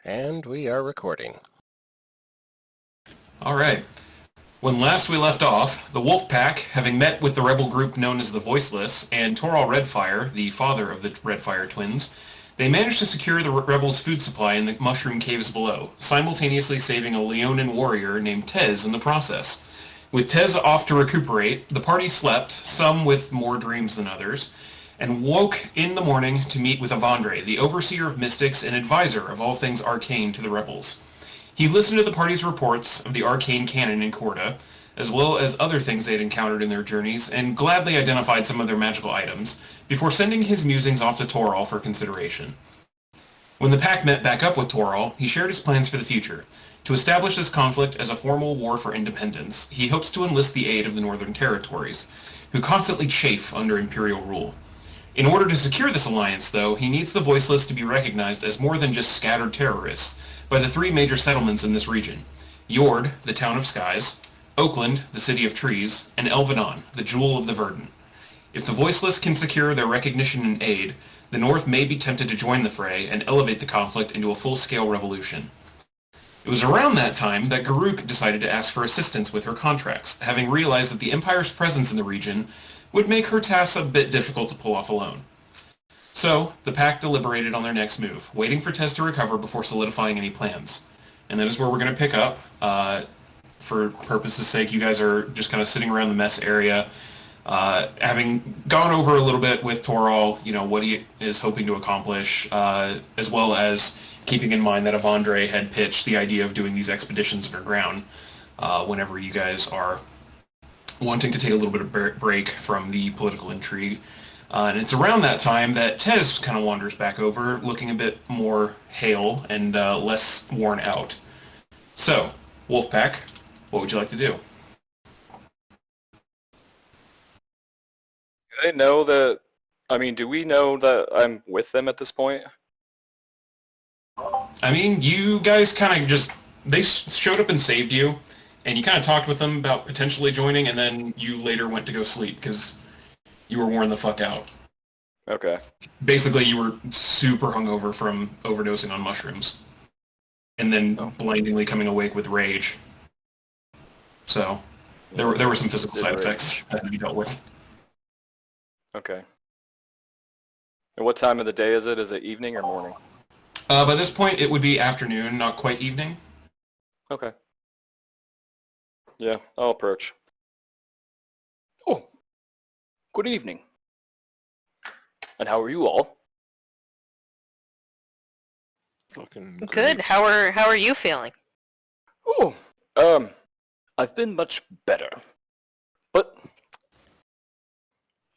And we are recording. Alright. When last we left off, the Wolf Pack, having met with the rebel group known as the Voiceless, and Torral Redfire, the father of the Redfire twins, they managed to secure the rebels' food supply in the mushroom caves below, simultaneously saving a Leonin warrior named Tez in the process. With Tez off to recuperate, the party slept, some with more dreams than others, and woke in the morning to meet with Avandre, the overseer of mystics and advisor of all things arcane to the rebels. He listened to the party's reports of the arcane canon in Corda, as well as other things they had encountered in their journeys, and gladly identified some of their magical items, before sending his musings off to Torral for consideration. When the pack met back up with Torral, he shared his plans for the future. To establish this conflict as a formal war for independence, he hopes to enlist the aid of the Northern Territories, who constantly chafe under Imperial rule. In order to secure this alliance, though, he needs the Voiceless to be recognized as more than just scattered terrorists by the three major settlements in this region: Yord, the Town of Skies; Oakland, the City of Trees; and Elvenon, the Jewel of the Verdant. If the Voiceless can secure their recognition and aid, the North may be tempted to join the fray and elevate the conflict into a full-scale revolution. It was around that time that Garuk decided to ask for assistance with her contracts, having realized that the Empire's presence in the region would make her tasks a bit difficult to pull off alone. So, the pack deliberated on their next move, waiting for Tez to recover before solidifying any plans. And that is where we're going to pick up. For purpose's sake, you guys are just kind of sitting around the mess area, having gone over a little bit with Torral, what he is hoping to accomplish, as well as keeping in mind that Avandre had pitched the idea of doing these expeditions underground whenever you guys are wanting to take a little bit of break from the political intrigue. And it's around that time that Tez kind of wanders back over, looking a bit more hale and less worn out. So, Wolfpack, what would you like to do? Do they know that... do we know that I'm with them at this point? You guys kind of just... They showed up and saved you, and you kind of talked with them about potentially joining, and then you later went to go sleep, because you were worn the fuck out. Okay. Basically, you were super hungover from overdosing on mushrooms. And then blindingly coming awake with rage. So, there were some physical side effects that had to be dealt with. Okay. And what time of the day is it? Is it evening or morning? By this point, it would be afternoon, not quite evening. Okay. Yeah, I'll approach. Oh, good evening. And how are you all? Fucking good. great. How are you feeling? Oh, I've been much better. But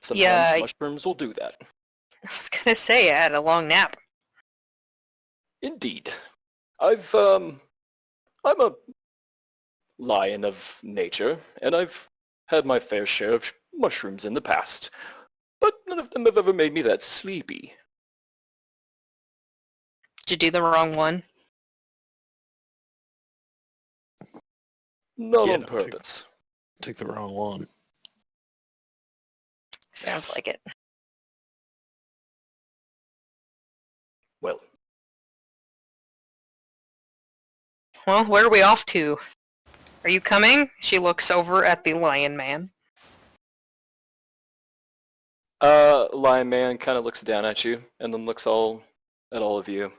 sometimes mushrooms will do that. I was gonna say I had a long nap. Indeed. I'm a lion of nature, and I've had my fair share of mushrooms in the past, but none of them have ever made me that sleepy. Did you do the wrong one? Not on purpose. Take the wrong one. Sounds like it. Well, where are we off to? Are you coming? She looks over at the Lion Man. Lion Man kind of looks down at you, and then looks at all of you.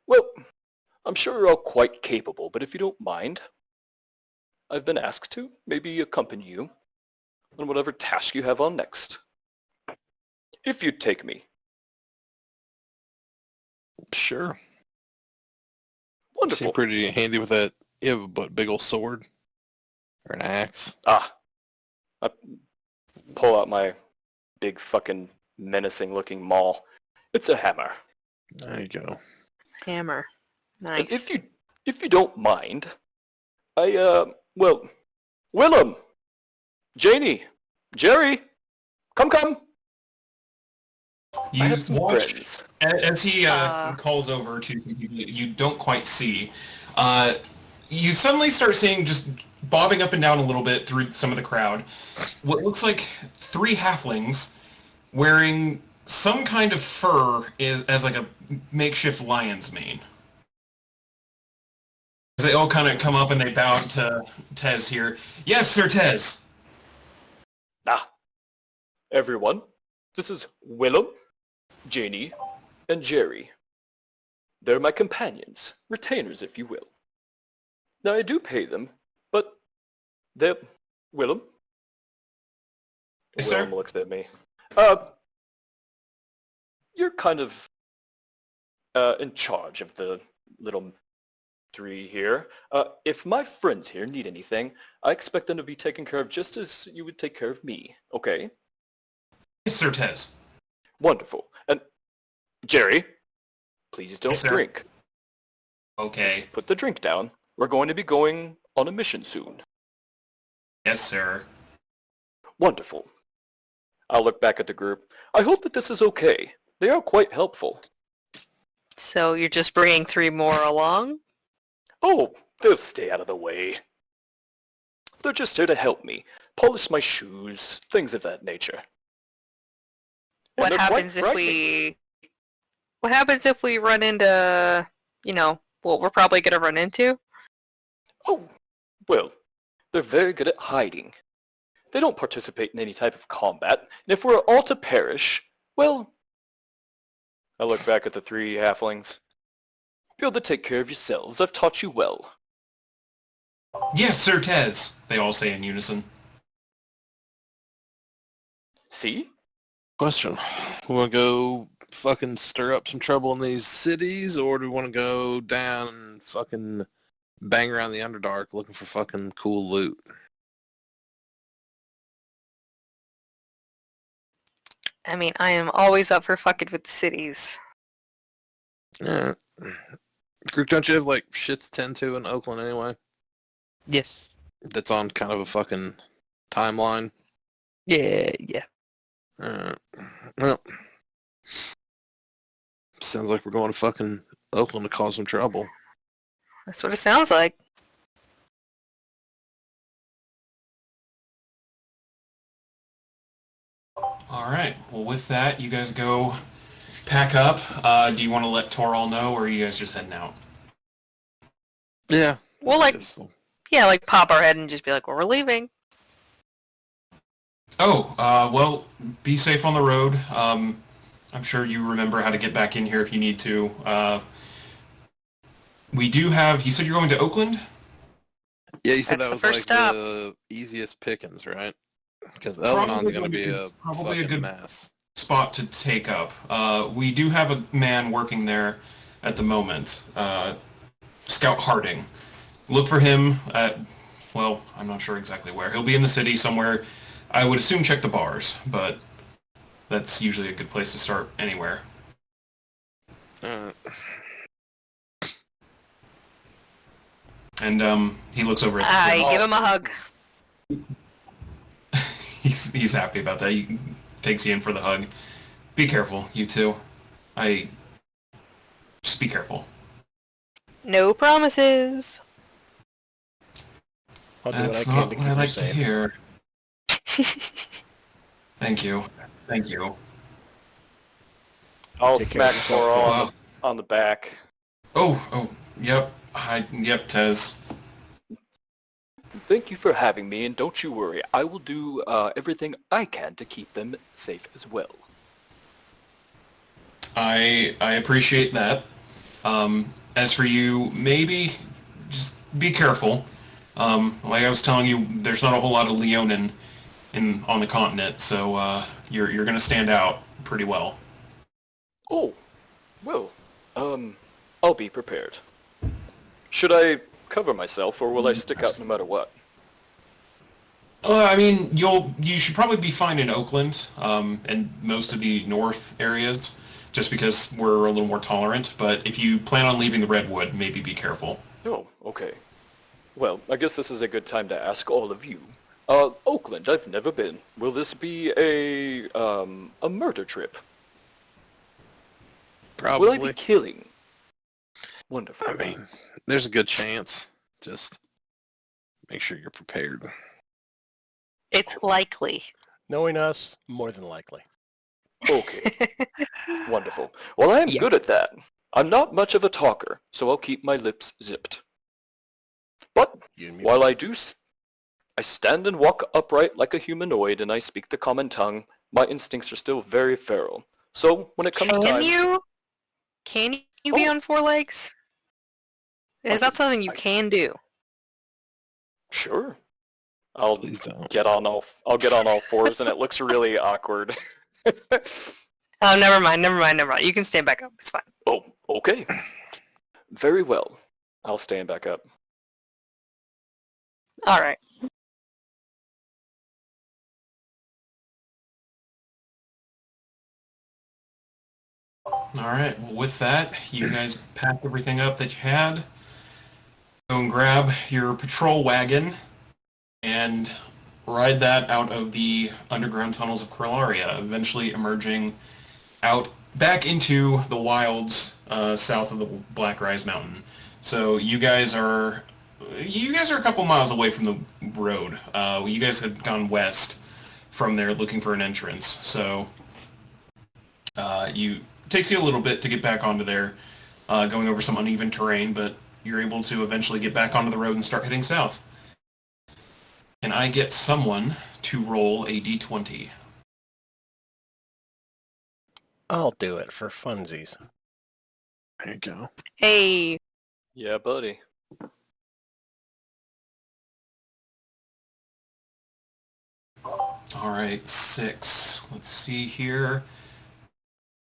Well, I'm sure you're all quite capable, but if you don't mind, I've been asked to maybe accompany you on whatever task you have on next. If you'd take me. Sure. Wonderful. Seem pretty handy with that. You have a big old sword? Or an axe? I pull out my big fucking menacing looking maul. It's a hammer. There you go. Hammer. And Nice. if you don't mind, Willem, Janie, Jerry, come. You I have some watch friends. as he calls over to some people you don't quite see. You suddenly start seeing, just bobbing up and down a little bit through some of the crowd, what looks like three halflings wearing some kind of fur as like a makeshift lion's mane. they all kind of come up and they bow to Tez here. Yes, Sir Tez. Ah, everyone, this is Willem, Janie, and Jerry. They're my companions, retainers if you will. Now I do pay them, but they're... Willem? Yes, sir? Willem looks at me. You're kind of in charge of the little three here. If my friends here need anything, I expect them to be taken care of just as you would take care of me, okay? Yes, Sir Tez. Wonderful. And Jerry, please don't Yes, sir. drink. Okay. Just put the drink down. We're going to be going on a mission soon. Yes, sir. Wonderful. I'll look back at the group. I hope that this is okay. They are quite helpful. So you're just bringing 3 more along? Oh, they'll stay out of the way. They're just here to help me. Polish my shoes, things of that nature. And What they're quite happens if frightening. What happens if we run into, what we're probably going to run into? Oh, well, they're very good at hiding. They don't participate in any type of combat, and if we're all to perish, well... I look back at the 3 halflings. Be able to take care of yourselves. I've taught you well. Yes, Sir Tez, they all say in unison. See? Question. We want to go fucking stir up some trouble in these cities, or do we want to go down and fucking bang around the Underdark looking for fucking cool loot? I mean, I am always up for fucking with the cities. Yeah. Group, don't you have like shit to tend to in Oakland anyway? Yes. That's on kind of a fucking timeline. Yeah. Well, sounds like we're going to fucking Oakland to cause some trouble. That's what it sounds like. All right. Well, with that, you guys go pack up. Do you want to let Torall know, or are you guys just heading out? Yeah. Well, like, Guess so. yeah, like pop our head and just be like, well, we're leaving. Oh, well, be safe on the road. I'm sure you remember how to get back in here if you need to. We do have... You said you're going to Oakland? Yeah, you said That's that the was first like stop. the easiest pickings, right? Because Probably Elvenon's going to be a probably a fucking good mess. spot to take up. We do have a man working there at the moment, Scout Harding. Look for him at, well, I'm not sure exactly where. He'll be in the city somewhere. I would assume check the bars, but that's usually a good place to start anywhere. And he looks over at the I twins. give him a hug. He's happy about that. He takes you in for the hug. Be careful, you two. Just be careful. No promises. I'll do That's what I can not to what keep I you like to safe. hear. Thank you. Thank you. I'll Take care smack of yourself, Torall too. on the back. Oh, yep. Yep, Tez. Thank you for having me, and don't you worry. I will do everything I can to keep them safe as well. I appreciate that. As for you, maybe just be careful. Like I was telling you, there's not a whole lot of Leonin on the continent, so you're going to stand out pretty well. Oh, well, I'll be prepared. Should I cover myself, or will I stick out no matter what? I mean, you should probably be fine in Oakland and most of the north areas, just because we're a little more tolerant. But if you plan on leaving the Redwood, maybe be careful. Oh, okay. Well, I guess this is a good time to ask all of you. Oakland, I've never been. Will this be a murder trip? Probably. Will I be killing? Wonderful. I mean, there's a good chance. Just make sure you're prepared. It's likely. Knowing us, more than likely. Okay. Wonderful. Well, I am Yeah. good at that. I'm not much of a talker, so I'll keep my lips zipped. But You and me while both. I stand and walk upright like a humanoid and I speak the common tongue, my instincts are still very feral. So when it comes time... Can you be on four legs? Is that something you can do? Sure. I'll Please don't. get on all fours and it looks really awkward. Oh, never mind. You can stand back up. It's fine. Oh, okay. Very well. I'll stand back up. All right. Alright, well with that, you guys pack everything up that you had. Go and grab your patrol wagon and ride that out of the underground tunnels of Corlaria, eventually emerging out back into the wilds south of the Black Rise Mountain. So you guys are a couple miles away from the road. You guys had gone west from there looking for an entrance, so it takes you a little bit to get back onto there, going over some uneven terrain, but you're able to eventually get back onto the road and start heading south. Can I get someone to roll a d20? I'll do it for funsies. There you go. Hey. Yeah, buddy. Alright, 6. Let's see here.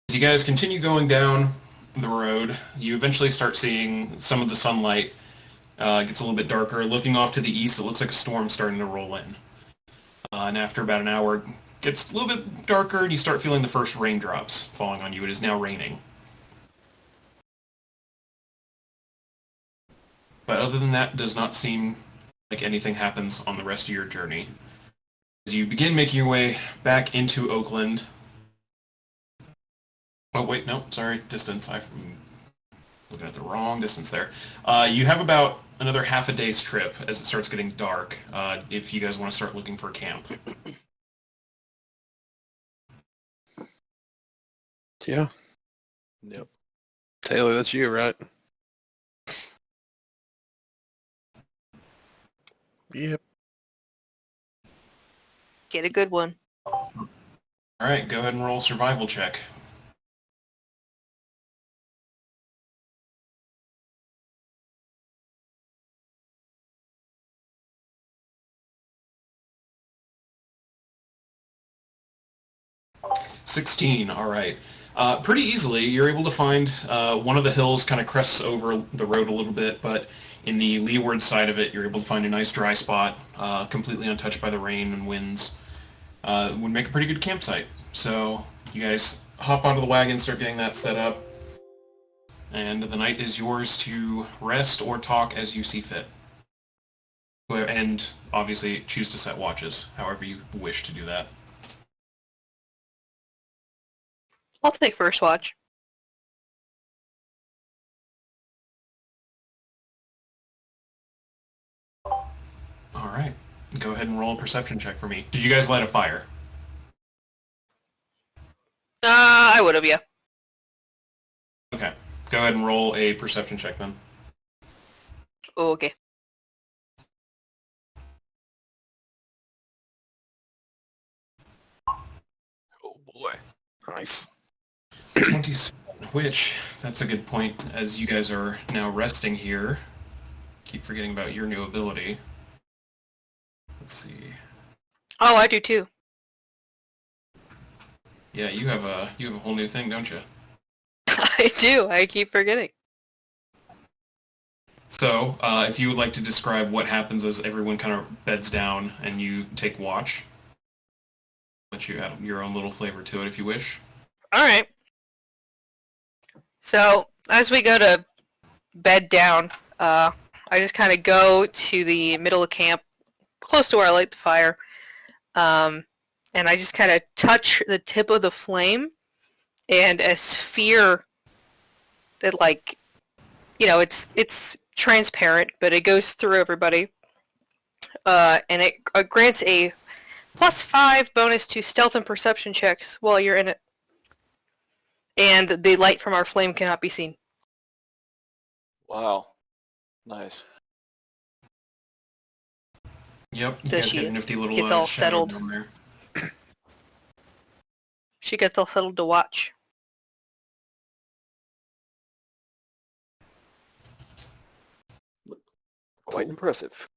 As you guys continue going down the road, you eventually start seeing some of the sunlight gets a little bit darker. Looking off to the east, it looks like a storm's starting to roll in. And after about an hour, it gets a little bit darker, and you start feeling the first raindrops falling on you. It is now raining. But other than that, it does not seem like anything happens on the rest of your journey. As you begin making your way back into Oakland... Oh, wait, no, sorry, distance. I'm looking at the wrong distance there. You have about another half a day's trip as it starts getting dark, if you guys want to start looking for a camp. Yeah. Yep. Taylor, that's you, right? Yep. Get a good one. Alright, go ahead and roll a survival check. $16, alright. Pretty easily, you're able to find one of the hills kind of crests over the road a little bit, but in the leeward side of it, you're able to find a nice dry spot, completely untouched by the rain and winds. Would make a pretty good campsite. So you guys hop onto the wagon, start getting that set up, and the night is yours to rest or talk as you see fit. And obviously choose to set watches, however you wish to do that. I'll take first watch. Alright. Go ahead and roll a perception check for me. Did you guys light a fire? I would have, yeah. Okay. Go ahead and roll a perception check then. Okay. Oh boy. Nice. 27, which, that's a good point, as you guys are now resting here. Keep forgetting about your new ability. Let's see. Oh, I do too. Yeah, you have a whole new thing, don't you? I do. I keep forgetting. So, if you would like to describe what happens as everyone kind of beds down and you take watch, let you add your own little flavor to it if you wish. All right. So, as we go to bed down, I just kind of go to the middle of camp, close to where I light the fire, and I just kind of touch the tip of the flame, and a sphere that, like, you know, it's transparent, but it goes through everybody, and it grants a +5 bonus to stealth and perception checks while you're in it. And the light from our flame cannot be seen. Wow. Nice. Yep, you Does guys she get a nifty little gets all shadow settled? down there. She gets all settled to watch. Quite impressive.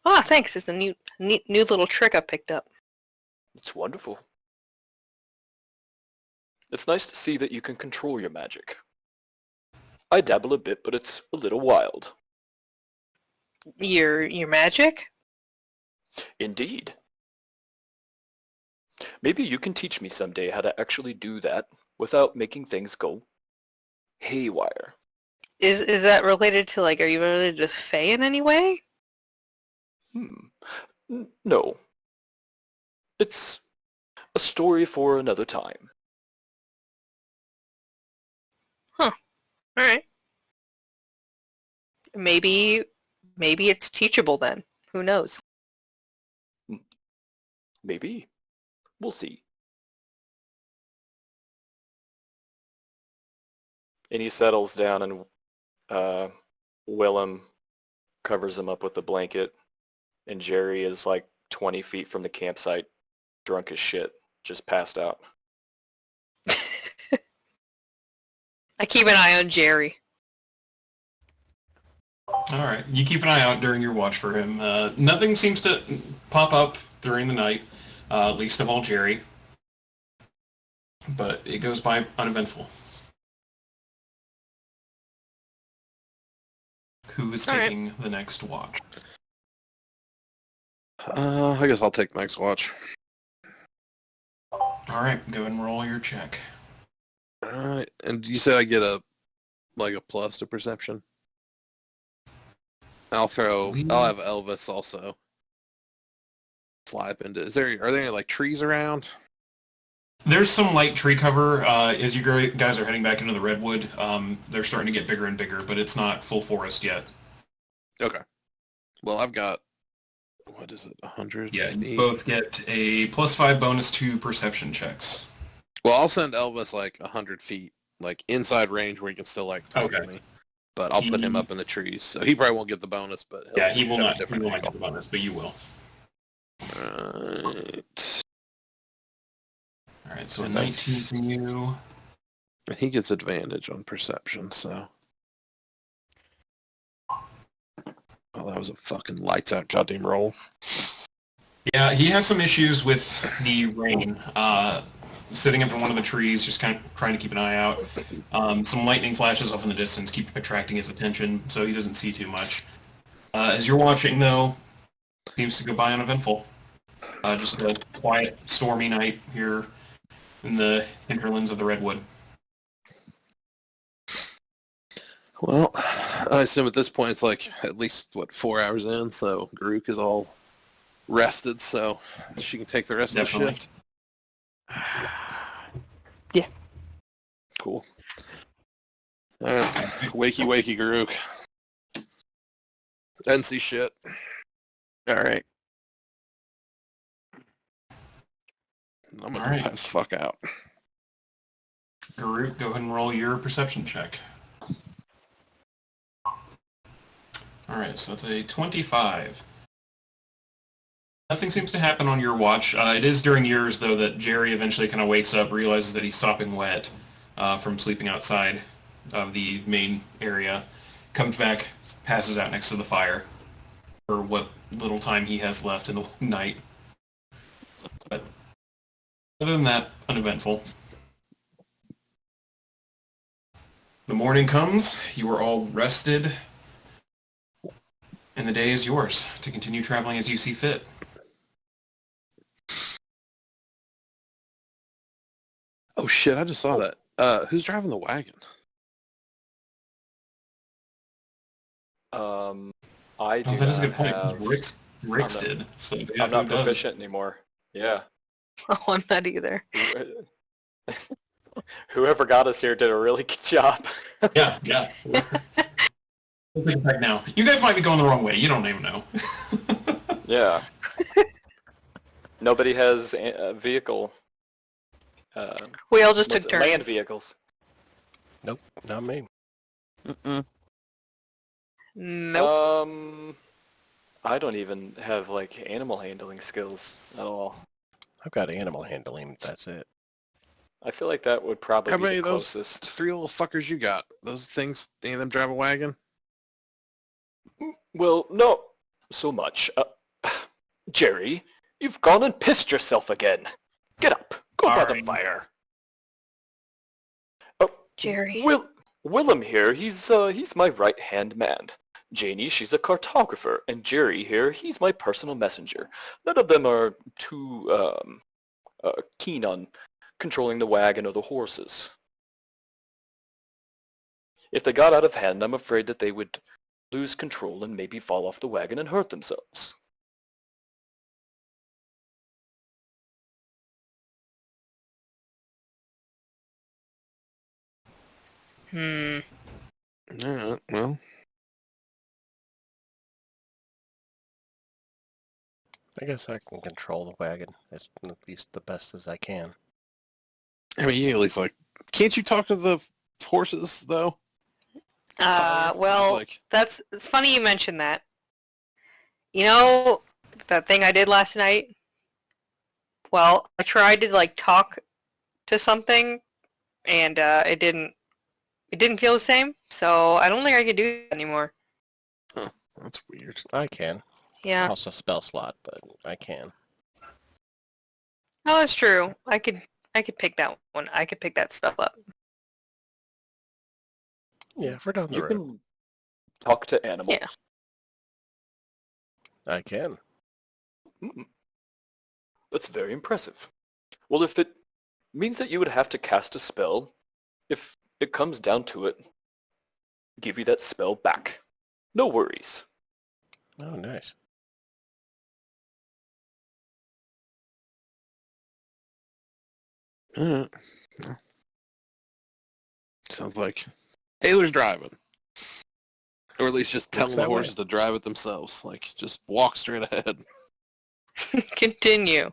Ah, thanks. It's a new little trick I picked up. It's wonderful. It's nice to see that you can control your magic. I dabble a bit, but it's a little wild. Your magic? Indeed. Maybe you can teach me someday how to actually do that without making things go haywire. Is that related to, like, are you related to Faye in any way? No. It's a story for another time. Alright. Maybe it's teachable then. Who knows? Maybe. We'll see. And he settles down and Willem covers him up with a blanket. And Jerry is like 20 feet from the campsite, drunk as shit, just passed out. I keep an eye on Jerry. Alright, you keep an eye out during your watch for him. Nothing seems to pop up during the night, least of all Jerry. But it goes by uneventful. Who is taking the next watch? I guess I'll take next watch. Alright, go and roll your check. Alright, and you said I get a plus to perception? I'll have Elvis also fly up into. Are there any like trees around? There's some light tree cover as you guys are heading back into the redwood. They're starting to get bigger and bigger, but it's not full forest yet. Okay. Well, I've got, what is it, 100? Yeah, you both get a +5 bonus to perception checks. Well, I'll send Elvis like 100 feet, like inside range where he can still like talk to me. But I'll put him up in the trees, so he probably won't get the bonus. But he will not. He will not get the bonus, but you will. Right. All right. So a 19 from you. And he gets advantage on perception, so. Oh, that was a fucking lights out goddamn roll. Yeah, he has some issues with the rain. Sitting up in one of the trees, just kind of trying to keep an eye out. Some lightning flashes off in the distance, keep attracting his attention, so he doesn't see too much. As you're watching, though, seems to go by uneventful. Just a quiet, stormy night here in the hinterlands of the Redwood. Well, I assume at this point it's like at least, 4 hours in, so Garuk is all rested, so she can take the rest of the shift. Yeah. Cool. Alright. Wakey, Garuk. Didn't see shit. Alright. I'm gonna pass the fuck out. Garuk, go ahead and roll your perception check. Alright, so that's a 25. Nothing seems to happen on your watch. It is during yours, though, that Jerry eventually kind of wakes up, realizes that he's sopping wet from sleeping outside of the main area, comes back, passes out next to the fire for what little time he has left in the night. But other than that, uneventful. The morning comes, you are all rested, and the day is yours to continue traveling as you see fit. Oh shit, I just saw that. Who's driving the wagon? I do that is a good point. have... Rix did. So I'm not proficient anymore. Yeah. Oh, I'm not either. Whoever got us here did a really good job. Yeah. We'll take it back now. You guys might be going the wrong way. You don't even know. Yeah. Nobody has a vehicle. We all just took turns. Land vehicles. Nope, not me. Nope. I don't even have, like, animal handling skills at all. I've got animal handling, but that's it. I feel like that would probably How be many the of those closest. 3 little fuckers you got? Those things, any of them drive a wagon? Well, no, so much. Jerry, you've gone and pissed yourself again. Get up. Go by the Sorry. fire. Oh, Jerry. Willem here, he's my right-hand man. Janie, she's a cartographer, and Jerry here, he's my personal messenger. None of them are too keen on controlling the wagon or the horses. If they got out of hand, I'm afraid that they would lose control and maybe fall off the wagon and hurt themselves. Alright, well. I guess I can control the wagon as at least the best as I can. I mean, you at least, like, can't you talk to the horses, though? Well, Like, it's funny you mentioned that. You know that thing I did last night? Well, I tried to like talk to something, and it didn't feel the same. So I don't think I could do it anymore. that's weird. I can. Yeah. Also spell slot, but I can. Oh, that's true. I could pick that one. I could pick that stuff up. Yeah, if we're down the You road. can talk to animals. Yeah. I can. That's very impressive. Well, if it means that you would have to cast a spell, if it comes down to it, give you that spell back. No worries. Oh, nice. Alright. Well, sounds like Taylor's driving. Or at least just telling the that way. horses to drive it themselves. Like, just walk straight ahead. Continue.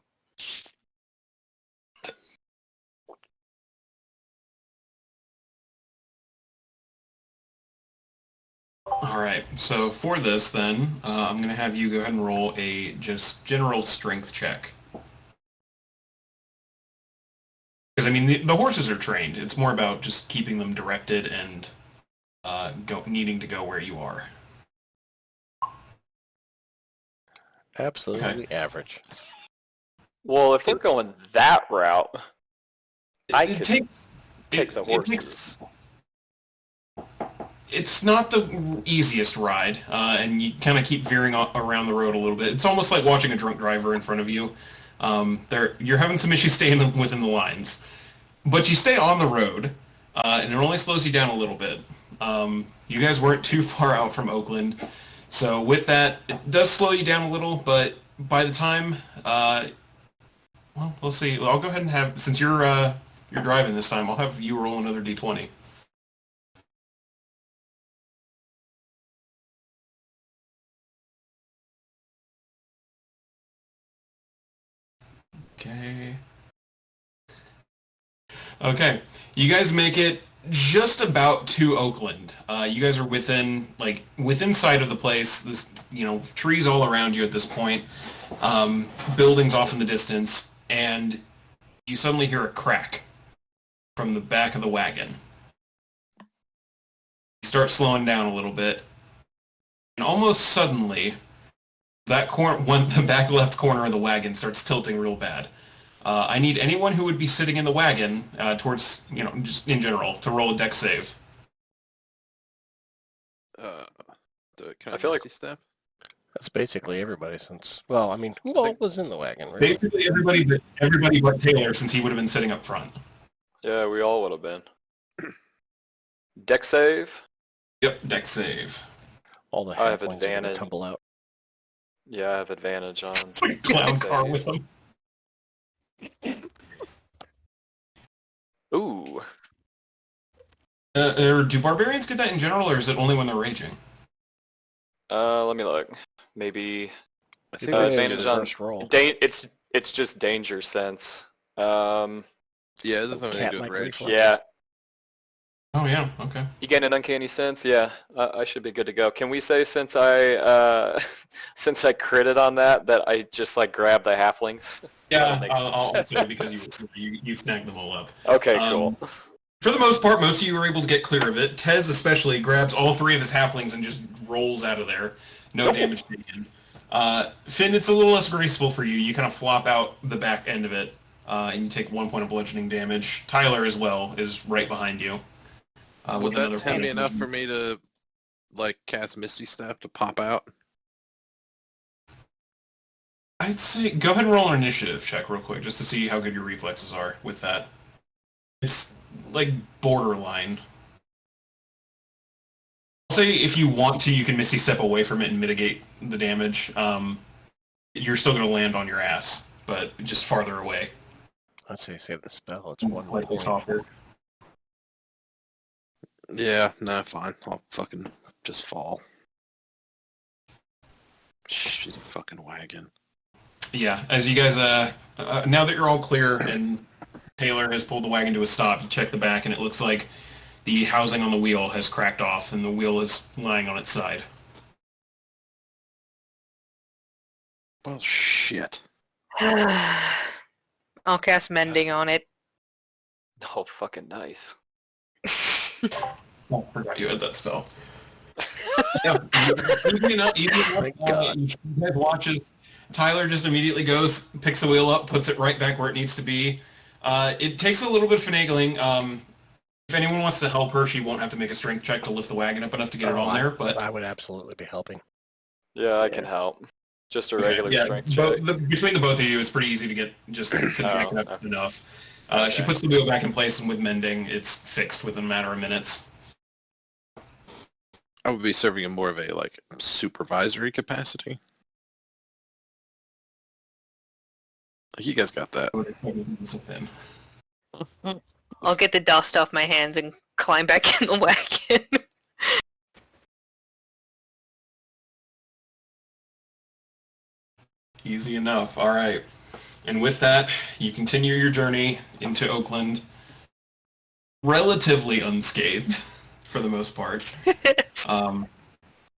Alright, so for this then, I'm going to have you go ahead and roll a just general strength check. Because, I mean, the horses are trained. It's more about just keeping them directed and needing to go where you are. Absolutely average. Well, if we're going that route, I It could takes- take the it takes- horses. It's not the easiest ride, and you kind of keep veering around the road a little bit. It's almost like watching a drunk driver in front of you. You're having some issues staying within the lines. But you stay on the road, and it only slows you down a little bit. You guys weren't too far out from Oakland, so with that, it does slow you down a little, but by the time, well, we'll see. I'll go ahead and have, since you're driving this time, I'll have you roll another d20. Okay. Okay. You guys make it just about to Oakland. You guys are within sight of the place. This, trees all around you at this point. Buildings off in the distance, and you suddenly hear a crack from the back of the wagon. You start slowing down a little bit, and almost suddenly, the back left corner of the wagon starts tilting real bad. I need anyone who would be sitting in the wagon towards, just in general, to roll a dex save. Can I feel like- Misty step? That's basically everybody since... Well, I mean, who all was in the wagon, right? Basically everybody but Taylor, since he would have been sitting up front. Yeah, we all would have been. Deck save? Yep, dex save. All the I have halflings are going advantage. to tumble out. Yeah, I have advantage on. It's like a clown Dex car save. with him. Ooh. Do barbarians get that in general, or is it only when they're raging? Let me look. Maybe I think Uh, that advantage was the on- first roll. it's just danger sense. Yeah, it doesn't have anything to do with cat-like rage. reflex. Yeah. Oh yeah, okay. You get an uncanny sense? Yeah, I should be good to go. Can we say since I since I critted on that I just like grabbed the halflings? Yeah, I'll say because you snagged them all up. Okay, cool. For the most part, most of you were able to get clear of it. Tez especially grabs all three of his halflings and just rolls out of there. No damage taken. Finn, it's a little less graceful for you. You kind of flop out the back end of it, and you take 1 point of bludgeoning damage. Tyler as well is right behind you. Would that tend be enough for me to, like, cast Misty Step to pop out? I'd say go ahead and roll an initiative check real quick just to see how good your reflexes are with that. It's like borderline. I'll say if you want to, you can Misty Step away from it and mitigate the damage. You're still going to land on your ass, but just farther away. I'd say save the spell. It's one Slightly softer. Yeah, nah, fine. I'll fucking just fall. Shitty fucking wagon. Yeah, as you guys, now that you're all clear and Taylor has pulled the wagon to a stop, you check the back and it looks like the housing on the wheel has cracked off and the wheel is lying on its side. Well, shit. I'll cast Mending on it. Oh, fucking nice. Oh, forgot you had that spell. Yeah, easy enough. Thank God. You guys watches. Tyler just immediately goes, picks the wheel up, puts it right back where it needs to be. It takes a little bit of finagling. If anyone wants to help her, she won't have to make a strength check to lift the wagon up enough to get it on there. But I would absolutely be helping. Yeah, I can help. Just a regular strength check. Between the both of you, it's pretty easy to get just to jack it up enough. She puts the wheel back in place, and with mending, it's fixed within a matter of minutes. I would be serving in more of a, like, supervisory capacity. You guys got that. I'll get the dust off my hands and climb back in the wagon. Easy enough. All right. And with that, you continue your journey into Oakland, relatively unscathed, for the most part.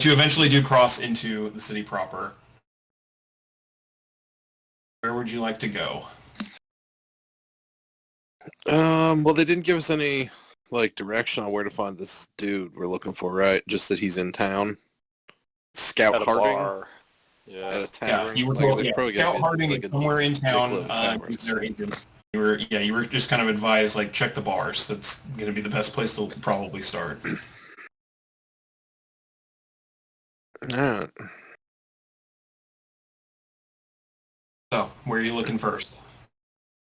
You eventually do cross into the city proper. Where would you like to go? Well, they didn't give us any, like, direction on where to find this dude we're looking for, right? Just that he's in town. Scout At a Harding bar. at Yeah. a tavern. You were Like, told, there's probably Scout gotta be, Harding like, is a somewhere in town. shitload of taverns. He's their agent. You were just kind of advised, like, check the bars. That's going to be the best place to probably start. Alright. So, where are you looking first?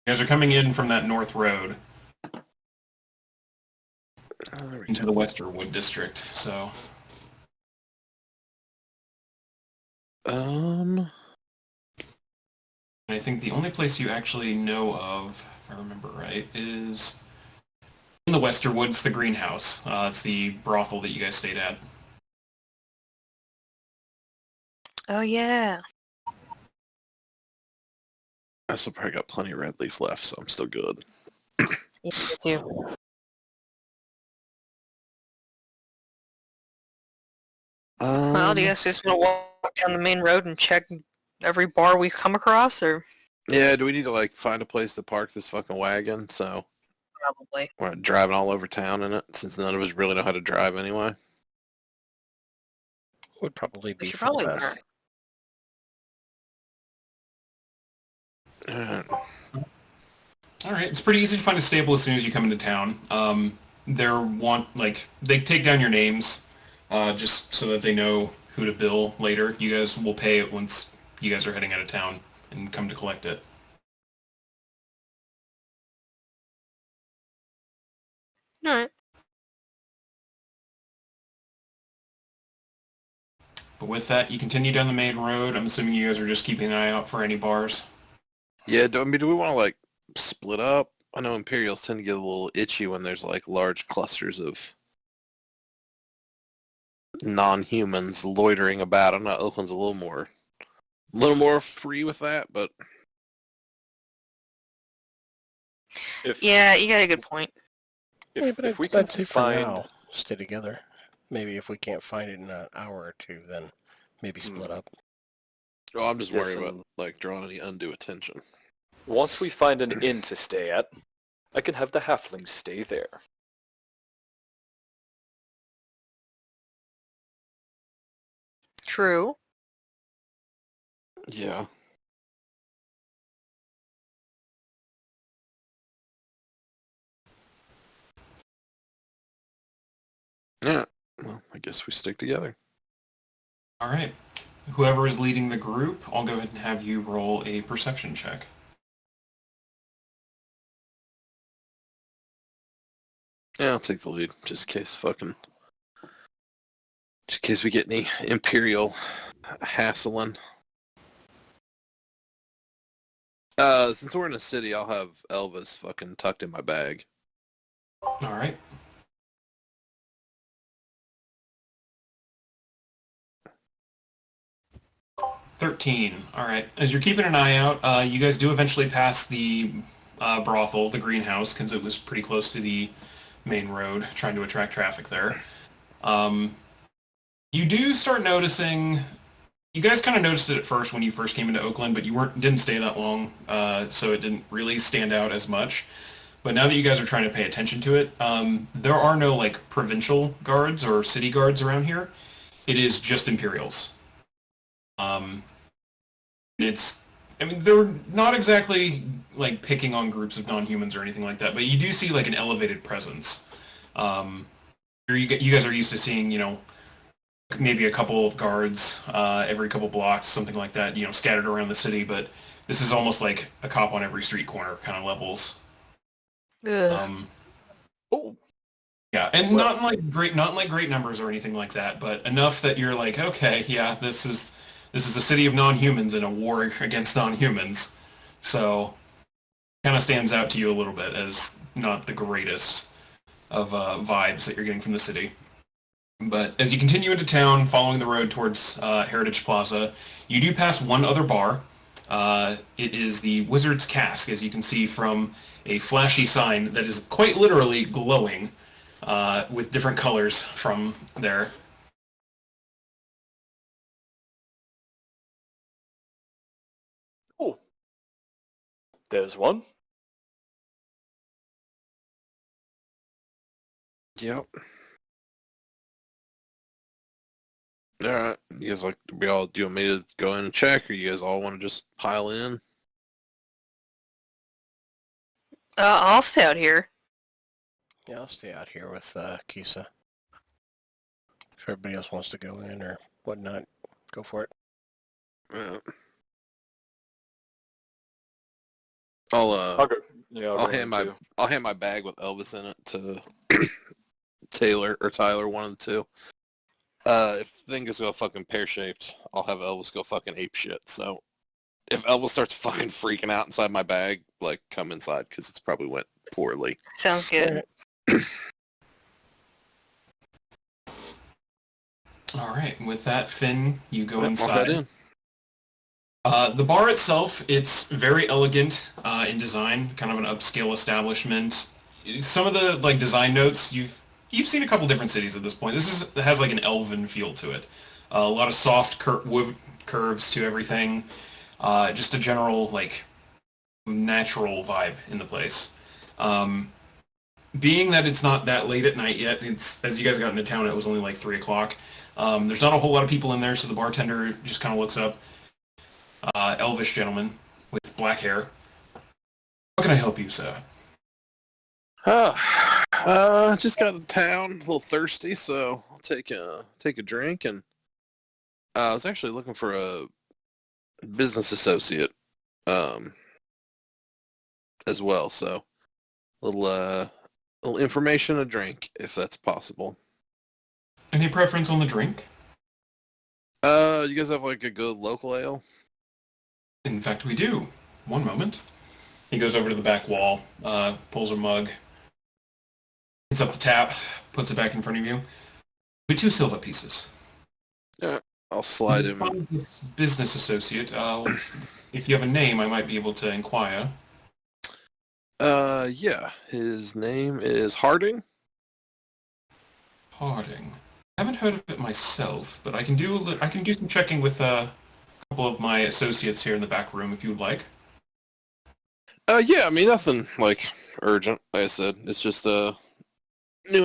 You guys are coming in from that north road into the Westerwood district, so... I think the only place you actually know of, if I remember right, is in the Westerwoods, the greenhouse. It's the brothel that you guys stayed at. Oh yeah. I still probably got plenty of red leaf left, so I'm still good. Yeah, me too. Well, do you guys just want to walk down the main road and check every bar we come across, or Yeah, do we need to, like, find a place to park this fucking wagon? So probably? we're not driving all over town in it, since none of us really know how to drive anyway. Would probably We be should for the probably best. learn. Alright. Alright, it's pretty easy to find a stable as soon as you come into town. They take down your names, just so that they know who to bill later. You guys will pay it once you guys are heading out of town and come to collect it. Alright. But with that, you continue down the main road. I'm assuming you guys are just keeping an eye out for any bars. Yeah, do we want to, like, split up? I know Imperials tend to get a little itchy when there's, like, large clusters of non-humans loitering about. I know Oakland's a little more free with that, but If Yeah, you got a good point. If we can I'd say for find... now, stay together. Maybe if we can't find it in an hour or two, then maybe split up. Oh, I'm just Yes, worried about and- like drawing any undue attention. Once we find an inn to stay at, I can have the halflings stay there. True. Yeah. Yeah. Well, I guess we stick together. All right. Whoever is leading the group, I'll go ahead and have you roll a perception check. Yeah, I'll take the lead, just in case we get any Imperial hassling. Since we're in a city, I'll have Elvis fucking tucked in my bag. All right. $13. All right. As you're keeping an eye out, you guys do eventually pass the brothel, the greenhouse, because it was pretty close to the main road, trying to attract traffic there. You do start noticing. You guys kind of noticed it at first when you first came into Oakland, but you didn't stay that long, so it didn't really stand out as much. But now that you guys are trying to pay attention to it, there are no like provincial guards or city guards around here. It is just Imperials. They're not exactly like picking on groups of non-humans or anything like that, but you do see like an elevated presence. You guys are used to seeing, maybe a couple of guards every couple blocks, something like that, scattered around the city, but this is almost like a cop on every street corner kind of levels. Oh, Yeah, and not in like great numbers or anything like that, but enough that you're like, okay, yeah, this is a city of non-humans in a war against non-humans, so kind of stands out to you a little bit as not the greatest of vibes that you're getting from the city. But as you continue into town, following the road towards Heritage Plaza, you do pass one other bar. It is the Wizard's Cask, as you can see from a flashy sign that is quite literally glowing with different colors from there. oh, there's one. Yep. Alright, you guys do you want me to go in and check, or you guys all want to just pile in? I'll stay out here. Yeah, I'll stay out here with Kisa. If everybody else wants to go in or whatnot, go for it. Yeah. I'll go. Yeah, I'll hand my bag with Elvis in it to Tyler, one of the two. If things go fucking pear-shaped, I'll have Elvis go fucking ape shit. So if Elvis starts fucking freaking out inside my bag, like, come inside, because it's probably went poorly. Sounds good. All right, with that, Finn, you go I'll inside. head in. The bar itself, it's very elegant in design, kind of an upscale establishment. Some of the like design notes, you've seen a couple different cities at this point. Has like an elven feel to it. A lot of soft wood curves to everything. Just a general like natural vibe in the place. Being that it's not that late at night yet, it's as you guys got into town, it was only like 3 o'clock. There's not a whole lot of people in there, so the bartender just kind of looks up. Elvish gentleman with black hair. How can I help you, sir? Just got to town, a little thirsty, so I'll take a drink. And I was actually looking for a business associate, as well. So a little information, a drink, if that's possible. Any preference on the drink? You guys have like a good local ale? In fact, we do. One moment. He goes over to the back wall, pulls a mug, hits up the tap, puts it back in front of you. With 2 silver pieces. Yeah, I'll slide him. Business associate. If you have a name, I might be able to inquire. Yeah, his name is Harding. Harding. I haven't heard of it myself, but I can do some checking with a couple of my associates here in the back room if you'd like. Yeah, I mean, nothing, like, urgent, like I said. It's just, new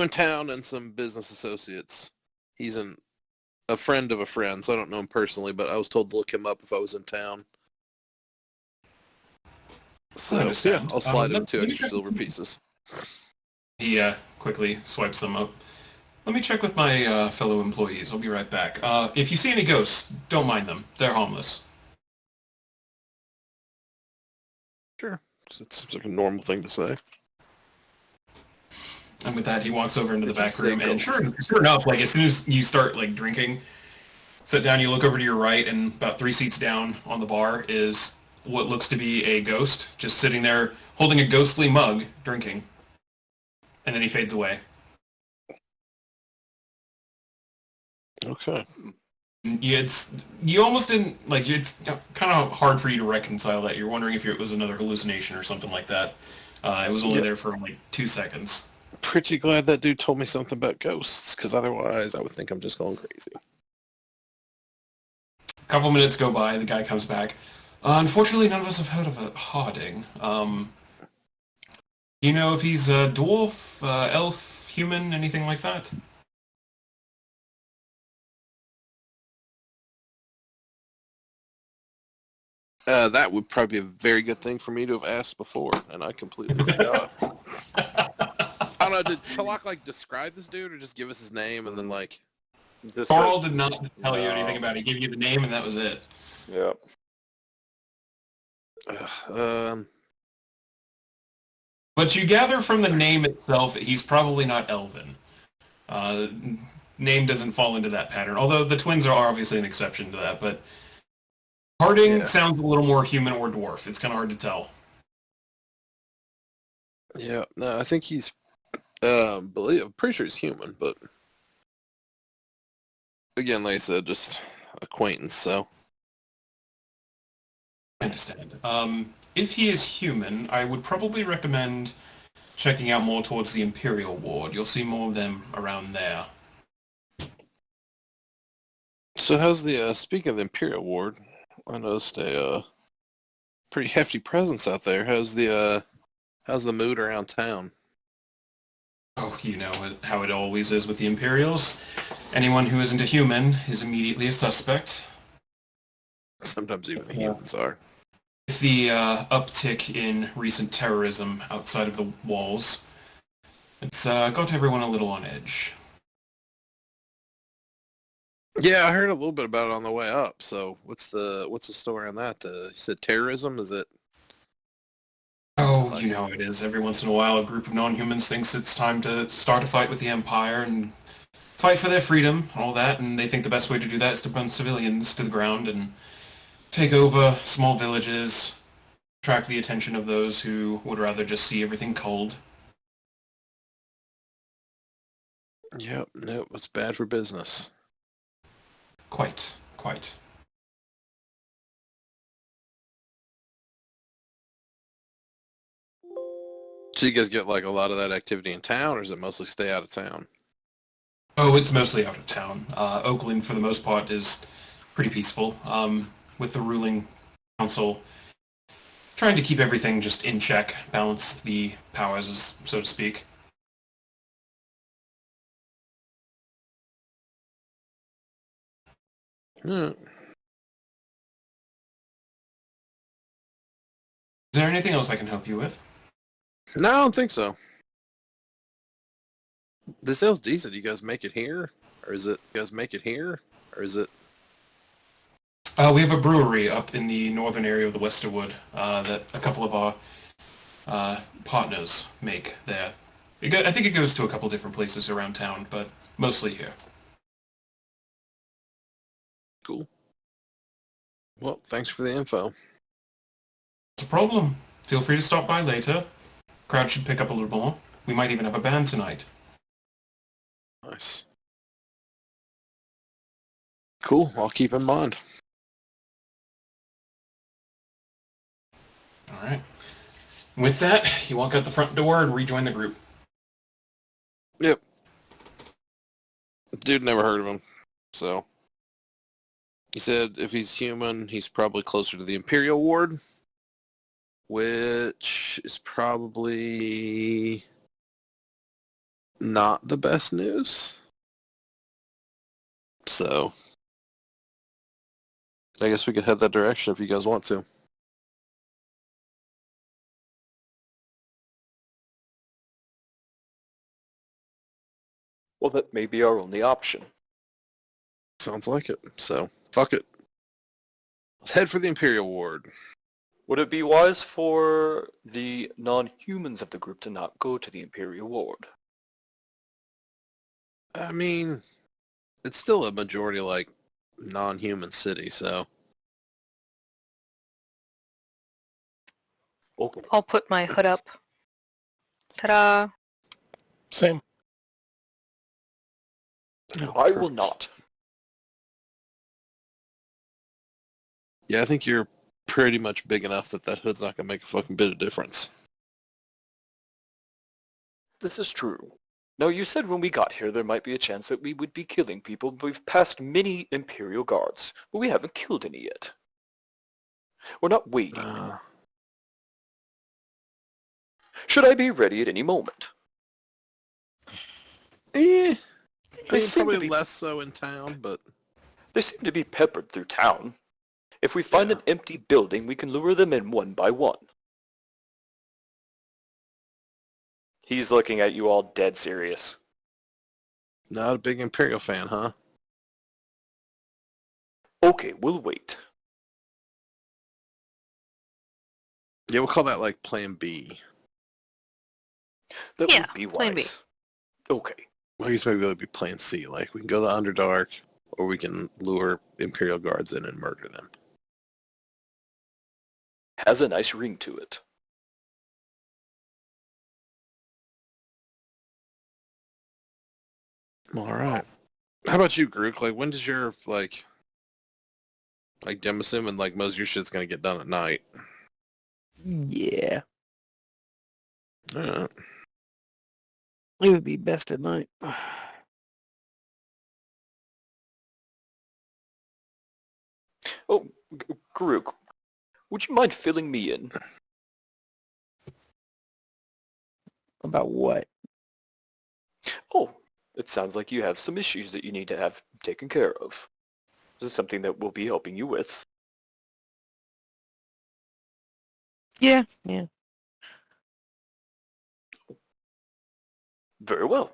in town and some business associates. He's a friend of a friend, so I don't know him personally, but I was told to look him up if I was in town. So, yeah, I'll slide him 2 extra silver pieces. He quickly swipes them up. Let me check with my fellow employees. I'll be right back. If you see any ghosts, don't mind them. They're harmless. Sure. It seems like a normal thing to say. And with that, he walks over into the back room, and sure enough, like, as soon as you start, like, drinking, sit down, you look over to your right, and about 3 seats down on the bar is what looks to be a ghost, just sitting there, holding a ghostly mug, drinking. And then he fades away. Okay. You almost didn't, like, it's kind of hard for you to reconcile that. You're wondering if it was another hallucination or something like that. It was only there for like 2 seconds. Pretty glad that dude told me something about ghosts, because otherwise I would think I'm just going crazy. A couple minutes go by, the guy comes back. Unfortunately, none of us have heard of a Harding. Do you know if he's a dwarf, elf, human, anything like that? That would probably be a very good thing for me to have asked before, and I completely forgot. I don't know, did Talak, like, describe this dude, or just give us his name, and then, like... Carl did not tell you anything about it. He gave you the name, and that was it. Yep. But you gather from the name itself that he's probably not elven. Name doesn't fall into that pattern, although the twins are obviously an exception to that, but Harding sounds a little more human or dwarf. It's kind of hard to tell. Yeah, no, I think he's... I'm pretty sure he's human, but... Again, like I said, just acquaintance, so... I understand. If he is human, I would probably recommend checking out more towards the Imperial Ward. You'll see more of them around there. So how's the, speaking of the Imperial Ward, I noticed a, pretty hefty presence out there. How's the mood around town? Oh, you know how it always is with the Imperials. Anyone who isn't a human is immediately a suspect. Sometimes even the humans are. With the uptick in recent terrorism outside of the walls, it's got everyone a little on edge. Yeah, I heard a little bit about it on the way up. So what's the story on that? You said terrorism? Is it? Oh, you know how it is. Every once in a while, a group of non-humans thinks it's time to start a fight with the Empire and fight for their freedom, all that, and they think the best way to do that is to burn civilians to the ground and take over small villages, attract the attention of those who would rather just see everything cold. Yep, nope, it's bad for business. Quite. So you guys get, like, a lot of that activity in town, or does it mostly stay out of town? Oh, it's mostly out of town. Oakland, for the most part, is pretty peaceful, with the ruling council trying to keep everything just in check, balance the powers, so to speak. Yeah. Is there anything else I can help you with? No, I don't think so. This sounds decent. You guys make it here? Or is it... We have a brewery up in the northern area of the Westerwood that a couple of our partners make there. I think it goes to a couple different places around town, but mostly here. Cool. Well, thanks for the info. It's a problem. Feel free to stop by later. Crowd should pick up a little more. We might even have a band tonight. Nice. Cool. I'll keep in mind. All right. With that, you walk out the front door and rejoin the group. Yep. Dude, never heard of him. So, he said if he's human, he's probably closer to the Imperial Ward, which is probably not the best news. So, I guess we could head that direction if you guys want to. Well, that may be our only option. Sounds like it. So, fuck it. Let's head for the Imperial Ward. Would it be wise for the non-humans of the group to not go to the Imperial Ward? I mean, it's still a majority, like, non-human city, so... Okay. I'll put my hood up. Ta-da! Same. I will not. Yeah, I think you're pretty much big enough that that hood's not going to make a fucking bit of difference. This is true. Now, you said when we got here there might be a chance that we would be killing people. We've passed many Imperial guards, but we haven't killed any yet. We're not waiting. Should I be ready at any moment? They They seem to probably be- less so in town, but... They seem to be peppered through town. If we find Yeah. an empty building, we can lure them in one by one. He's looking at you all dead serious. Not a big Imperial fan, huh? Okay, we'll wait. Yeah, we'll call that, like, Plan B. That Yeah, would be wise. plan B. Okay. Well, I guess maybe it would be Plan C. Like, we can go the Underdark, or we can lure Imperial guards in and murder them. Has a nice ring to it. All right. How about you, Grook? Like, when does your, like, I'm assuming, like, most of your shit's gonna get done at night. Yeah, Alright. it would be best at night. Oh, Karuk, would you mind filling me in? About what? Oh, it sounds like you have some issues that you need to have taken care of. This is something that we'll be helping you with. Yeah. Very well.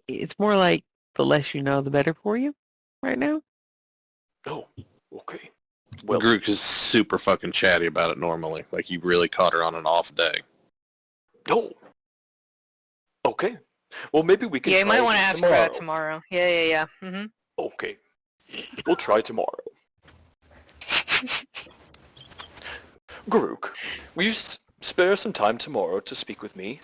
It's more like the less you know, the better for you right now. Oh, okay. Well, Grook is super fucking chatty about it normally. Like, you really caught her on an off day. no. Okay. Well, maybe we can Yeah, you try might want to again ask her that tomorrow. Yeah. Mm-hmm. Okay. We'll try tomorrow. Garuk, will you spare some time tomorrow to speak with me?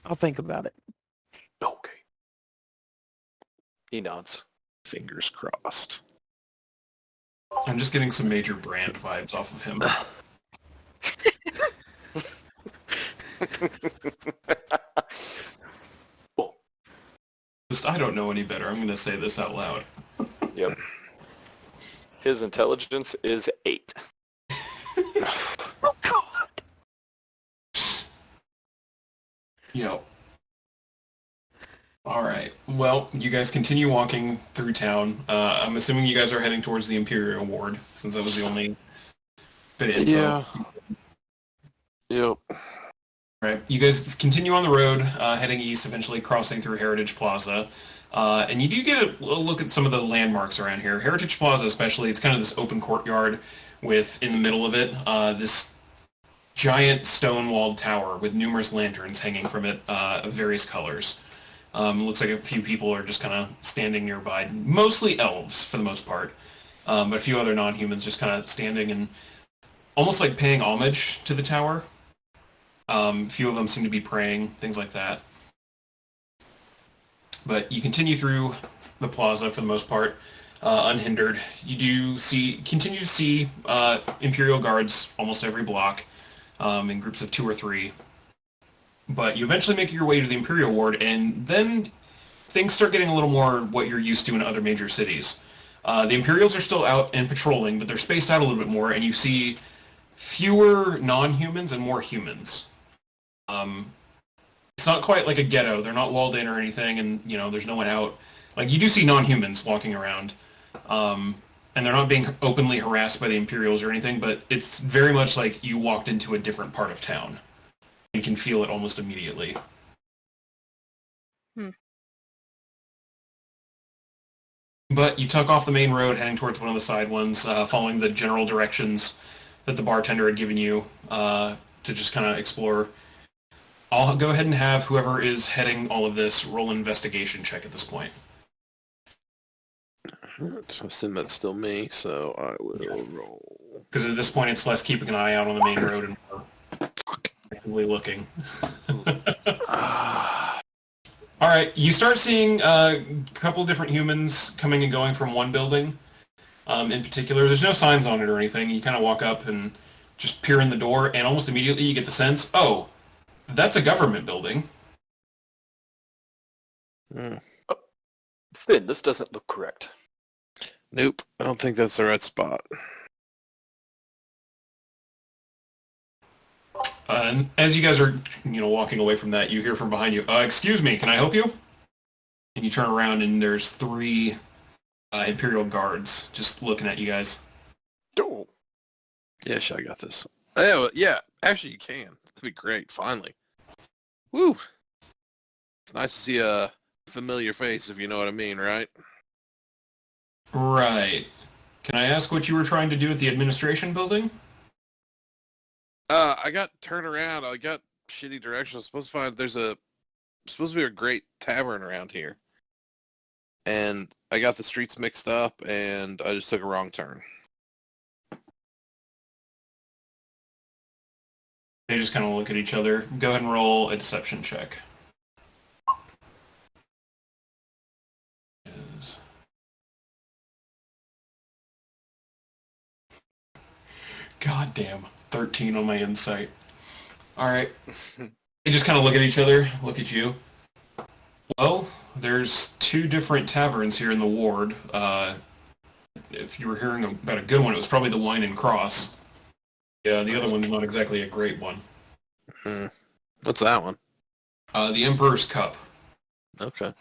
I'll think about it. Okay. He nods. Fingers crossed. I'm just getting some major brand vibes off of him. Well, Just, I don't know any better. I'm going to say this out loud. yep. His intelligence is 8. Oh God! Yep. Alright. Well, you guys continue walking through town. I'm assuming you guys are heading towards the Imperial Ward, since that was the only bit of info. Yeah. Yep. Right. You guys continue on the road, heading east, eventually crossing through Heritage Plaza. And you do get a look at some of the landmarks around here. Heritage Plaza especially, it's kind of this open courtyard with, in the middle of it, this giant stone-walled tower with numerous lanterns hanging from it of various colors. Looks like a few people are just kind of standing nearby, mostly elves for the most part, but a few other non-humans just kind of standing and almost like paying homage to the tower. A few of them seem to be praying, things like that. But you continue through the plaza for the most part, unhindered. You do continue to see Imperial guards almost every block. in groups of 2 or 3. But you eventually make your way to the Imperial Ward, and then things start getting a little more what you're used to in other major cities. The Imperials are still out and patrolling, but they're spaced out a little bit more, and you see fewer non-humans and more humans. It's not quite like a ghetto. They're not walled in or anything, and there's no one out. Like, you do see non-humans walking around, and they're not being openly harassed by the Imperials or anything, but it's very much like you walked into a different part of town. You can feel it almost immediately. But you tuck off the main road, heading towards one of the side ones, following the general directions that the bartender had given you to just kind of explore. I'll go ahead and have whoever is heading all of this roll an investigation check at this point. I assume that's still me, so I will roll. Because at this point, it's less keeping an eye out on the main road and more actively looking. All right, you start seeing a couple different humans coming and going from one building. In particular, there's no signs on it or anything. You kind of walk up and just peer in the door, and almost immediately you get the sense, oh, that's a government building. Finn, this doesn't look correct. Nope, I don't think that's the right spot. And as you guys are, walking away from that, you hear from behind you, excuse me, can I help you? And you turn around and there's 3 Imperial guards just looking at you guys. Oh. Yeah, I got this. Oh, yeah, actually you can. That'd be great, finally. Woo! It's nice to see a familiar face, if you know what I mean, right? Right. Can I ask what you were trying to do at the administration building? I got turned around. I got shitty directions. Supposed to be a great tavern around here. And I got the streets mixed up, and I just took a wrong turn. They just kind of look at each other. Go ahead and roll a deception check. God damn. 13 on my insight. Alright. They just kind of look at each other, look at you. Well, there's 2 different taverns here in the ward. If you were hearing about a good one, it was probably the Wine and Cross. Yeah, the other one's not exactly a great one. What's that one? The Emperor's Cup. Okay.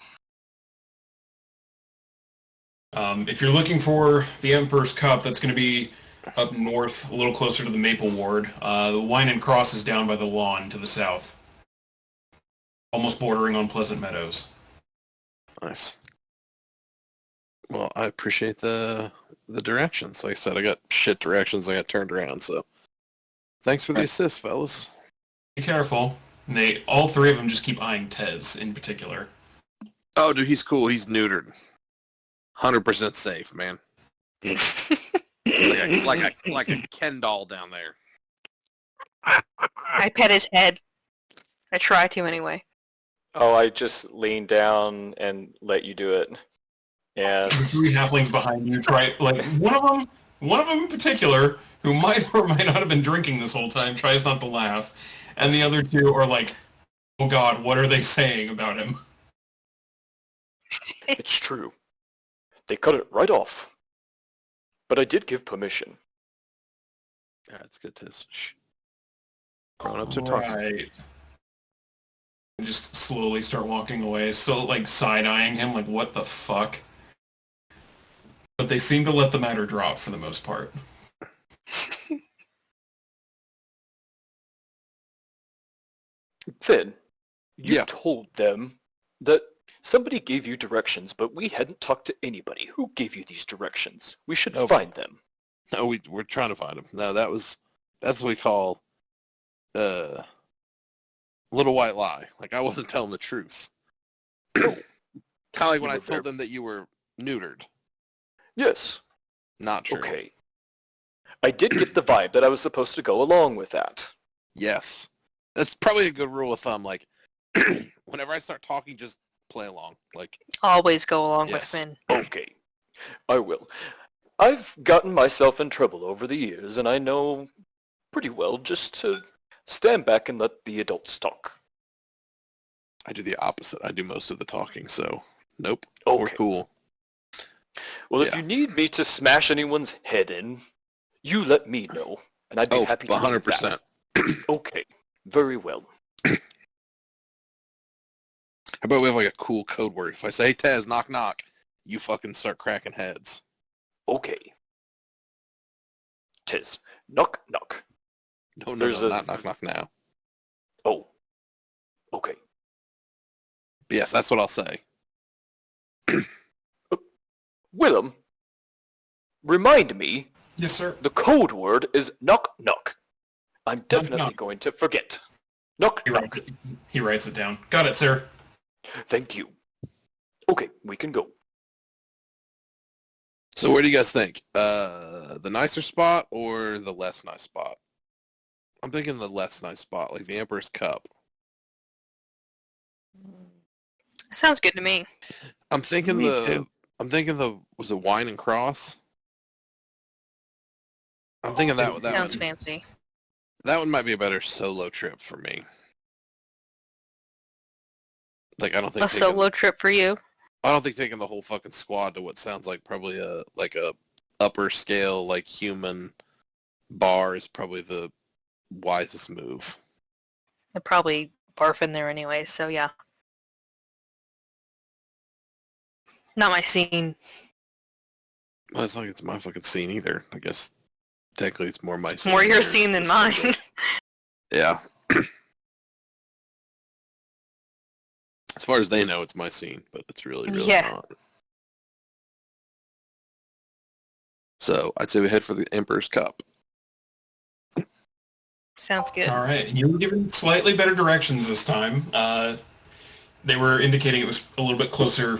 If you're looking for the Emperor's Cup, that's going to be up north, a little closer to the Maple Ward. The Wine and Cross is down by the lawn to the south. Almost bordering on Pleasant Meadows. Nice. Well, I appreciate the directions. Like I said, I got shit directions. I got turned around, so thanks for the assist, fellas. Be careful. And all 3 of them just keep eyeing Tez in particular. Oh, dude, he's cool. He's neutered. 100% safe, man. like a Ken doll down there. I pet his head. I try to anyway. Oh, I just lean down and let you do it. And 3 halflings behind you try, like, one of them in particular, who might or might not have been drinking this whole time, tries not to laugh, and the other 2 are like, oh god, what are they saying about him? it's true. They cut it right off. But I did give permission. Yeah, it's good to shh. Grown-ups are talking. Right. Just slowly start walking away, so like side-eyeing him, like what the fuck? But they seem to let the matter drop for the most part. Finn, you Yeah. told them that somebody gave you directions, but we hadn't talked to anybody. Who gave you these directions? We should find them. No, we're trying to find him. No, that's what we call little white lie. Like, I wasn't telling the truth. Kind of like when I told them that you were neutered. Yes. Not true. Okay. I did get the vibe that I was supposed to go along with that. Yes. That's probably a good rule of thumb. Like, whenever I start talking, just play along. Like, Always go along with Yes. Finn. Okay. I will. I've gotten myself in trouble over the years, and I know pretty well just to stand back and let the adults talk. I do the opposite. I do most of the talking, so nope. Okay. We're cool. Well, if Yeah. you need me to smash anyone's head in, you let me know, and I'd be happy to do 100%. that. Okay, very well. How about we have like a cool code word? If I say, hey, Taz, knock, knock, you fucking start cracking heads. Okay. Tis. Knock, knock. No, There's not knock, knock now. Oh. Okay. But yes, that's what I'll say. Willem, remind me, Yes, sir. the code word is knock, knock. I'm definitely knock. going to forget. Knock, knock. He writes it down. Got it, sir. Thank you. Okay, we can go. So where do you guys think? The nicer spot or the less nice spot? I'm thinking the less nice spot, like the Emperor's Cup. Sounds good to me. I'm thinking Me too. was it Wine and Cross? I'm thinking that Sounds one. fancy. That one might be a better solo trip for me. Like I don't think A solo trip for you. I don't think taking the whole fucking squad to what sounds like probably a upper scale like human bar is probably the wisest move. They're probably barf in there anyway, so yeah. Not my scene. Well, it's not like it's my fucking scene either. I guess technically it's more my scene. More your yours scene than at mine. this point, but- Yeah. As far as they know, it's my scene, but it's really Yeah. not. So I'd say we head for the Emperor's Cup. Sounds good. All right. You were given slightly better directions this time. They were indicating it was a little bit closer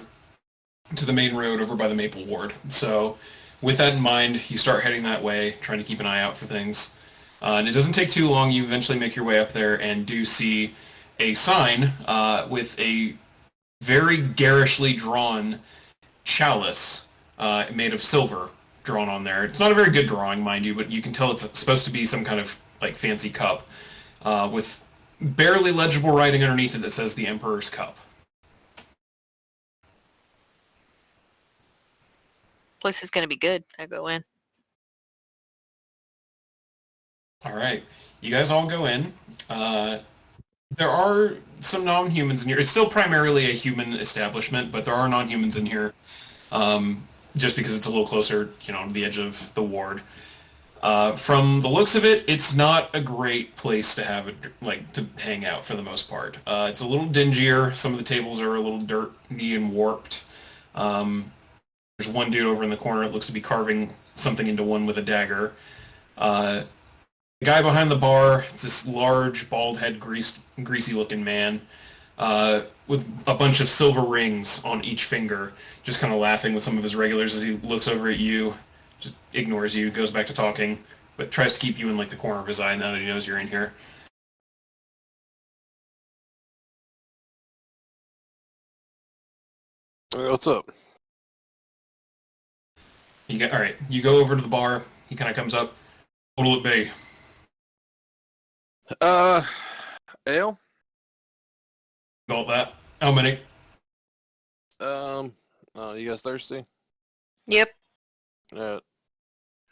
to the main road over by the Maple Ward. So with that in mind, you start heading that way, trying to keep an eye out for things. And it doesn't take too long. You eventually make your way up there and do see a sign with a very garishly drawn chalice made of silver drawn on there. It's not a very good drawing, mind you, but you can tell it's supposed to be some kind of like fancy cup with barely legible writing underneath it that says the Emperor's Cup. Place is gonna be good. I go in. All right. You guys all go in. There are some non-humans in here. It's still primarily a human establishment, but there are non-humans in here just because it's a little closer, to the edge of the ward. From the looks of it, it's not a great place to have to hang out for the most part. It's a little dingier. Some of the tables are a little dirty and warped. There's one dude over in the corner that looks to be carving something into one with a dagger. The guy behind the bar, it's this large, bald-head, greasy-looking man with a bunch of silver rings on each finger, just kind of laughing with some of his regulars as he looks over at you, just ignores you, goes back to talking, but tries to keep you in the corner of his eye now that he knows you're in here. What's up? All right, you go over to the bar. He kind of comes up. What'll it be? Ale? About that. How many? You guys thirsty? Yep.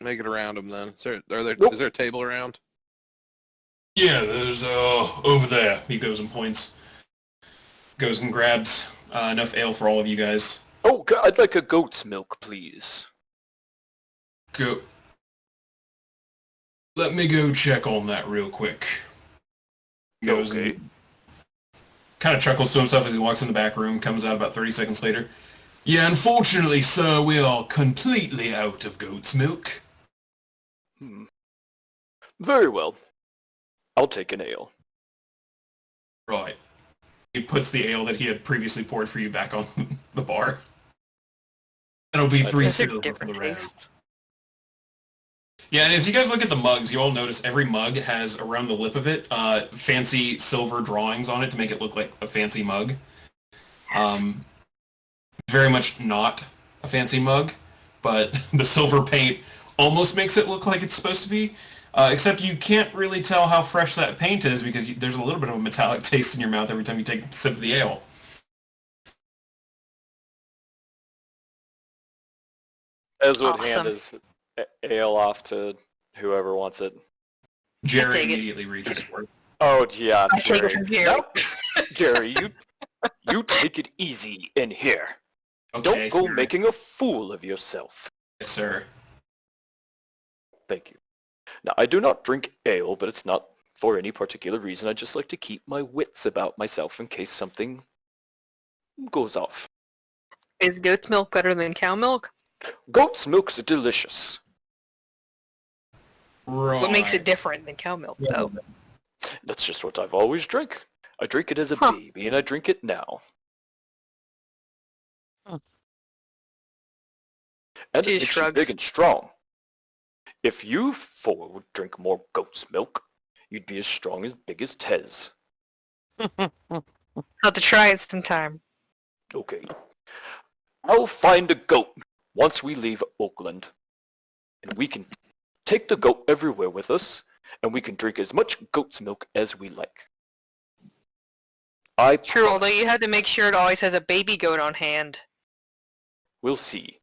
Make it around them then. Nope. Is there a table around? Yeah, there's over there. He goes and points. Goes and grabs enough ale for all of you guys. Oh, I'd like a goat's milk, please. Go. Let me go check on that real quick. Goes Okay. and kind of chuckles to himself as he walks in the back room, comes out about 30 seconds later. Yeah, unfortunately, sir, we are completely out of goat's milk. Very well. I'll take an ale. Right. He puts the ale that he had previously poured for you back on the bar. That'll be 3 Those are silver for different the round. tastes. Yeah, and as you guys look at the mugs, you all notice every mug has around the lip of it fancy silver drawings on it to make it look like a fancy mug. Yes. It's very much not a fancy mug, but the silver paint almost makes it look like it's supposed to be. Except you can't really tell how fresh that paint is because there's a little bit of a metallic taste in your mouth every time you take a sip of the ale. Ez would Awesome. hand his ale off to whoever wants it. Jerry take it. immediately reaches for it. Oh, yeah, I take Jerry. it from Jerry. No, Jerry, you take it easy in here. Okay, Don't go sir. making a fool of yourself. Yes, sir. Thank you. Now, I do not drink ale, but it's not for any particular reason. I just like to keep my wits about myself in case something goes off. Is goat's milk better than cow milk? Goat's milk's delicious. Right. What makes it different than cow milk, though? That's just what I've always drank. I drink it as a Huh. baby, and I drink it now. Huh. And She it makes you shrugs. big and strong. If you four would drink more goat's milk, you'd be as strong as big as Tez. I'll have to try it sometime. Okay. I'll find a goat once we leave Oakland. And we can take the goat everywhere with us, and we can drink as much goat's milk as we like. I True, although you have to make sure it always has a baby goat on hand. We'll see.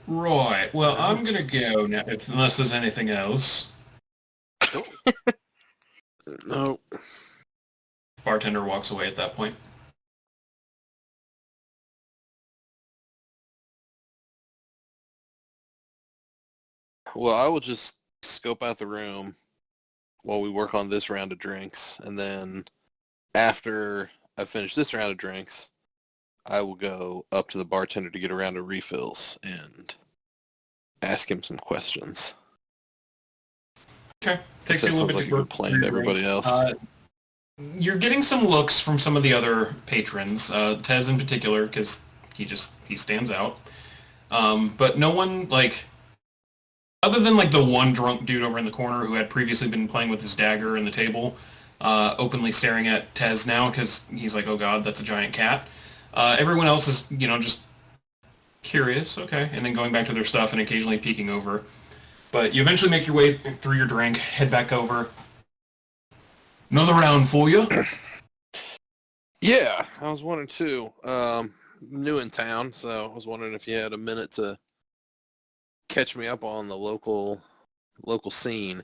Right. Well, I'm gonna go now, unless there's anything else. No. Bartender walks away at that point. Well, I will just scope out the room while we work on this round of drinks, and then after I finish this round of drinks, I will go up to the bartender to get a round of refills and ask him some questions. Okay. Takes you a That little sounds bit like to a go good plan through to your everybody drinks. else. You're getting some looks from some of the other patrons, Tez in particular, because he stands out. But no one, like, other than, like, the one drunk dude over in the corner who had previously been playing with his dagger in the table, openly staring at Tez now because he's like, oh god, that's a giant cat. Everyone else is, just curious, okay, and then going back to their stuff and occasionally peeking over. But you eventually make your way through your drink, head back over. Another round for you. Yeah, I was wondering too. New in town, so I was wondering if you had a minute to catch me up on the local scene.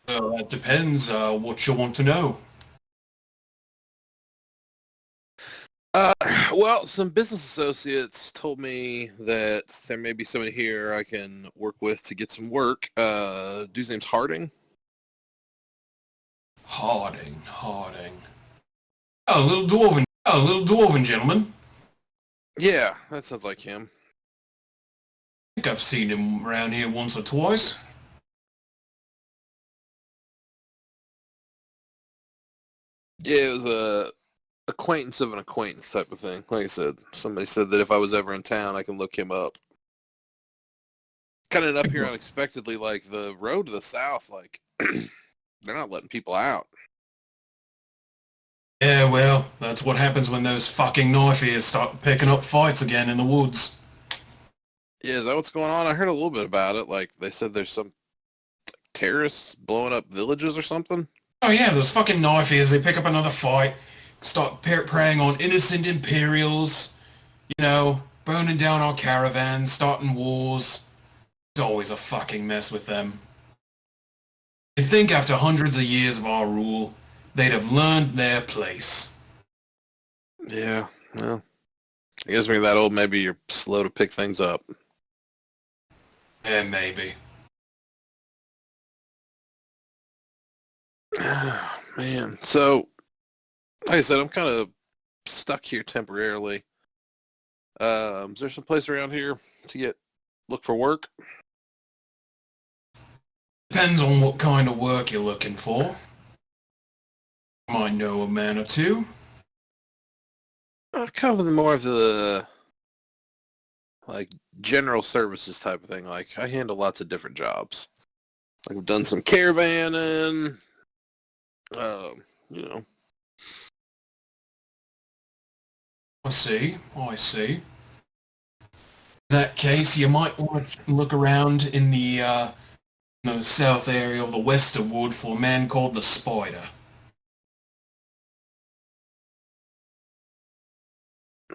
That depends what you want to know. Well, some business associates told me that there may be somebody here I can work with to get some work. Dude's name's Harding. Harding. Oh, little dwarven gentleman. Yeah, that sounds like him. I think I've seen him around here once or twice. Yeah, it was a acquaintance of an acquaintance type of thing. Like I said, somebody said that if I was ever in town, I can look him up. Kind of up here unexpectedly, like the road to the south, like they're not letting people out. Yeah, well, that's what happens when those fucking knife ears start picking up fights again in the woods. Yeah, is that what's going on? I heard a little bit about it. Like they said there's some terrorists blowing up villages or something. Oh yeah, those fucking knife ears, they pick up another fight, start preying on innocent Imperials, burning down our caravans, starting wars. It's always a fucking mess with them. You'd think after hundreds of years of our rule, they'd have learned their place. Yeah, well, I guess when you're that old, maybe you're slow to pick things up. Yeah, maybe. Man, so like I said, I'm kind of stuck here temporarily. Is there some place around here to look for work? Depends on what kind of work you're looking for. Might know a man or two. Kind of more of the like general services type of thing. Like I handle lots of different jobs. Like I've done some caravanning. I see. In that case, you might want to look around in the south area of the Westerwood for a man called the Spider.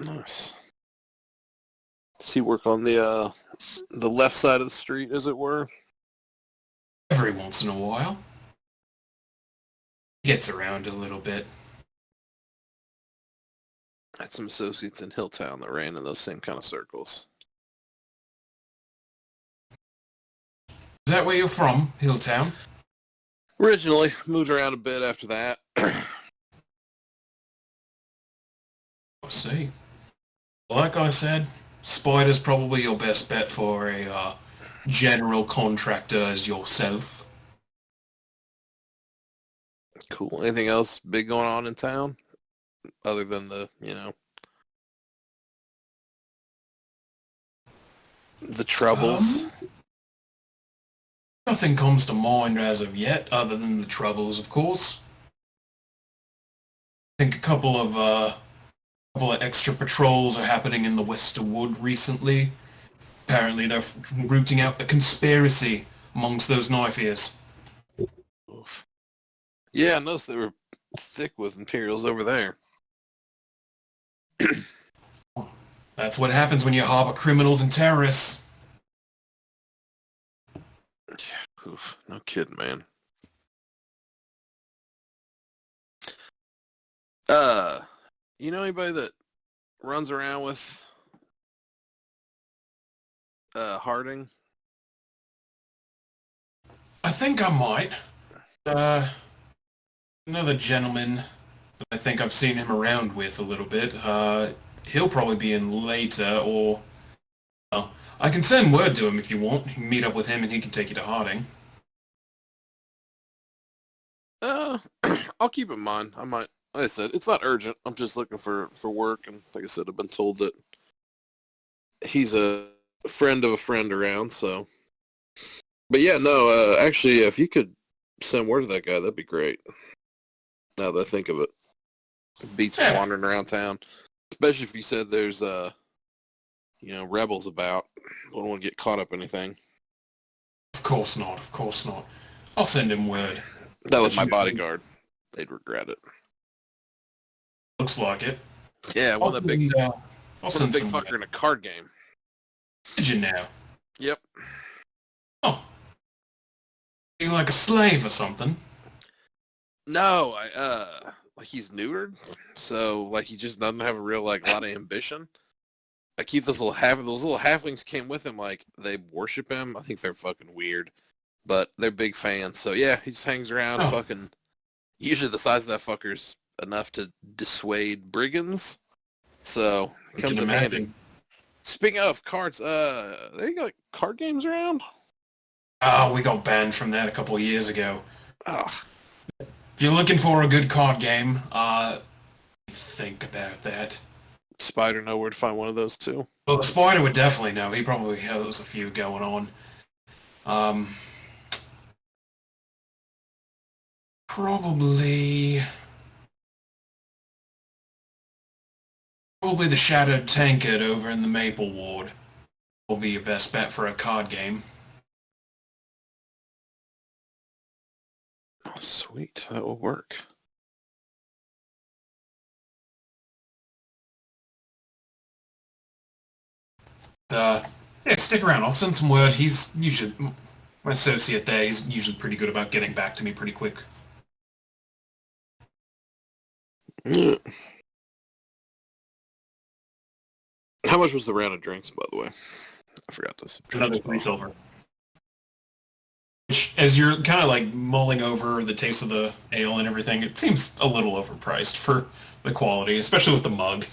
Nice. Does he work on the left side of the street, as it were? Every once in a while. Gets around a little bit. I had some associates in Hilltown that ran in those same kind of circles. Is that where you're from, Hilltown? Originally, moved around a bit after that. I see. Like I said, Spider's probably your best bet for a general contractor as yourself. Cool. Anything else big going on in town? Other than the troubles? Nothing comes to mind as of yet, other than the troubles, of course. I think a couple of extra patrols are happening in the Westerwood recently. Apparently they're rooting out a conspiracy amongst those knife ears. Oof. Yeah, I noticed they were thick with Imperials over there. That's what happens when you harbor criminals and terrorists. Oof, no kidding, man. You know anybody that runs around with Harding? I think I might. Another gentleman that I think I've seen him around with a little bit. He'll probably be in later, or... Well, I can send word to him if you want. You can meet up with him and he can take you to Harding. I'll keep in mind. I might. Like I said, it's not urgent. I'm just looking for work, and like I said, I've been told that he's a friend of a friend around, so... But yeah, no, actually, if you could send word to that guy, that'd be great. Now that I think of it. Beats wandering around town. Especially if you said there's, rebels about. Don't want to get caught up in anything. Of course not, of course not. I'll send him word. That was my bodyguard. They'd regret it. Looks like it. Yeah, one of the big, I'll send big some fucker in a card game. Did you now? Yep. Oh. You like a slave or something? No, he's neutered, so he just doesn't have a real lot of ambition. I keep those little halflings came with him, they worship him. I think they're fucking weird, but they're big fans. So yeah, he just hangs around. Fucking usually the size of that fucker's enough to dissuade brigands. So it comes in handy. Speaking of cards, they got card games around? Oh, we got banned from that a couple of years ago. Oh. If you're looking for a good card game, think about that. Spider know where to find one of those too? Well, the Spider would definitely know. He probably has a few going on. Probably the Shattered Tankard over in the Maple Ward will be your best bet for a card game. Oh, sweet. That will work. Yeah, stick around. I'll send some word. He's usually... My associate there, he's usually pretty good about getting back to me pretty quick. How much was the round of drinks, by the way? I forgot this. Another 3 silver. Which, as you're kind of mulling over the taste of the ale and everything, it seems a little overpriced for the quality, especially with the mug.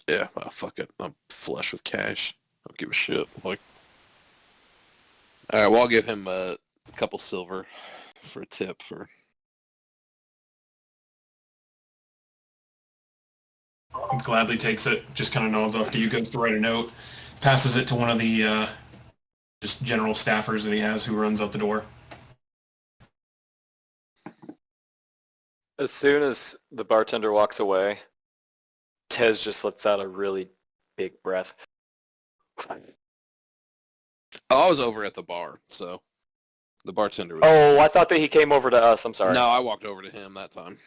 Yeah, well, fuck it. I'm flush with cash. I don't give a shit. Alright, well, I'll give him a couple silver for a tip for... He gladly takes it, just kind of nods off to you, goes to write a note, passes it to one of the just general staffers that he has who runs out the door. As soon as the bartender walks away, Tez just lets out a really big breath. Oh, I was over at the bar, so the bartender was... Oh, I thought that he came over to us. I'm sorry. No, I walked over to him that time.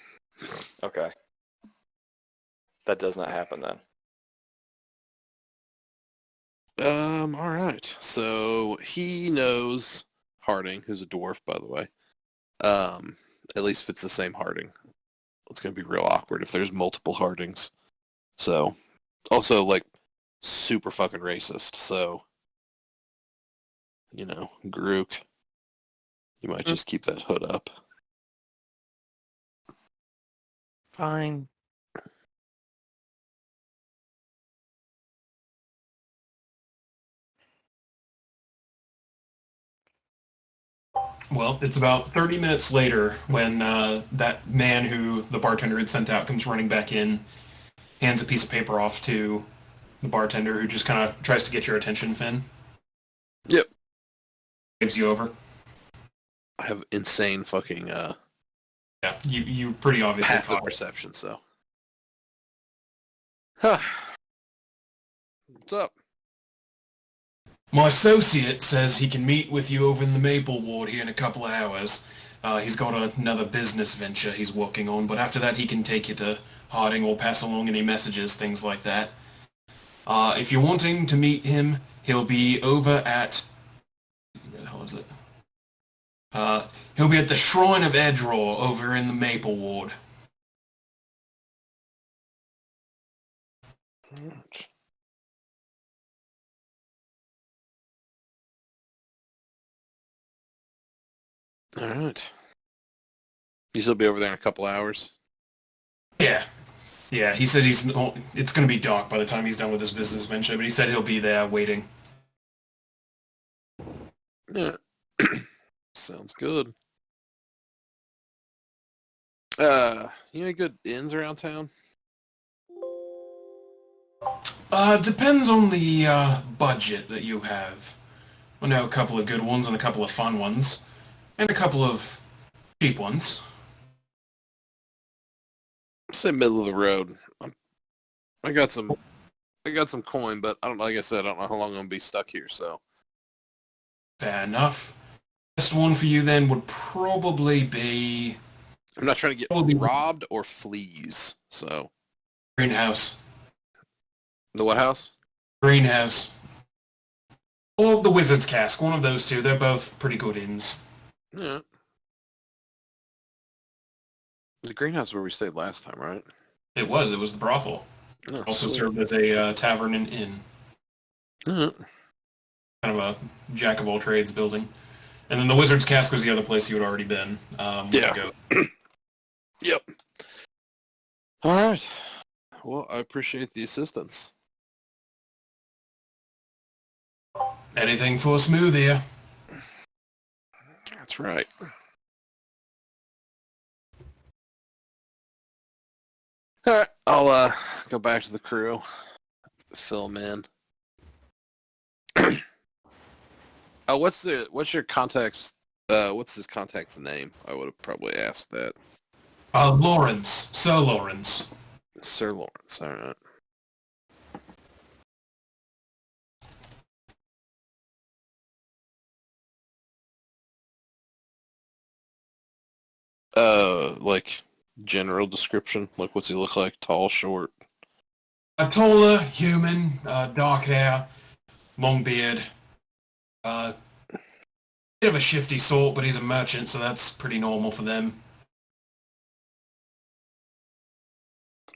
Okay. That does not happen then. All right. So he knows Harding, who's a dwarf, by the way. At least if it's the same Harding. It's going to be real awkward if there's multiple Hardings. So, also, like, super fucking racist. So, you know, Grook, you might just keep that hood up. Fine. Well, it's about 30 minutes later when that man who the bartender had sent out comes running back in, hands a piece of paper off to the bartender, who just kind of tries to get your attention, Finn. Yep. Gives you over. I have insane fucking Yeah, you pretty obviously passive caught it. perception, so. Huh. What's up? My associate says he can meet with you over in the Maple Ward here in a couple of hours. He's got another business venture he's working on, but after that he can take you to Harding or pass along any messages, things like that. If you're wanting to meet him, he'll be over at... Where the hell is it? He'll be at the Shrine of Eredore over in the Maple Ward. All right. You still be over there in a couple hours? Yeah. Yeah, he said it's going to be dark by the time he's done with his business venture, but he said he'll be there waiting. Yeah. Sounds good. You know any good inns around town? Depends on the budget that you have. I know a couple of good ones and a couple of fun ones, and a couple of cheap ones. Say middle of the road. I got some coin, but I don't. Like I said, I don't know how long I'm gonna be stuck here. So Fair enough. Best one for you then would probably be I'm not trying to get Probably- robbed or fleas. So Greenhouse. the what house? Greenhouse. Or the Wizard's Cask, one of those two. They're both pretty good inns. Yeah. The greenhouse where we stayed last time, right? It was the brothel. Oh, Also sweet. served as a tavern and inn. Yeah. Kind of a jack-of-all-trades building. And then the Wizard's Cask was the other place you had already been. Yeah. Yep. All right. Well, I appreciate the assistance. Anything for a smooth here. That's right. All right. I'll go back to the crew. Fill 'em in. Oh, what's your contact's what's his contact's name? I would have probably asked that. Lawrence. Sir Lawrence. Sir Lawrence. All right. Like general description. Like, what's he look like? Tall, short. A taller, human, dark hair, long beard. Bit of a shifty sort, but he's a merchant, so that's pretty normal for them.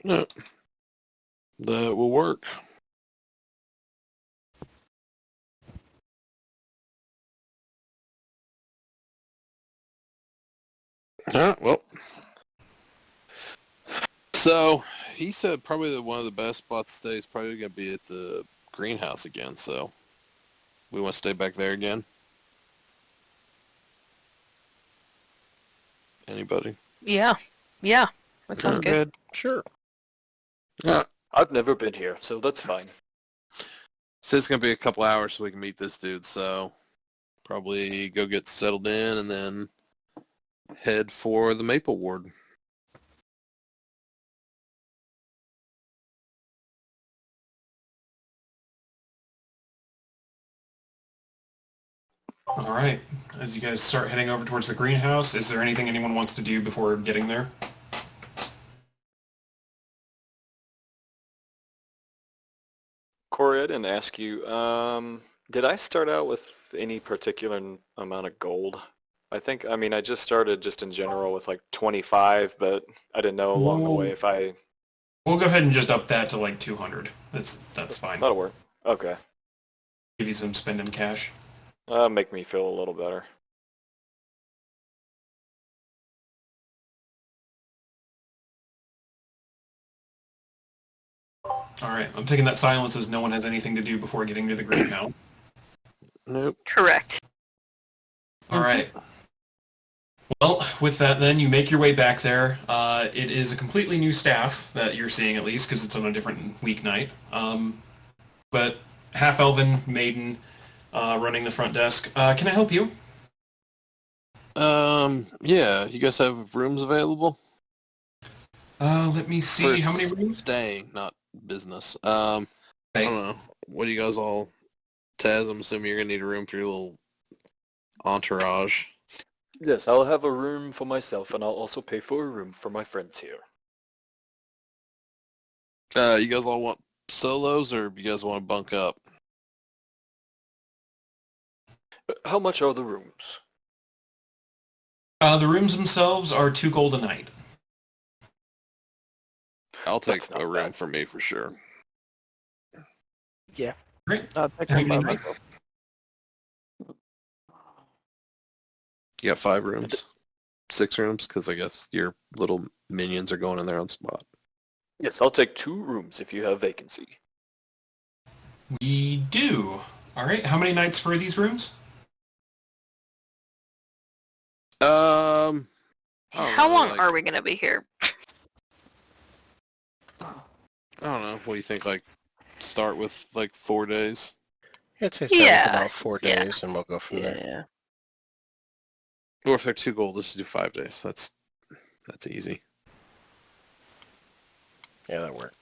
Yeah. That will work. All right. Well. So he said probably one of the best spots to stay is probably going to be at the greenhouse again. So we want to stay back there again. Anybody? Yeah. That sounds good. Sure. Yeah. I've never been here, so that's fine. So it's going to be a couple hours so we can meet this dude. So probably go get settled in and then head for the Maple Ward. All right. As you guys start heading over towards the greenhouse, is there anything anyone wants to do before getting there? Corey, I didn't ask you. Did I start out with any particular amount of gold? I mean, I just started just in general with like 25, but I didn't know along the way if I... We'll go ahead and just up that to like 200. That's fine. That'll work. Okay. Give you some spending cash. Make me feel a little better. All right. I'm taking that silence as no one has anything to do before getting to the greenhouse. Nope. Correct. All right. Well, with that then, you make your way back there. It is a completely new staff that you're seeing, at least, because it's on a different weeknight. But half-elven maiden running the front desk. Can I help you? Yeah. You guys have rooms available? Let me see. For How many rooms? Staying, not business. I Okay. don't know. What do you guys all... Taz, I'm assuming you're going to need a room for your little entourage. Yes, I'll have a room for myself, and I'll also pay for a room for my friends here. You guys all want solos, or you guys want to bunk up? How much are the rooms? The rooms themselves are 2 gold a night. I'll take That's not a room bad. for me for sure. Yeah. Great. I'll take How one by many myself. You got 5 rooms? 6 rooms? Because I guess your little minions are going in their own spot. Yes, I'll take 2 rooms if you have vacancy. We do. All right. How many nights for these rooms? I don't How know, long like- are we going to be here? I don't know. What do you think? Like, start with like 4 days? I'd say start Yeah, with about 4 yeah. days, and we'll go from there. Yeah. Or if they're 2 gold, let's do 5 days. That's easy. Yeah, that works.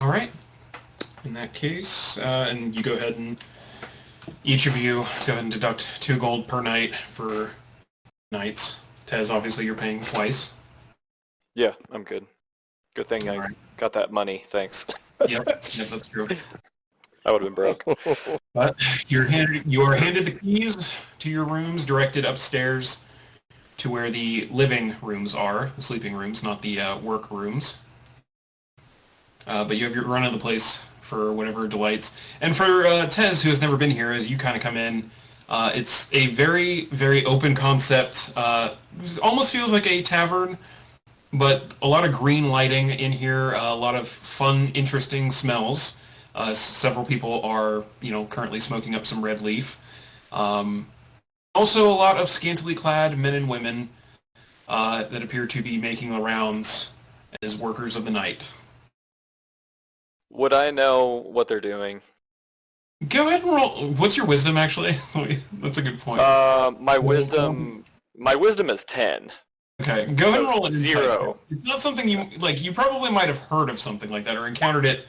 All right. In that case, and you go ahead and each of you go ahead and deduct 2 gold per night for nights. Tez, obviously you're paying twice. Yeah, I'm good. Good thing I Alright. got that money, thanks. Yep, that's true. I would have been broke. But you are handed the keys to your rooms, directed upstairs to where the living rooms are, the sleeping rooms, not the work rooms. But you have your run of the place for whatever delights. And for Tez, who has never been here, as you kind of come in, it's a very, very open concept. Almost feels like a tavern, but a lot of green lighting in here, a lot of fun, interesting smells. Several people are, currently smoking up some red leaf. Also, a lot of scantily clad men and women that appear to be making the rounds as workers of the night. Would I know what they're doing? Go ahead and roll. What's your wisdom, actually? That's a good point. My wisdom is 10. Okay, go ahead and roll an insight. 0. It's not something you probably might have heard of something like that or encountered it.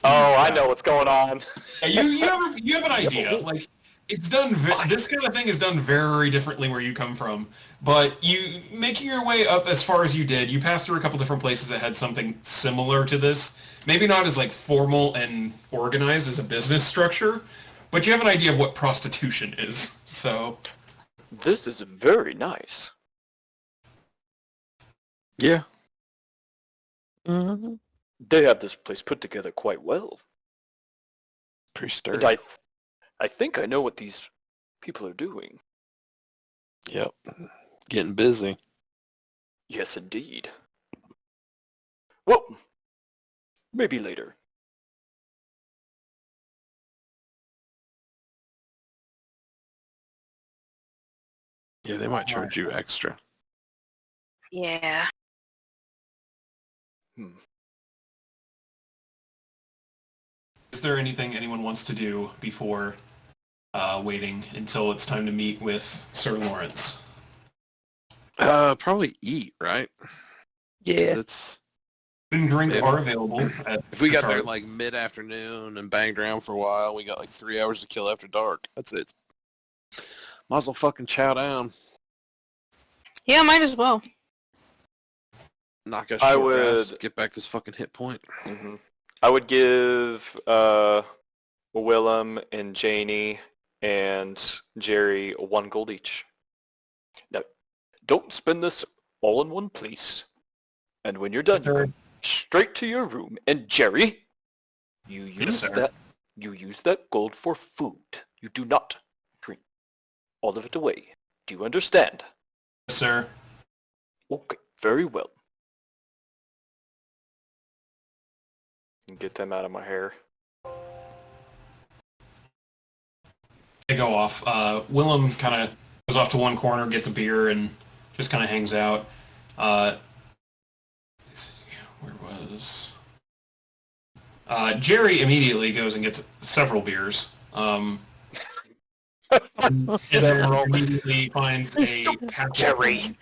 Oh, I know what's going on. Yeah, you have an idea. Like, it's done. This kind of thing is done very differently where you come from. But you making your way up as far as you did, you passed through a couple different places that had something similar to this. Maybe not as like formal and organized as a business structure, but you have an idea of what prostitution is. So This is very nice. Yeah. Mm-hmm. They have this place put together quite well. Pretty And sturdy. I think I know what these people are doing. Yep. Getting busy. Yes, indeed. Well, maybe later. Yeah, they might charge you extra. Yeah. is there anything anyone wants to do before waiting until it's time to meet with Sir Lawrence? Probably eat, right? 'Cause Yeah. it's Food and drink Yeah. are available. If we got there like mid-afternoon and banged around for a while, we got like 3 hours to kill after dark. That's it. Might as well fucking chow down. Yeah, might as well. Knock out I short rest, would- get back this fucking hit point. Mm-hmm. I would give Willem and Janie and Jerry 1 gold each. Now, don't spend this all in one place. And when you're done, you Sir. go straight to your room. And Jerry, you Yes, use sir. that gold for food. You do not drink all of it away. Do you understand? Yes, sir. Okay, very well. Get them out of my hair. They go off. Willem kind of goes off to one corner, gets a beer, and just kind of hangs out. Let's see, where was... Jerry immediately goes and gets several beers. And then immediately finds a pack. Jerry!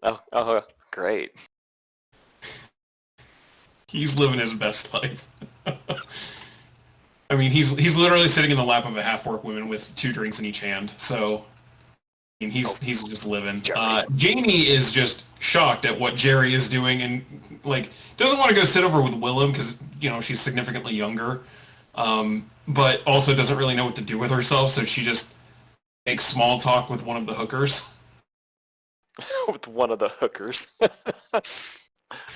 Oh, great. He's living his best life. I mean, he's literally sitting in the lap of a half-orc woman with 2 drinks in each hand. So, I mean, he's just living. Jerry. Jamie is just shocked at what Jerry is doing, and like doesn't want to go sit over with Willem because she's significantly younger, but also doesn't really know what to do with herself. So she just makes small talk with one of the hookers. With one of the hookers.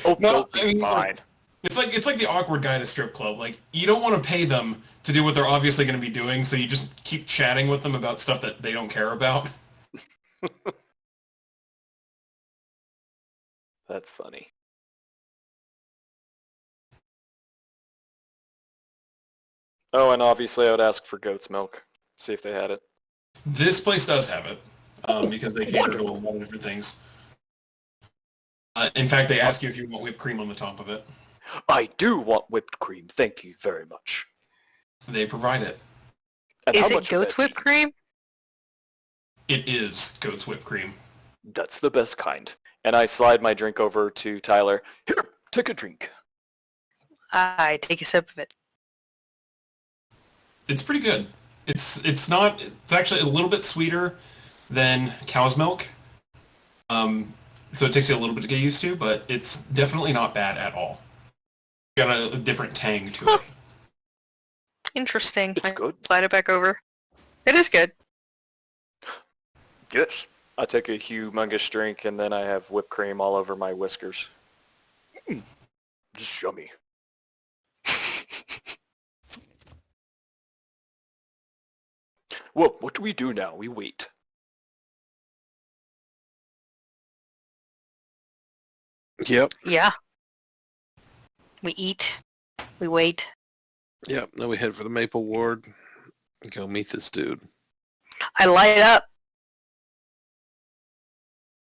Oh, No, don't be I mean, fine. It's like the awkward guy at a strip club. Like, you don't want to pay them to do what they're obviously going to be doing, so you just keep chatting with them about stuff that they don't care about. That's funny. Oh, and obviously I would ask for goat's milk. See if they had it. This place does have it, because they cater to a lot of different things. In fact, they ask you if you want whipped cream on the top of it. I do want whipped cream. Thank you very much. They provide it. And Is how it much would goat's that be? whipped cream? It is goat's whipped cream. That's the best kind. And I slide my drink over to Tyler. Here, take a drink. I take a sip of it. It's pretty good. It's actually a little bit sweeter than cow's milk. So it takes you a little bit to get used to, but it's definitely not bad at all. Got a different tang to it. Interesting. It's I good. slide it back over. It is good. Yes. I take a humongous drink and then I have whipped cream all over my whiskers. Just yummy. Well, what do we do now? We wait. Yep. Yeah. We eat. We wait. Yep. Then we head for the Maple Ward and go meet this dude. I light up.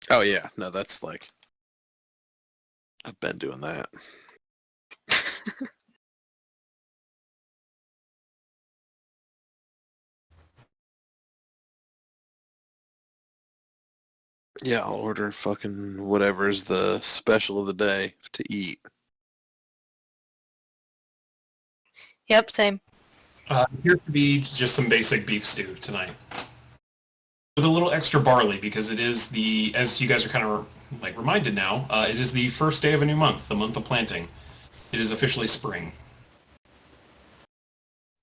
Oh, yeah. No, that's like... I've been doing that. Yeah, I'll order fucking whatever's the special of the day to eat. Yep, same. Here to be just some basic beef stew tonight. With a little extra barley, because it is as you guys are kind of like reminded now, it is the first day of a new month, the month of planting. It is officially spring.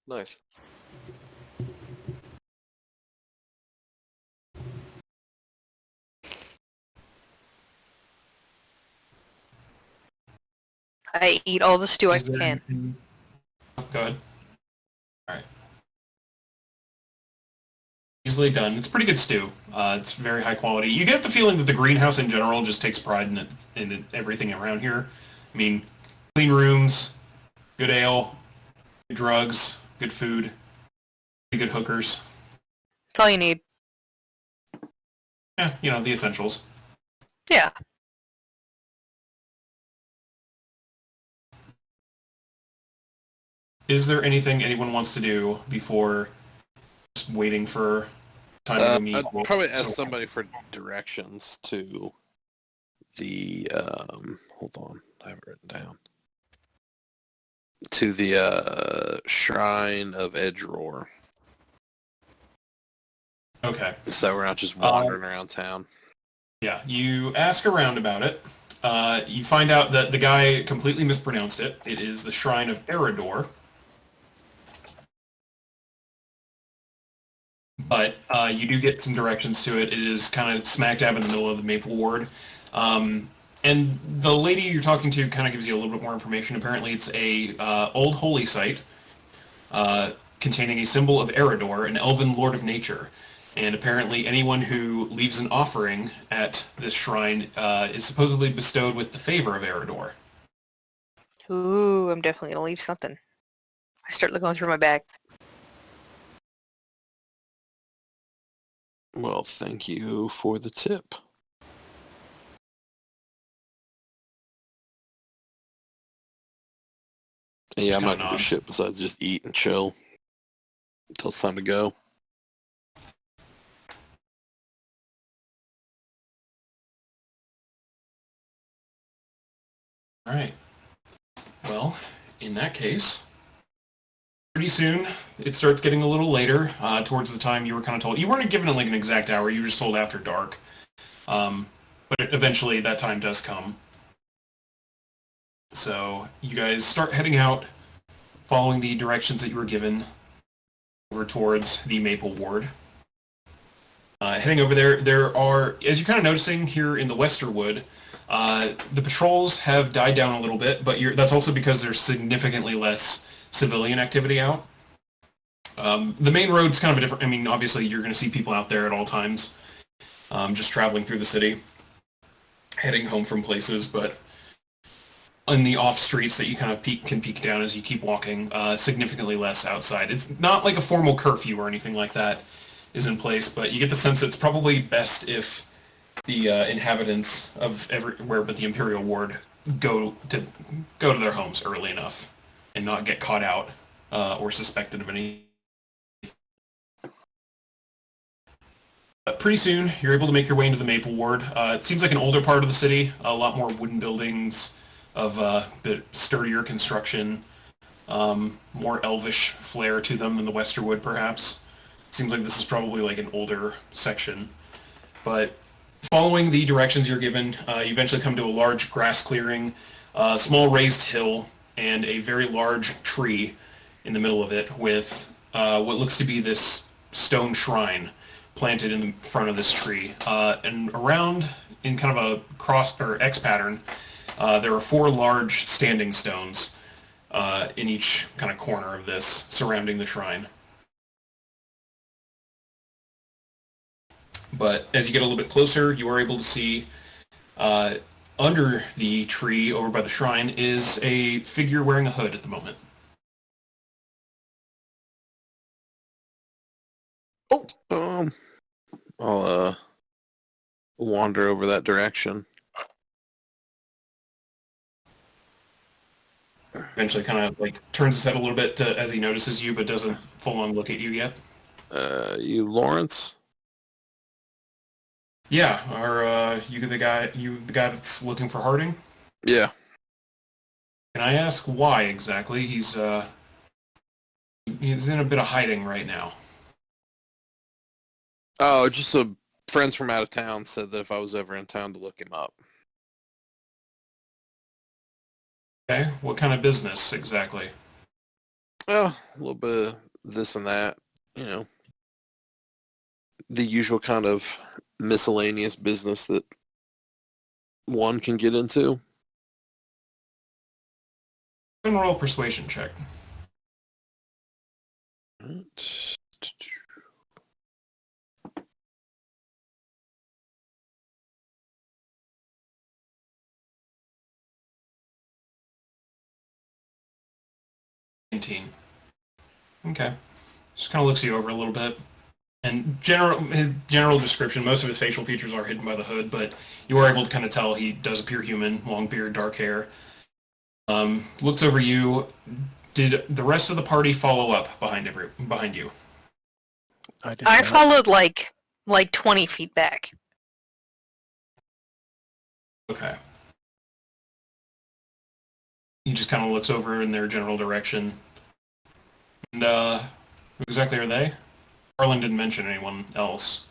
Nice. I eat all the stew I Is there can. anything- Oh, go ahead. All right. Easily done. It's pretty good stew. It's very high quality. You get the feeling that the greenhouse in general just takes pride in everything around here. I mean, clean rooms, good ale, good drugs, good food, pretty good hookers. That's all you need. Yeah, the essentials. Yeah. Is there anything anyone wants to do before just waiting for time to go meet? I'd probably ask somebody for directions to the, hold on. I have it written down. To the Shrine of Eredore. Okay. So we're not just wandering around town. Yeah, you ask around about it. You find out that the guy completely mispronounced it. It is the Shrine of Eredore. But you do get some directions to it. It is kind of smack dab in the middle of the Maple Ward. And the lady you're talking to kind of gives you a little bit more information. Apparently it's a old holy site containing a symbol of Eredore, an elven lord of nature. And apparently anyone who leaves an offering at this shrine is supposedly bestowed with the favor of Eredore. Ooh, I'm definitely gonna leave something. I start looking through my bag. Well, thank you for the tip. Yeah, I'm not gonna do shit besides just eat and chill until it's time to go. All right. Well, in that case, pretty soon it starts getting a little later. Towards the time you were kind of told, you weren't given like an exact hour. You were just told after dark. But eventually that time does come. So you guys start heading out, following the directions that you were given over towards the Maple Ward. Heading over there are, as you're kind of noticing here in the Westerwood, the patrols have died down a little bit, but that's also because there's significantly less civilian activity out. The main road's kind of a different, I mean, obviously you're going to see people out there at all times, just traveling through the city, heading home from places, but in the off streets that you kind of can peek down as you keep walking, significantly less outside. It's not like a formal curfew or anything like that is in place, but you get the sense it's probably best if the inhabitants of everywhere but the Imperial Ward go to their homes early enough and not get caught out or suspected of any. Pretty soon, you're able to make your way into the Maple Ward. It seems like an older part of the city, a lot more wooden buildings of a bit sturdier construction, more elvish flair to them than the Westerwood, perhaps. Seems like this is probably like an older section. But following the directions you're given, you eventually come to a large grass clearing, a small raised hill, and a very large tree in the middle of it with what looks to be this stone shrine planted in front of this tree. And around, in kind of a cross or X pattern, there are 4 large standing stones in each kind of corner of this, surrounding the shrine. But as you get a little bit closer, you are able to see under the tree over by the shrine is a figure wearing a hood at the moment. I'll wander over that direction. Eventually kind of like turns his head a little bit as he notices you, but doesn't full on look at you yet. You Lawrence? Yeah, are you the guy that's looking for Harding? Yeah. Can I ask why exactly? He's in a bit of hiding right now. Oh, just some friends from out of town said that if I was ever in town to look him up. Okay, what kind of business exactly? Well, a little bit of this and that, you know. The usual kind of miscellaneous business that one can get into. Roll persuasion check. Right. 19. Okay. Just kind of looks you over a little bit. And his general description, most of his facial features are hidden by the hood, but you are able to kind of tell he does appear human, long beard, dark hair. Looks over you. Did the rest of the party follow up behind you? I followed like 20 feet back. Okay. He just kind of looks over in their general direction. And who exactly are they? Arlen didn't mention anyone else.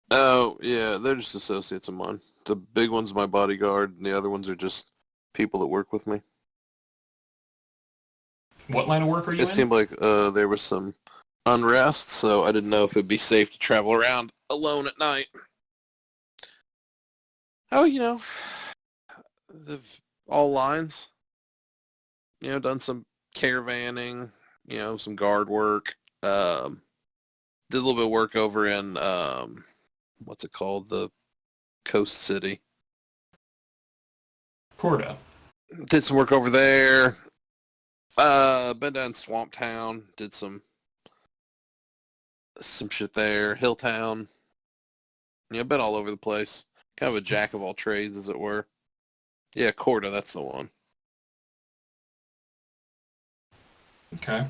Oh, yeah, they're just associates of mine. The big one's my bodyguard, and the other ones are just people that work with me. What line of work are you It in? seemed like there was some unrest, so I didn't know if it'd be safe to travel around alone at night. Oh, all lines. Done some caravanning, some guard work. Did a little bit of work over in, what's it called? The coast city. Corda. Did some work over there. Been down Swamp Town. Did some shit there. Hilltown. Been all over the place. Kind of a jack of all trades, as it were. Yeah, Corda, that's the one. Okay.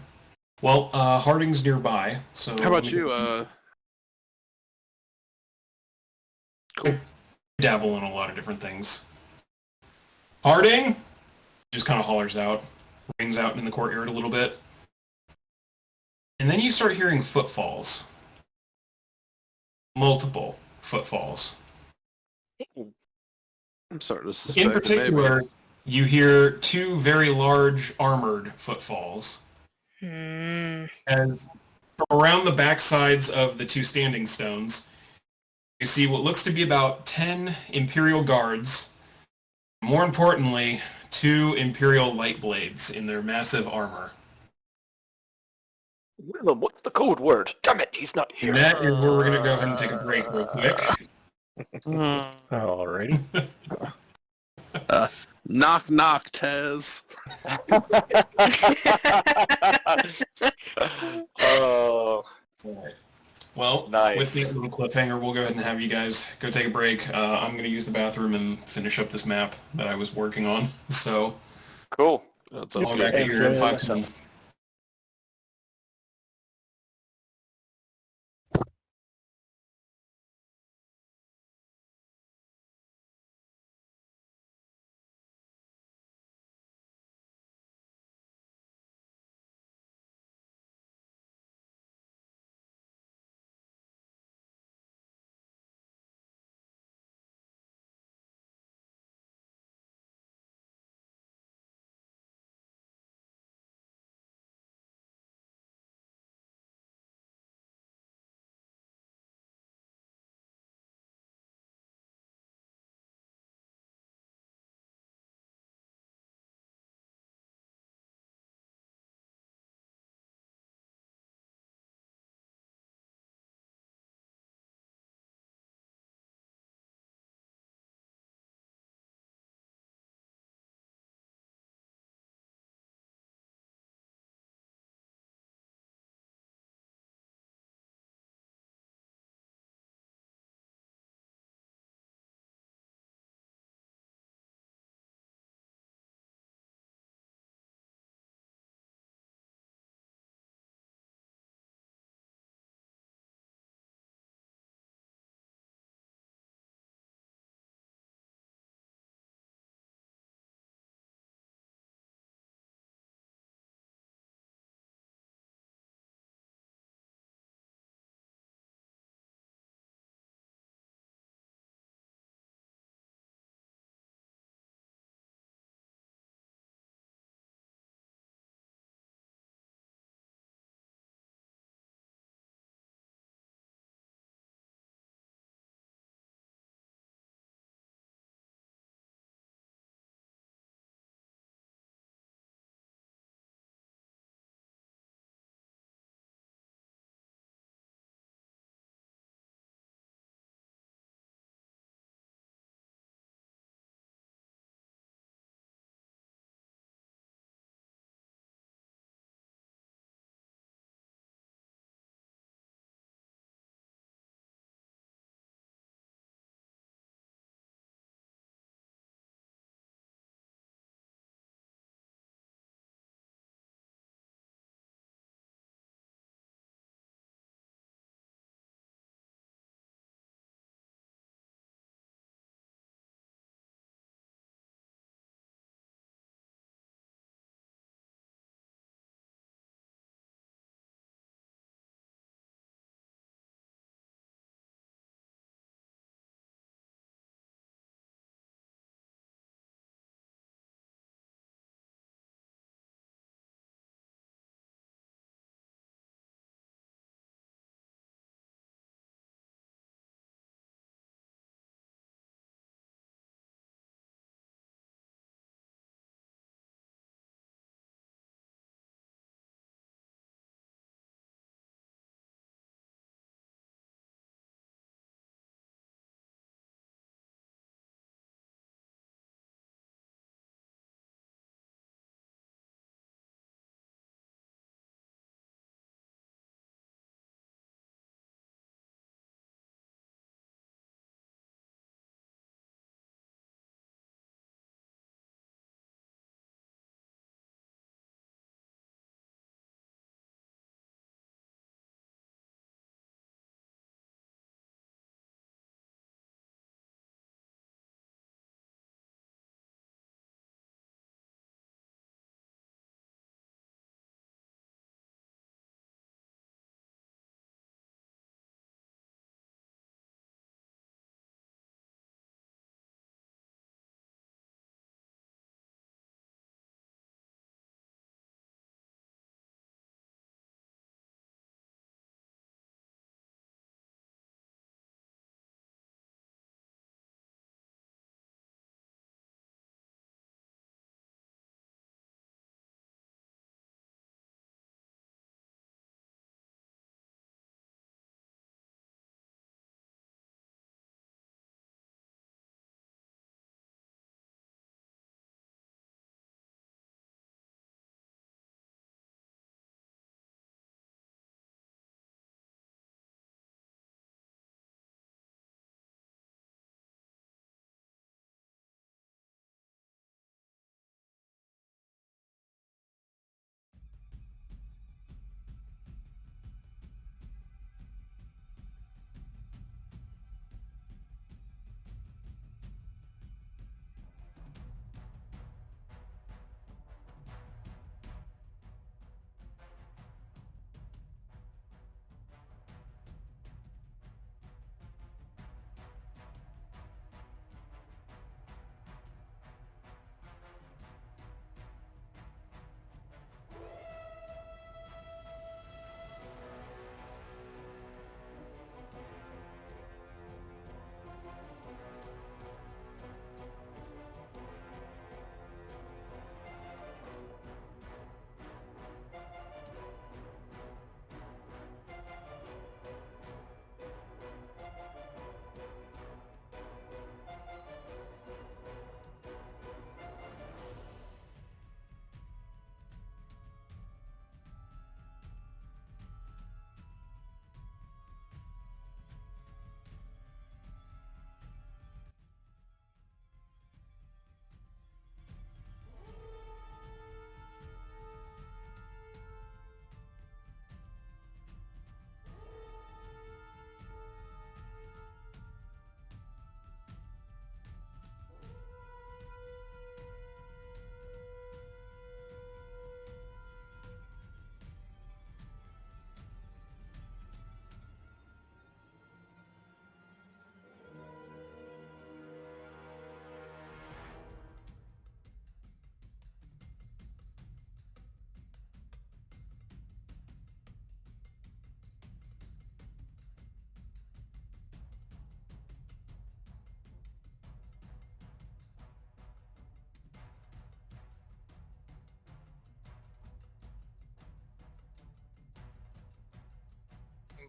Well, Harding's nearby, so... How about you? Cool. I dabble in a lot of different things. Harding! Just kind of hollers out, rings out in the courtyard a little bit. And then you start hearing footfalls. Multiple footfalls. I'm starting to suspect. In particular, you hear two very large armored footfalls. As from around the backsides of the two standing stones, you see what looks to be about 10 Imperial guards. More importantly, 2 Imperial light blades in their massive armor. Willem, what's the code word? Damn it, he's not here. And that is where we're going to go ahead and take a break real quick. Alrighty. Knock, knock, Tez. Oh, Well, nice. with the little cliffhanger, we'll go ahead and have you guys go take a break. I'm going to use the bathroom and finish up this map that I was working on. So, Cool. That I'll sounds be good. back here in 5 minutes. myself.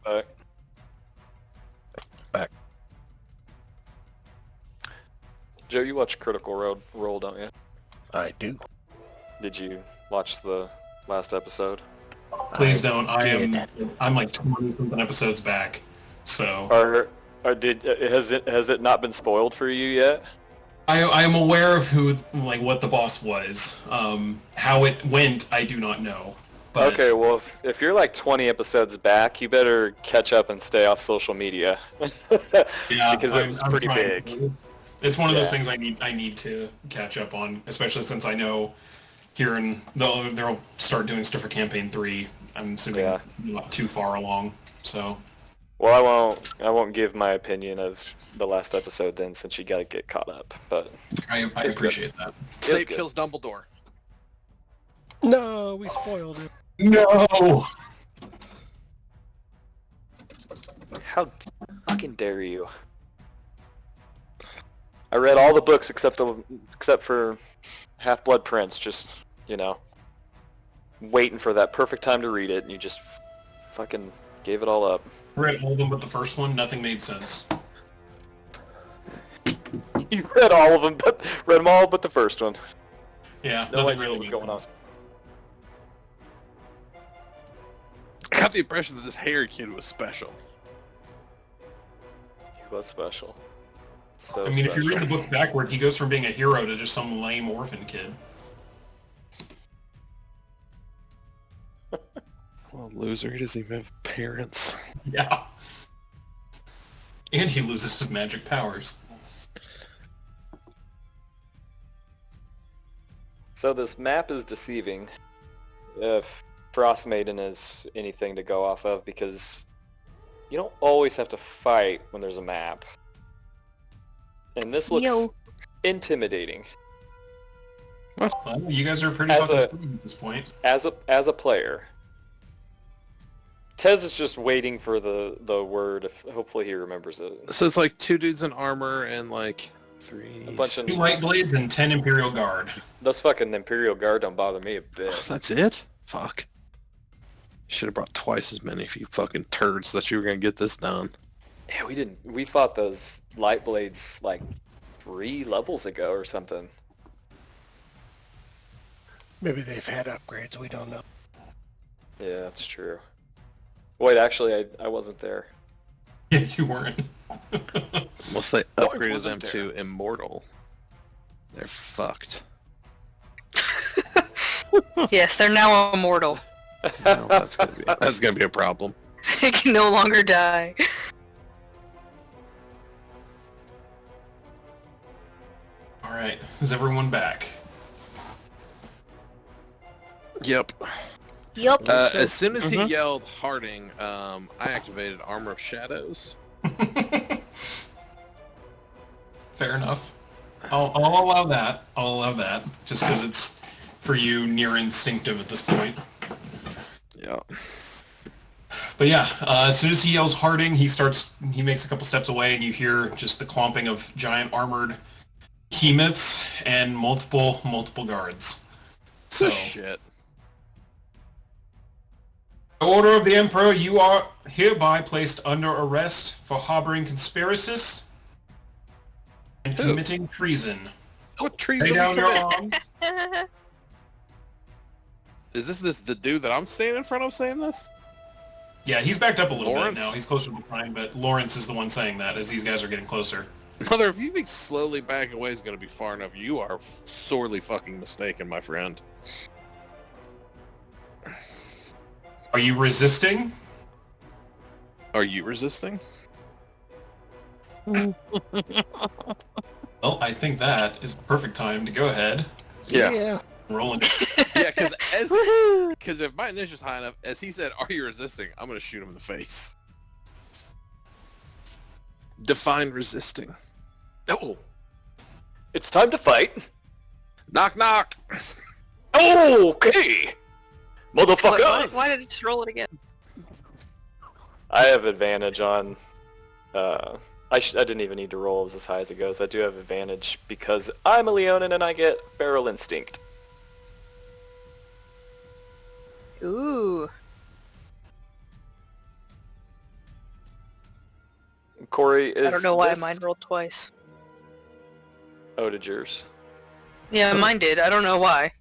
back. Back. Joe, you watch Critical Role, don't you? I do. Did you watch the last episode? Please I don't. did. I'm like 20 something episodes back. So Has it not been spoiled for you yet? I am aware of what the boss was. How it went, I do not know. But Okay, well, if you're like 20 episodes back, you better catch up and stay off social media. yeah, because it was pretty trying. big. It's one of those Yeah. things I need to catch up on, especially since I know here they'll start doing stuff for campaign 3. I'm assuming Yeah. not too far along. So Well, I won't give my opinion of the last episode then, since you gotta get caught up. But I It's appreciate that. Snape good. kills Dumbledore. No, we spoiled it. No. how fucking dare you? I read all the books except for Half-Blood Prince. Just waiting for that perfect time to read it, and you just fucking gave it all up. Read all of them but the first one. Nothing made sense. You read all of them, but read them all but the first one. Yeah, No nothing idea really what's made going on. sense. I got the impression that this Harry kid was special. He was special. So I mean, if you special. read the book backward, he goes from being a hero to just some lame orphan kid. Well, loser, he doesn't even have parents. Yeah. And he loses his magic powers. So this map is deceiving if Frost Maiden is anything to go off of, because you don't always have to fight when there's a map. And this looks Yo. intimidating Well, you guys are pretty As fucking a- screwed at this point. as a player. Tez is just waiting for the word. Hopefully he remembers it. So it's like 2 dudes in armor and like 3... A bunch of 2 light blades and 10 Imperial Guard. Those fucking Imperial Guard don't bother me a bit. That's it? Fuck. Should have brought twice as many if you fucking turds that you were gonna get this done. Yeah, we didn't. We fought those light blades like 3 levels ago or something. Maybe they've had upgrades. We don't know. Yeah, that's true. Wait, actually, I wasn't there. Yeah, you weren't. Unless they I upgraded wasn't them there. to immortal. They're fucked. Yes, they're now immortal. Well, that's gonna be a problem. They can no longer die. Alright, is everyone back? Yep. Yup. As soon as he yelled Harding, I activated Armor of Shadows. Fair enough. I'll allow that. I'll allow that. Just because it's, for you, near instinctive at this point. Yeah. But yeah, as soon as he yells Harding, he makes a couple steps away, and you hear just the clomping of giant armored behemoths and multiple guards. So, Oh, shit. by order of the Emperor, you are hereby placed under arrest for harboring conspiracists and Who? committing treason. What trees Lay are down we your committing? arms. Is this the dude that I'm standing in front of saying this? Yeah, he's backed up a little Lawrence? bit now. He's closer to the line, but Lawrence is the one saying that as these guys are getting closer. Mother, if you think slowly backing away is going to be far enough, you are sorely fucking mistaken, my friend. Are you resisting? Are you resisting? Well, I think that is the perfect time to go ahead Yeah. and roll in. Yeah, Woohoo! because if my initial's high enough, as he said, "Are you resisting?" I'm going to shoot him in the face. Define resisting. No. It's time to fight. Knock knock. Okay. Motherfuckers. Why did it just roll it again? I have advantage on. I didn't even need to roll as high as it goes. I do have advantage because I'm a Leonin and I get Feral Instinct. Ooh. Corey, is I don't know why this... mine rolled twice. Oh, did yours? Yeah, mine did. I don't know why.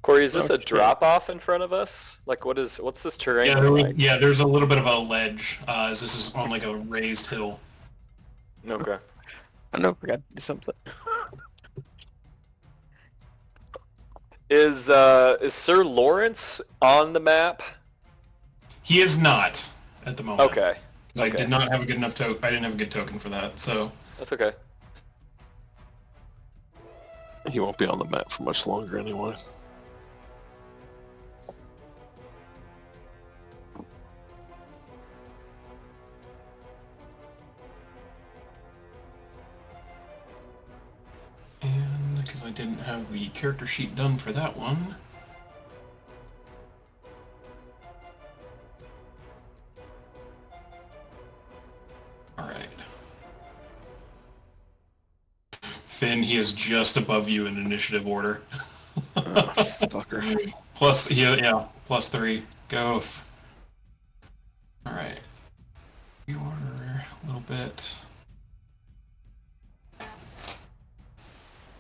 Corey, is this a Okay. drop-off in front of us? Like, what's this terrain like? Yeah, there's a little bit of a ledge, as this is on like a raised hill. Okay. I know I forgot to do something. Is Sir Lawrence on the map? He is not at the moment. Okay. I did not have a good enough token. I didn't have a good token for that, so. That's okay. He won't be on the map for much longer anyway. And because I didn't have the character sheet done for that one. Alright. Finn, he is just above you in initiative order. Fucker. Plus, yeah, plus 3. Go. Alright. Reorder a little bit.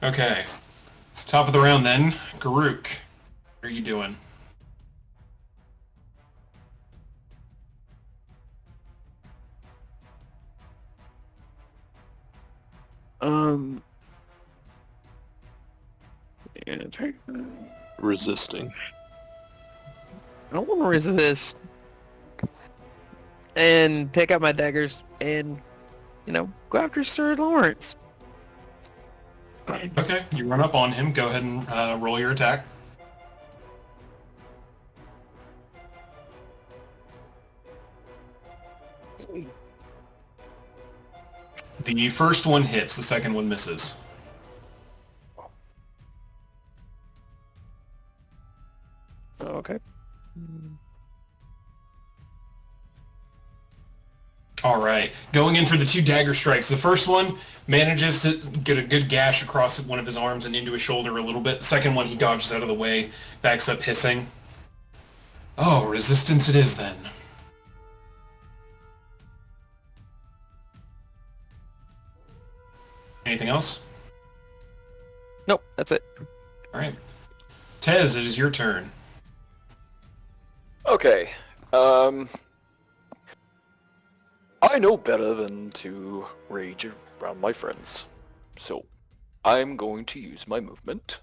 Okay. It's top of the round then. Garuk, what are you doing? Yeah, Resisting. I don't want to resist. And take out my daggers and, go after Sir Lawrence. Okay, you run up on him. Go ahead and roll your attack. The first one hits, the second one misses. Okay. Alright, going in for the 2 dagger strikes. The first one manages to get a good gash across one of his arms and into his shoulder a little bit. The second one, he dodges out of the way, backs up hissing. Oh, resistance it is then. Anything else? Nope, that's it. Alright. Tez, it is your turn. Okay. I know better than to rage around my friends. So, I'm going to use my movement.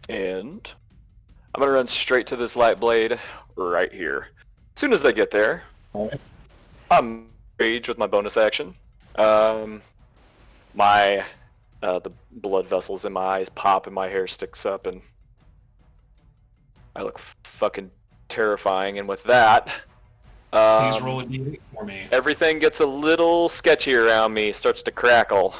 And I'm going to run straight to this light blade right here. As soon as I get there, I'm rage with my bonus action. The blood vessels in my eyes pop and my hair sticks up and I look fucking terrifying. And with that, Please roll a d8 for me. everything gets a little sketchy around me, starts to crackle.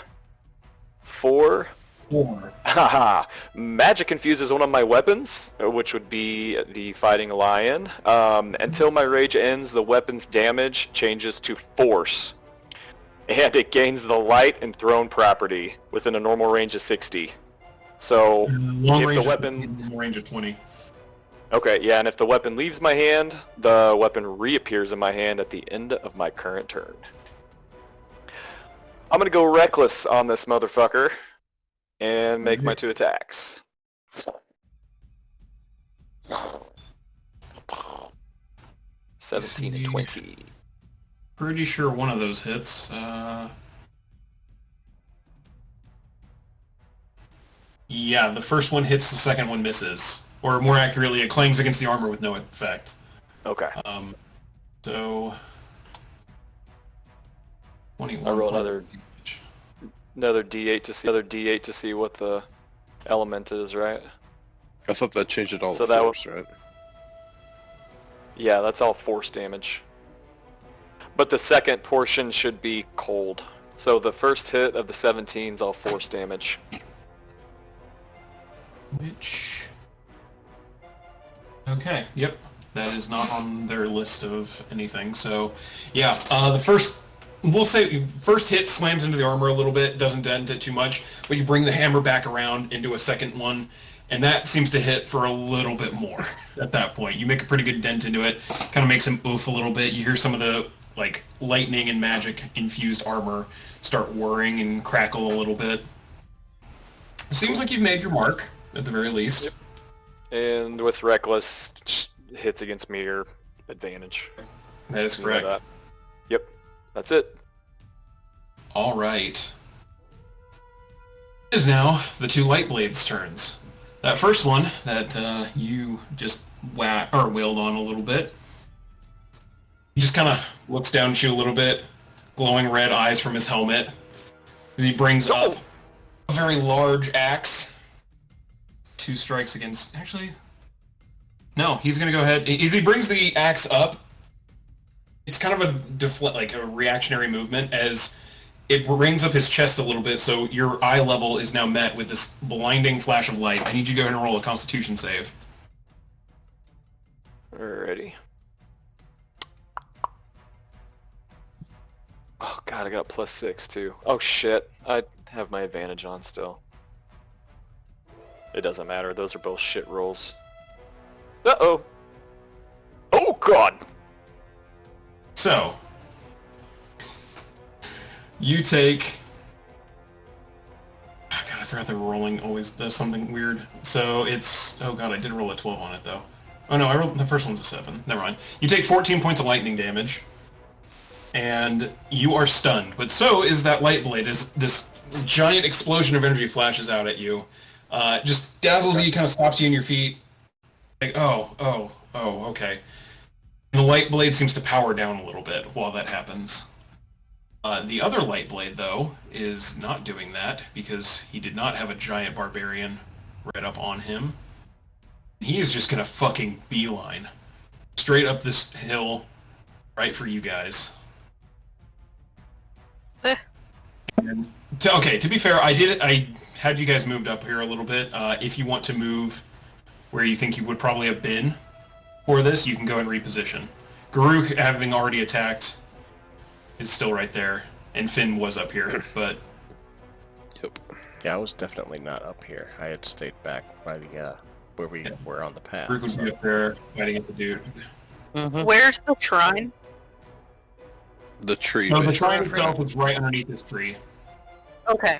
4. 4. Haha. Magic infuses one of my weapons, which would be the Fighting Lion. Until my rage ends, the weapon's damage changes to force. And it gains the light and thrown property within a normal range of 60. So, Long if range the weapon... is range of 20. Okay, yeah, and if the weapon leaves my hand, the weapon reappears in my hand at the end of my current turn. I'm gonna go reckless on this motherfucker and make my 2 attacks. 17 and 20. Pretty sure one of those hits. Yeah, the first one hits, the second one misses. Or more accurately, it clangs against the armor with no effect. Okay. So... 21. I roll another D8 to see what the element is, right? I thought that changed it all So to that force, right? Yeah, that's all force damage. But the second portion should be cold. So the first hit of the 17 is all force damage. Which... Okay, yep. That is not on their list of anything. So, yeah, the first we'll say first hit slams into the armor a little bit, doesn't dent it too much, but you bring the hammer back around into a second one, and that seems to hit for a little bit more at that point. You make a pretty good dent into it, kind of makes him oof a little bit. You hear some of the like lightning and magic infused armor start whirring and crackle a little bit. It seems like you've made your mark at the very least. Yep. And with Reckless, hits against me are advantage. That is correct. That. Yep, that's it. All right. It is now the two light blades' turns. That first one that you just wailed on a little bit. He just kind of looks down at you a little bit, glowing red eyes from his helmet, as he brings up a very large axe. 2 strikes against... Actually... No, he's going to go ahead... As he brings the axe up, it's kind of a reactionary movement as it brings up his chest a little bit, so your eye level is now met with this blinding flash of light. I need you to go ahead and roll a Constitution save. Alrighty. Oh god, I got +6 too. Oh shit, I have my advantage on still. It doesn't matter, those are both shit rolls. Uh-oh! Oh god! So, you take... Oh god, I forgot that rolling always does something weird. So it's... Oh god, I did roll a 12 on it though. Oh no, I rolled... The first one's a 7. Never mind. You take 14 points of lightning damage. And you are stunned. But so is that light blade as this giant explosion of energy flashes out at you. Just dazzles you, kind of stops you in your feet. Like, oh, okay. And the light blade seems to power down a little bit while that happens. The other light blade, though, is not doing that because he did not have a giant barbarian right up on him. He is just gonna fucking beeline straight up this hill right for you guys. And to be fair, I had you guys moved up here a little bit. If you want to move where you think you would probably have been for this, you can go and reposition. Garuk, having already attacked, is still right there, and Finn was up here, but... Yep. Yeah, I was definitely not up here. I had stayed back by the, where we were on the path. Garuk would be up there, fighting at the dude. Mm-hmm. Where's the shrine? The tree. So the shrine itself was right underneath this tree. Okay.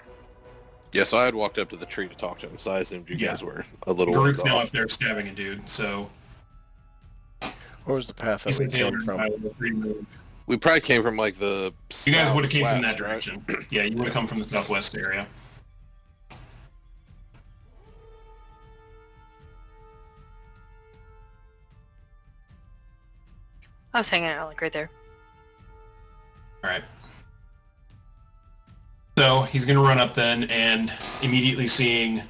Yeah, so I had walked up to the tree to talk to him, so I assumed you guys were a little Garuk's ways now off. up there stabbing a dude, so... Where was the path that we came from? We probably came from like the You guys would have came from that southwest, direction. Yeah, you would have come from the southwest area. I was hanging out like right there. Alright. So, he's going to run up then, and immediately seeing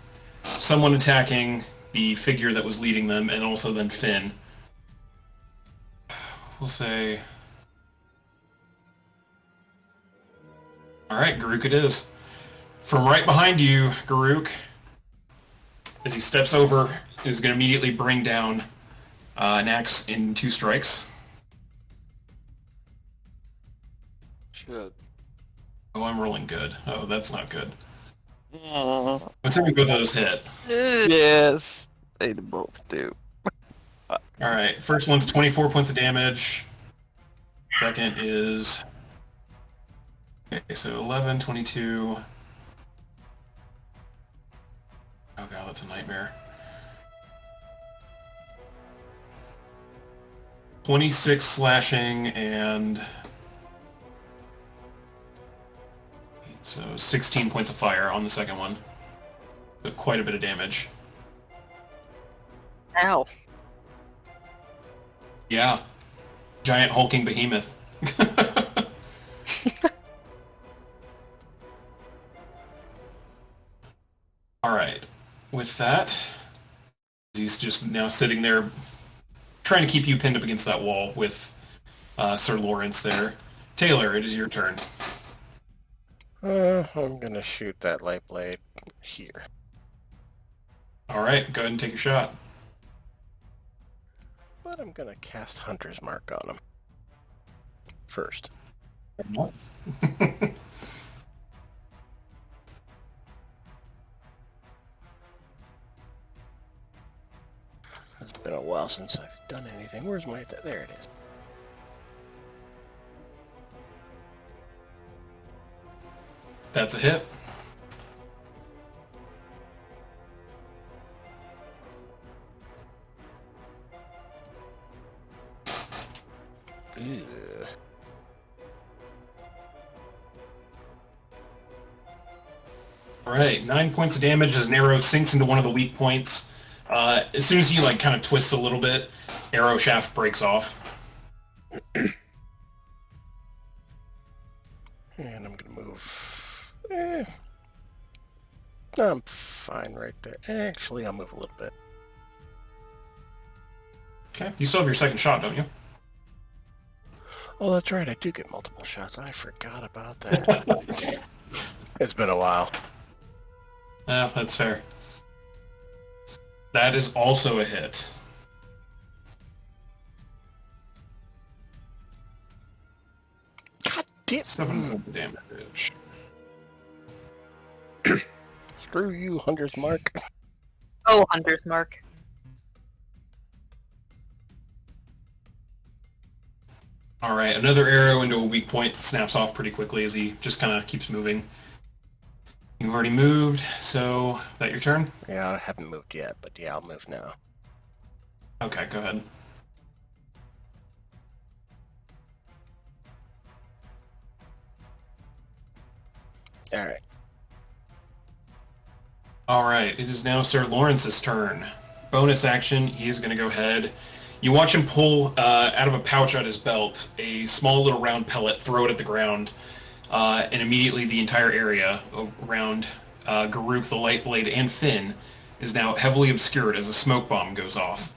someone attacking the figure that was leading them, and also then Finn. We'll say... Alright, Garuk it is. From right behind you, Garuk, as he steps over, is going to immediately bring down an axe in 2 strikes. Shit. Oh, I'm rolling good. Oh, that's not good. Oh, I'm assuming both of those hit. Ugh. yes, they both do. Alright, first one's 24 points of damage. Second is... Okay, so 11, 22... Oh god, that's a nightmare. 26 slashing and... So 16 points of fire on the second one. So quite a bit of damage. Ow. Yeah. Giant hulking behemoth. Alright. With that, he's just now sitting there trying to keep you pinned up against that wall with Sir Lawrence there. Taylor, it is your turn. I'm gonna shoot that light blade here. Alright, go ahead and take your shot. But I'm gonna cast Hunter's Mark on him. First. It's been a while since I've done anything. Where's my... There it is. That's a hit. Ugh. Alright, 9 points of damage as an arrow sinks into one of the weak points. As soon as he like kind of twists a little bit, arrow shaft breaks off. And I'm gonna move. I'm fine right there. Actually, I'll move a little bit. Okay, you still have your second shot, don't you? Oh, that's right. I do get multiple shots. I forgot about that. It's been a while. Yeah, that's fair. That is also a hit. God damn. 7 points of damage. Screw you, Hunter's Mark. Oh, Hunter's Mark. Alright, another arrow into a weak point snaps off pretty quickly as he just kind of keeps moving. You've already moved, so is that your turn? Yeah, I haven't moved yet, but yeah, I'll move now. Okay, go ahead. Alright. Alright, it is now Sir Lawrence's turn. Bonus action, he is going to go ahead. You watch him pull out of a pouch at his belt a small little round pellet, throw it at the ground, and immediately the entire area around Garuk the Lightblade and Finn is now heavily obscured as a smoke bomb goes off.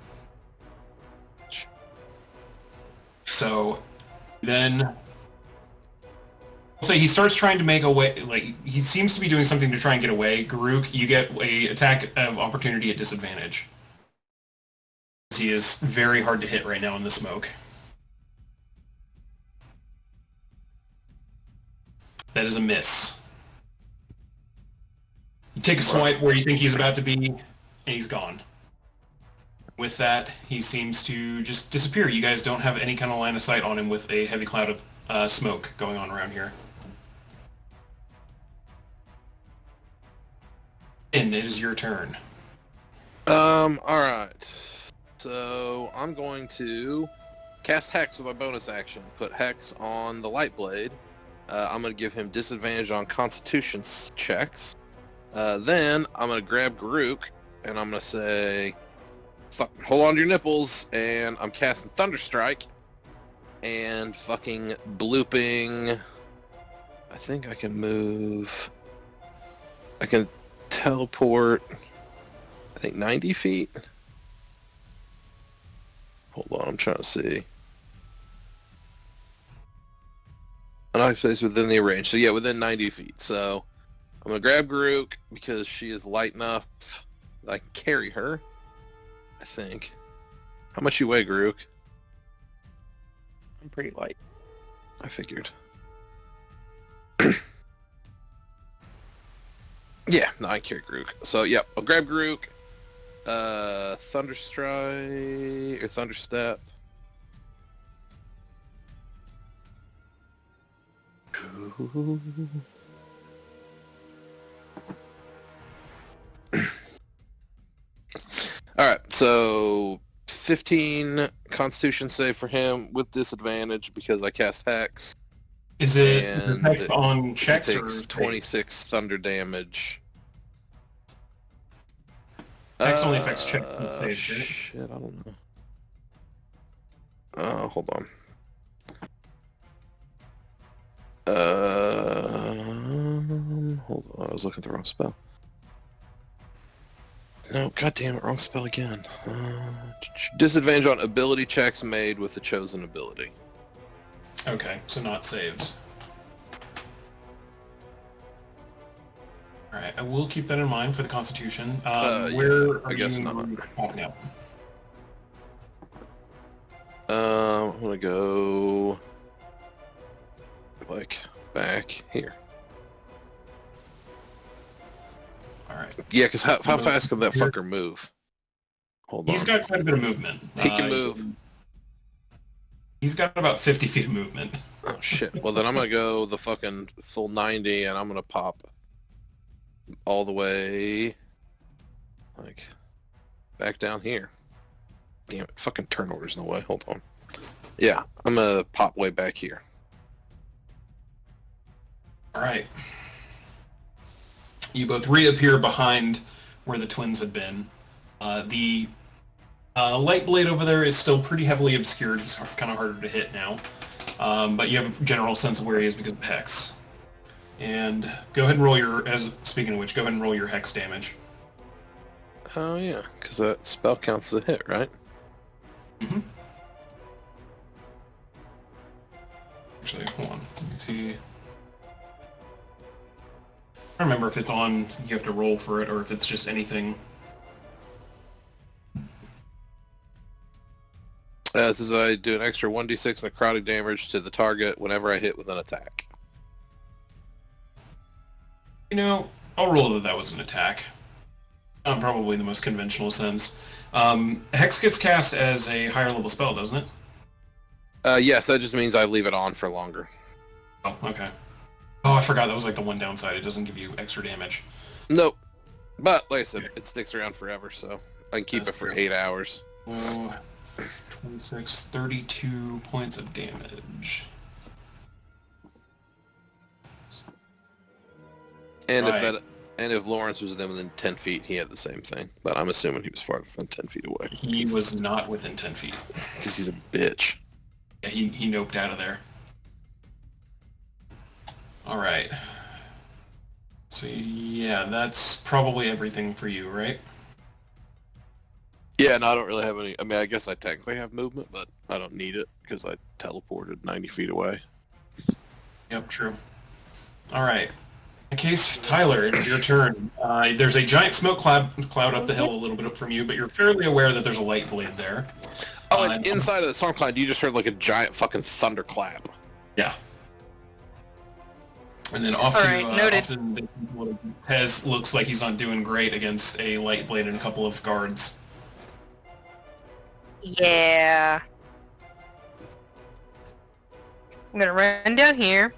So then, I'll say he starts trying to make a way, like he seems to be doing something to try and get away. Garuk, you get a attack of opportunity at disadvantage. He is very hard to hit right now in the smoke. That is a miss. You take a swipe where you think he's about to be, and he's gone. With that, he seems to just disappear. You guys don't have any kind of line of sight on him with a heavy cloud of smoke going on around here. And it is your turn. Alright. So, I'm going to cast Hex with my bonus action. Put Hex on the Lightblade. I'm going to give him disadvantage on Constitution checks. Then, I'm going to grab Garuk, and I'm going to say, fuck, hold on to your nipples, and I'm casting Thunderstrike, and fucking blooping. I think I can move. I can teleport, I think 90 feet. Hold on, I'm trying to see. An occupied space within the range. So yeah, within 90 feet. So I'm going to grab Garuk because she is light enough that I can carry her, I think. How much you weigh, Garuk? I'm pretty light. I figured. Yeah, no, I can carry Garuk. So yeah, I'll grab Garuk. Thunderstrike or Thunderstep. Alright, so 15 Constitution save for him with disadvantage because I cast Hex. Is it And Hex on checks It or takes 26 thunder damage. Hex only affects checks and saves, right? Shit, I don't know. Hold on. Hold on, I was looking at the wrong spell. No, goddamn it, wrong spell again. Disadvantage on ability checks made with the chosen ability. Okay, so not saves. Alright, I will keep that in mind for the Constitution. Where are I guess you not. popping up? I'm gonna go like back here. All right. Yeah, because how fast can that fucker move? Hold on. He's got quite a bit of movement. He can move. He's got about 50 feet of movement. Oh shit. Well then I'm gonna go the fucking full 90 and I'm gonna pop all the way like back down here. Damn it, fucking turn order's in the way. Hold on. Yeah, I'm gonna pop way back here. Alright. You both reappear behind where the twins had been. The light blade over there is still pretty heavily obscured. It's kind of harder to hit now. But you have a general sense of where he is because of Hex. And go ahead and roll your, speaking of which, go ahead and roll your Hex damage. Oh yeah, because that spell counts as a hit, right? Mm-hmm. Actually, hold on. Let's see. I don't remember if it's on, you have to roll for it, or if it's just anything. This is I do an extra 1d6 necrotic damage to the target whenever I hit with an attack. You know, I'll roll that was an attack. Probably the most conventional sense. Hex gets cast as a higher level spell, doesn't it? Yes, that just means I leave it on for longer. Oh, okay. Oh, I forgot that was like the one downside. It doesn't give you extra damage. Nope. But, like I said, it sticks around forever, so I can keep That's it for true. 8 hours. 26, 32 points of damage. And Right. if Lawrence was within 10 feet, he had the same thing. But I'm assuming he was farther than 10 feet away. He was not within 10 feet. Because he's a bitch. Yeah, he noped out of there. Alright. So, yeah, that's probably everything for you, right? Yeah, and I don't really have any... I mean, I guess I technically have movement, but I don't need it because I teleported 90 feet away. Yep, true. Alright. In case, Tyler, it's your turn. There's a giant smoke cloud up the hill a little bit up from you, but you're fairly aware that there's a light blade there. Oh, and inside of the storm cloud, you just heard like a giant fucking thunderclap. Yeah. And then off All to right, noted. Tez looks like he's not doing great against a light blade and a couple of guards. Yeah. I'm gonna run down here,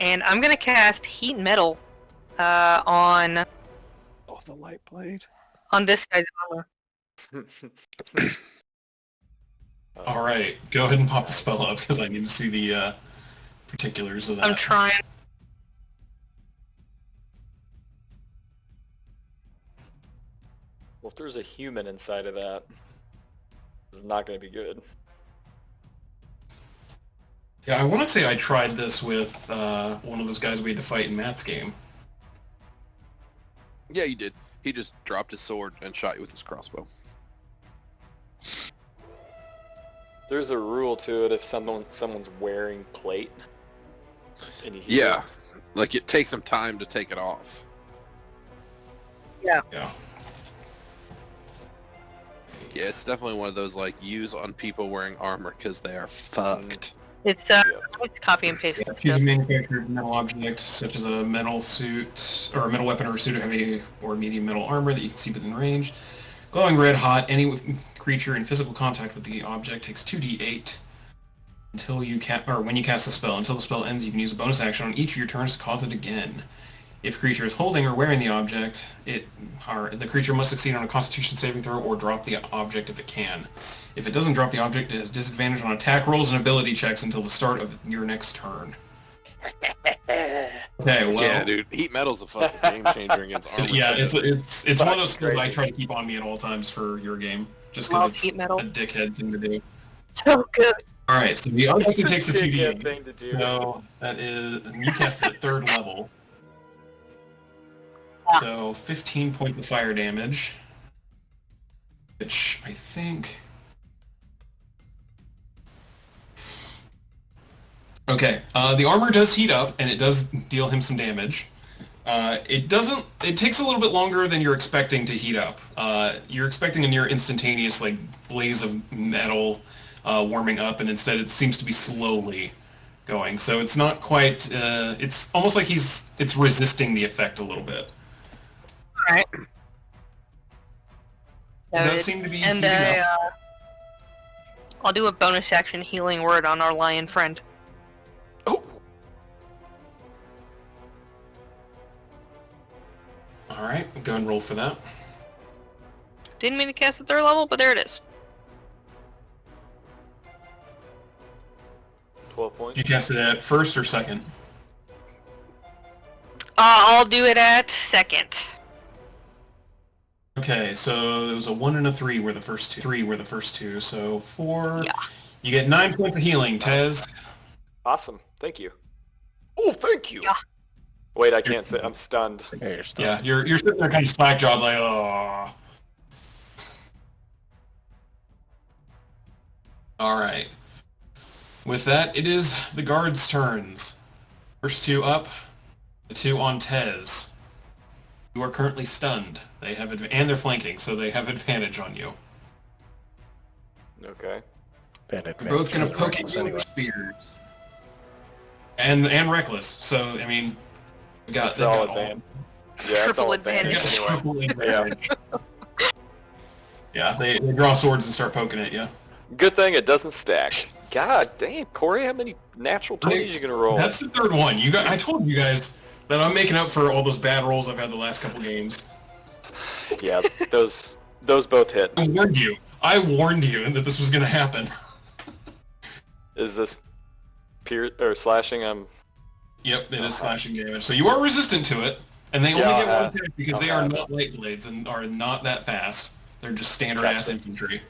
and I'm gonna cast Heat Metal on Oh, the light blade. this guy's armor. All right, go ahead and pop the spell up because I need to see the particulars of that. I'm trying. Well, if there's a human inside of that, it's not going to be good. Yeah, I want to say I tried this with one of those guys we had to fight in Matt's game. Yeah, you did. He just dropped his sword and shot you with his crossbow. There's a rule to it if someone's wearing plate. And you Yeah, like it takes some time to take it off. Yeah. Yeah, it's definitely one of those like use on people wearing armor because they are fucked. It's copy and paste. Yeah, choose a manufactured metal object, such as a metal suit, or a metal weapon or a suit of heavy or medium metal armor that you can see within range. Glowing red hot, any creature in physical contact with the object takes 2d8 until when you cast the spell. Until the spell ends, you can use a bonus action on each of your turns to cause it again. If a creature is holding or wearing the object, the creature must succeed on a Constitution saving throw or drop the object if it can. If it doesn't drop the object, it has disadvantage on attack rolls and ability checks until the start of your next turn. Okay, well, Yeah, dude, heat metal's a fucking game changer against armor. yeah, it's one of those skills I Crazy. try to keep on me at all times for your game, just Love because heat it's metal. a dickhead thing to do. So good. All right, so the object It's a takes a dickhead 2d8. thing to do. So that is you cast it at 3rd level. So 15 points of fire damage, which I think. Okay, the armor does heat up, and it does deal him some damage. It doesn't. It takes a little bit longer than you're expecting to heat up. You're expecting a near instantaneous blaze of metal warming up, and instead it seems to be slowly going. So it's not quite. It's almost like it's resisting the effect a little bit. Alright. It does seem to be And heating up. I'll do a bonus action healing word on our lion friend. Oh, All right, go ahead and roll for that. Didn't mean to cast at 3rd level, but there it is. 12 points. You cast it at first or second? I'll do it at 2nd. Okay, so there was a 1 and a 3 were the first two. 3 were the first two, so 4. Yeah. You get 9 points of healing, Tez. Awesome. Thank you. Oh, thank you. Yeah. Wait, I can't say. I'm stunned. Yeah, you're still. Yeah, you're sitting there kind of slack-jawed like, oh. All right. With that, it is the guards' turns. First two up, the two on Tez. You are currently stunned. They have and they're flanking, so they have advantage on you. Okay. That You're both going to advantage poke at is you anyway. with spears. And reckless. So I mean, we got That's they've all got advantage. Yeah, that's Triple all We advantage got anyway. triple advantage. Yeah, they draw swords and start poking at you. Good thing it doesn't stack. God damn, Corey, how many natural 20s you gonna roll? That's the third one. I told you guys that I'm making up for all those bad rolls I've had the last couple games. Yeah, those both hit. I warned you. I warned you that this was going to happen. Is this slashing? Yep, it is slashing damage. So you are resistant to it, and they only Yeah, get one attack because they are okay. not light blades and are not that fast. They're just standard ass Gotcha. infantry.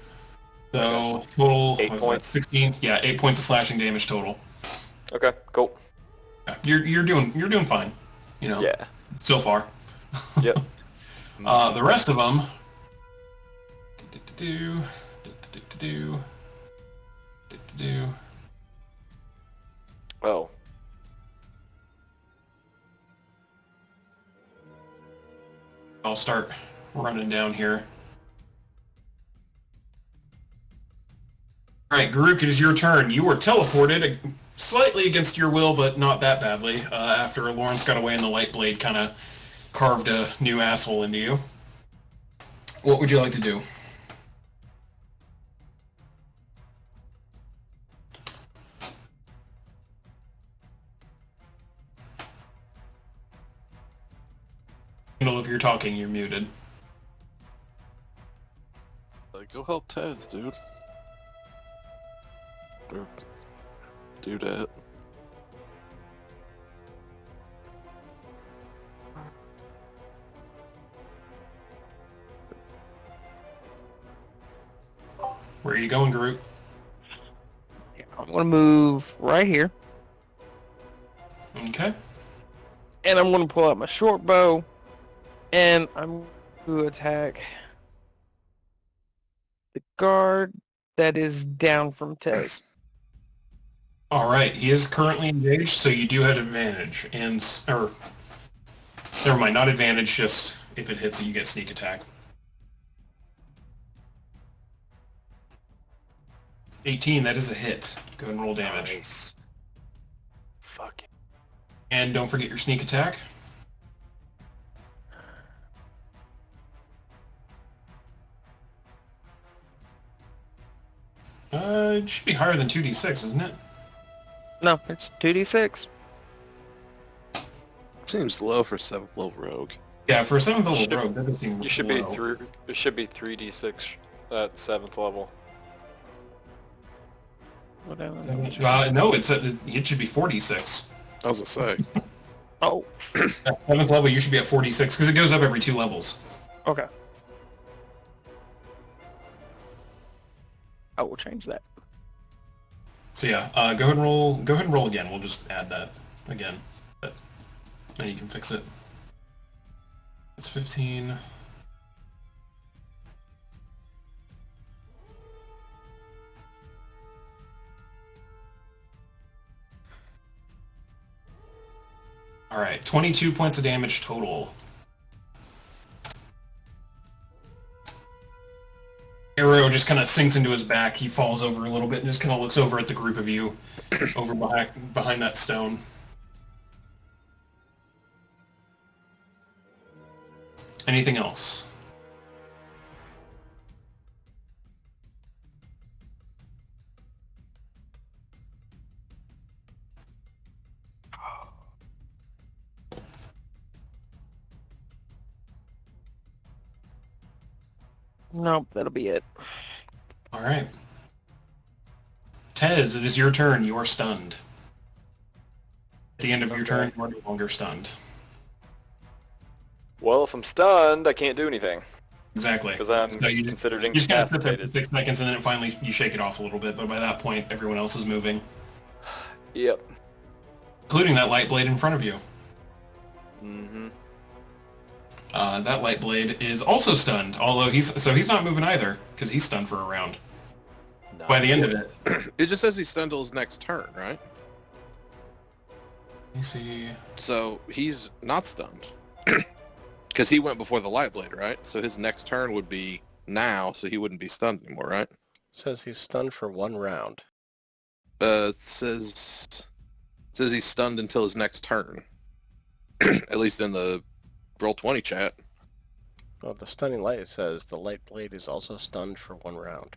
So total 8 what was that, points. 16. Yeah, 8 points of slashing damage total. Okay, cool. Yeah, you're doing fine. You know, Yeah. so far. Yep. The rest of them. Oh. I'll start running down here. Alright, Garuk, it is your turn. You were teleported slightly against your will, but not that badly, after Lawrence got away and the light blade kind of carved a new asshole into you. What would you like to do? If you're talking, you're muted. Like, go help Tez, dude. Or do that. Where are you going, Garuk? Yeah, I'm gonna move right here, Okay. and I'm gonna pull out my short bow, and I'm going to attack the guard that is down from Tez. Alright, he is currently engaged, so you do have advantage. Or, never mind, not advantage, just if it hits it, you get sneak attack. 18, that is a hit. Go ahead and roll damage. Nice. Fuck. And don't forget your sneak attack. It should be higher than 2d6, isn't it? No, it's 2d6. Seems low for 7th level rogue. Yeah, for a 7th level Should- rogue, that doesn't seem You should be low. through. It should be 3d6 at 7th level. Whatever. No, it should be 46. I was gonna say. Oh, At 7th level, you should be at 46, because it goes up every 2 levels. okay. I will change that. So yeah, go ahead and roll. Go ahead and roll again. We'll just add that again, but then you can fix it. It's 15. All right, 22 points of damage total. Arrow just kind of sinks into his back. He falls over a little bit and just kind of looks over at the group of you over behind that stone. Anything else? Nope, that'll be it. All right. Tez, it is your turn. You are stunned. At the end of your turn, you are no longer stunned. Well, if I'm stunned, I can't do anything. Exactly. Because I'm you considered just gotta sit there for incapacitated. 6 seconds, and then finally you shake it off a little bit, but by that point, everyone else is moving. Yep. Including that light blade in front of you. Mm-hmm. That light blade is also stunned, although he's not moving either, because he's stunned for a round. Nice. By the end of it. It just says he's stunned till his next turn, right? Let me see. So he's not stunned. Because he went before the light blade, right? So his next turn would be now, so he wouldn't be stunned anymore, right? Says he's stunned for 1 round. It says he's stunned until his next turn. At least in the Roll20 chat. Well, the stunning light says the light blade is also stunned for 1 round.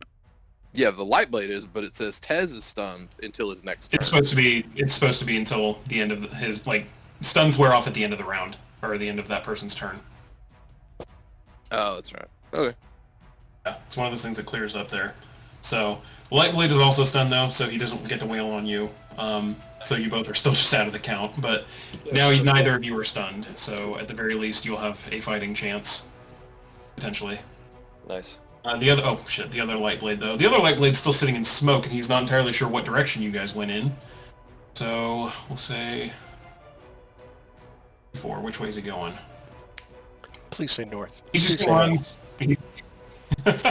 Yeah, the light blade is, but it says Tez is stunned until his next turn. It's supposed to be until the end of his, like, stuns wear off at the end of the round, or the end of that person's turn. Oh, that's right. Okay. Yeah, it's one of those things that clears up there. So, light blade is also stunned though, so he doesn't get to wail on you. So you both are still just out of the count, but now neither of you are stunned, so at the very least you'll have a fighting chance, potentially. Nice. The other light blade though. The other light blade's still sitting in smoke, and he's not entirely sure what direction you guys went in. So, we'll say... 4. Which way is he going? Please say north. He's just going... Let's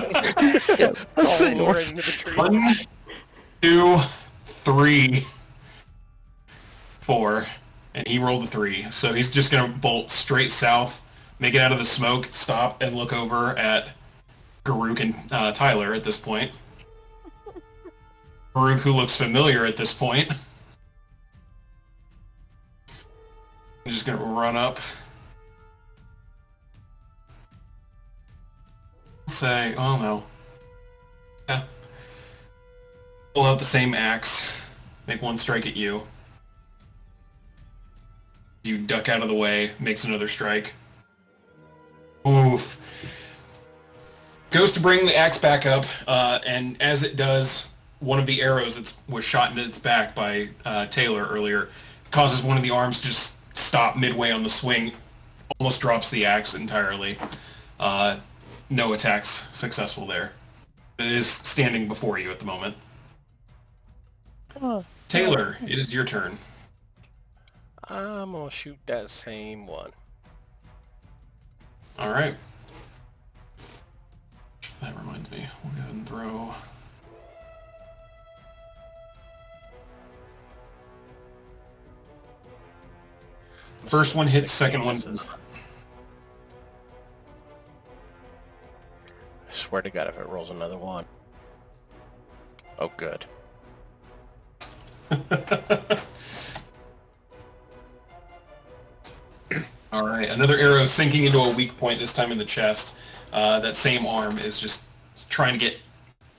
say north. Into the tree. 1, 2, 3, 4, and he rolled a 3. So he's just going to bolt straight south, make it out of the smoke, stop, and look over at Garuk and Tyler at this point. Garuk, who looks familiar at this point. I'm just going to run up. Say, oh no. Yeah. Pull out the same axe. Make 1 strike at you. You duck out of the way, makes another strike. Oof. Goes to bring the axe back up, and as it does, one of the arrows that was shot into its back by Taylor earlier causes one of the arms to just stop midway on the swing. Almost drops the axe entirely. No attacks successful there. It is standing before you at the moment. Taylor, it is your turn. I'm gonna shoot that same one. Alright. That reminds me. We'll go ahead and throw... First one hits, second one does. I swear to God, if it rolls another 1. Oh, good. Alright, another arrow sinking into a weak point, this time in the chest. That same arm is just trying to get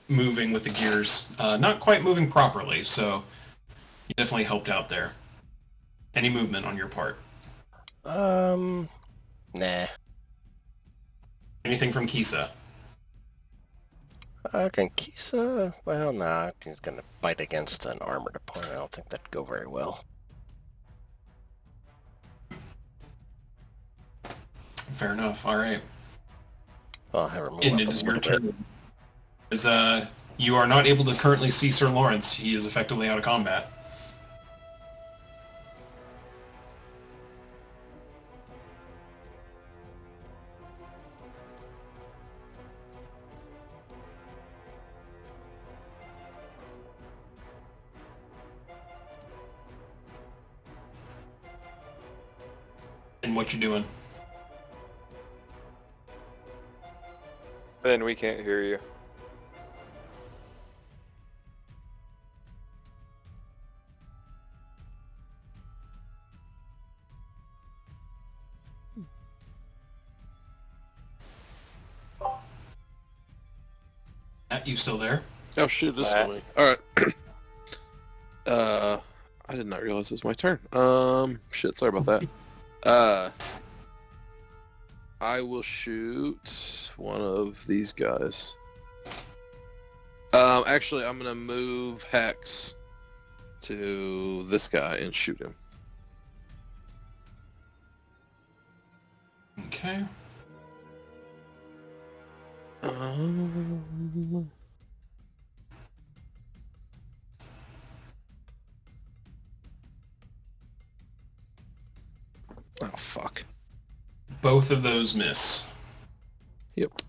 moving with the gears. Not quite moving properly, so you definitely helped out there. Any movement on your part? Nah. Anything from Kisa? Can Kisa... Well, nah, he's gonna bite against an armored opponent. I don't think that'd go very well. Fair enough, alright. I'll have her move And up it a is your little bit. turn. You are not able to currently see Sir Lawrence. He is effectively out of combat. And what you doing? Ben, we can't hear you. Matt, you still there? Oh shit, this is Matt. me. Alright. I did not realize it was my turn. Shit, sorry about that. I will shoot one of these guys. Actually, I'm gonna move Hex to this guy and shoot him. Okay. Oh, fuck. Both of those miss. Yep.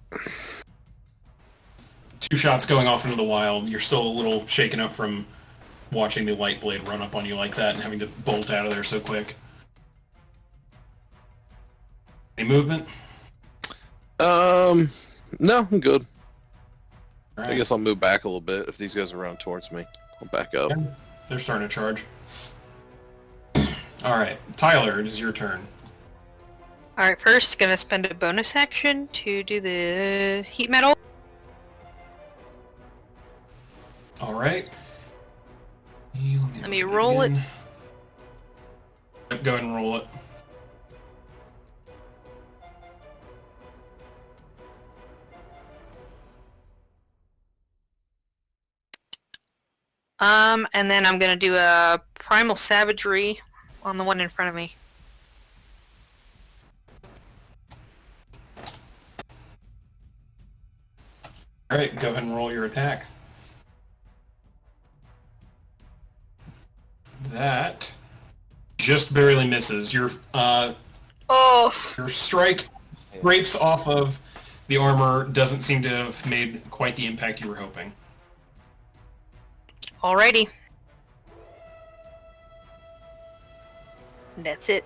2 shots going off into the wild. You're still a little shaken up from watching the light blade run up on you like that and having to bolt out of there so quick. Any movement? No, I'm good. All I right. guess I'll move back a little bit if these guys are running towards me. I'll back up. They're starting to charge. Alright, Tyler, it is your turn. Alright, first, gonna spend a bonus action to do the heat metal. Alright. Let me roll it. Yep, go ahead and roll it. And then I'm gonna do a primal savagery on the one in front of me. Alright, go ahead and roll your attack. That just barely misses. Your strike scrapes off of the armor, doesn't seem to have made quite the impact you were hoping. Alrighty. That's it.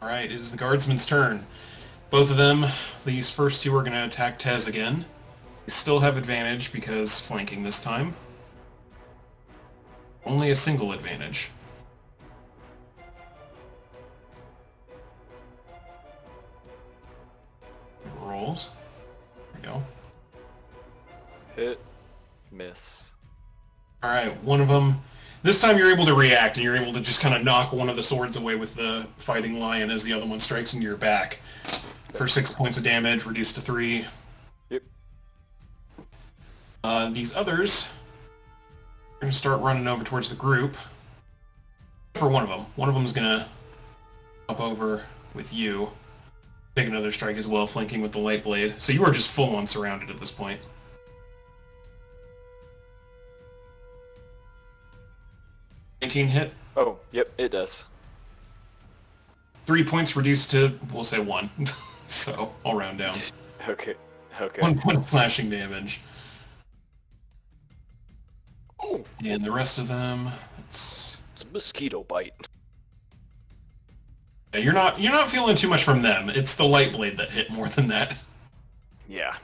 Alright, it is the Guardsman's turn. Both of them, these first two are going to attack Tez again. They still have advantage because flanking this time. Only a single advantage. Rolls. There we go. Hit. Miss. Alright, one of them... This time you're able to react, and you're able to just kind of knock one of the swords away with the fighting lion as the other one strikes into your back. For 6 points of damage, reduced to 3. Yep. These others are going to start running over towards the group. For one of them. One of them is going to up over with you. Take another strike as well, flanking with the light blade. So you are just full-on surrounded at this point. Hit. Oh, yep, it does. 3 points reduced to, we'll say 1. So, I'll round down. Okay. 1 point of slashing damage. Oh, And the rest of them, it's it's a mosquito bite. yeah, you're not feeling too much from them. It's the light blade that hit more than that. Yeah.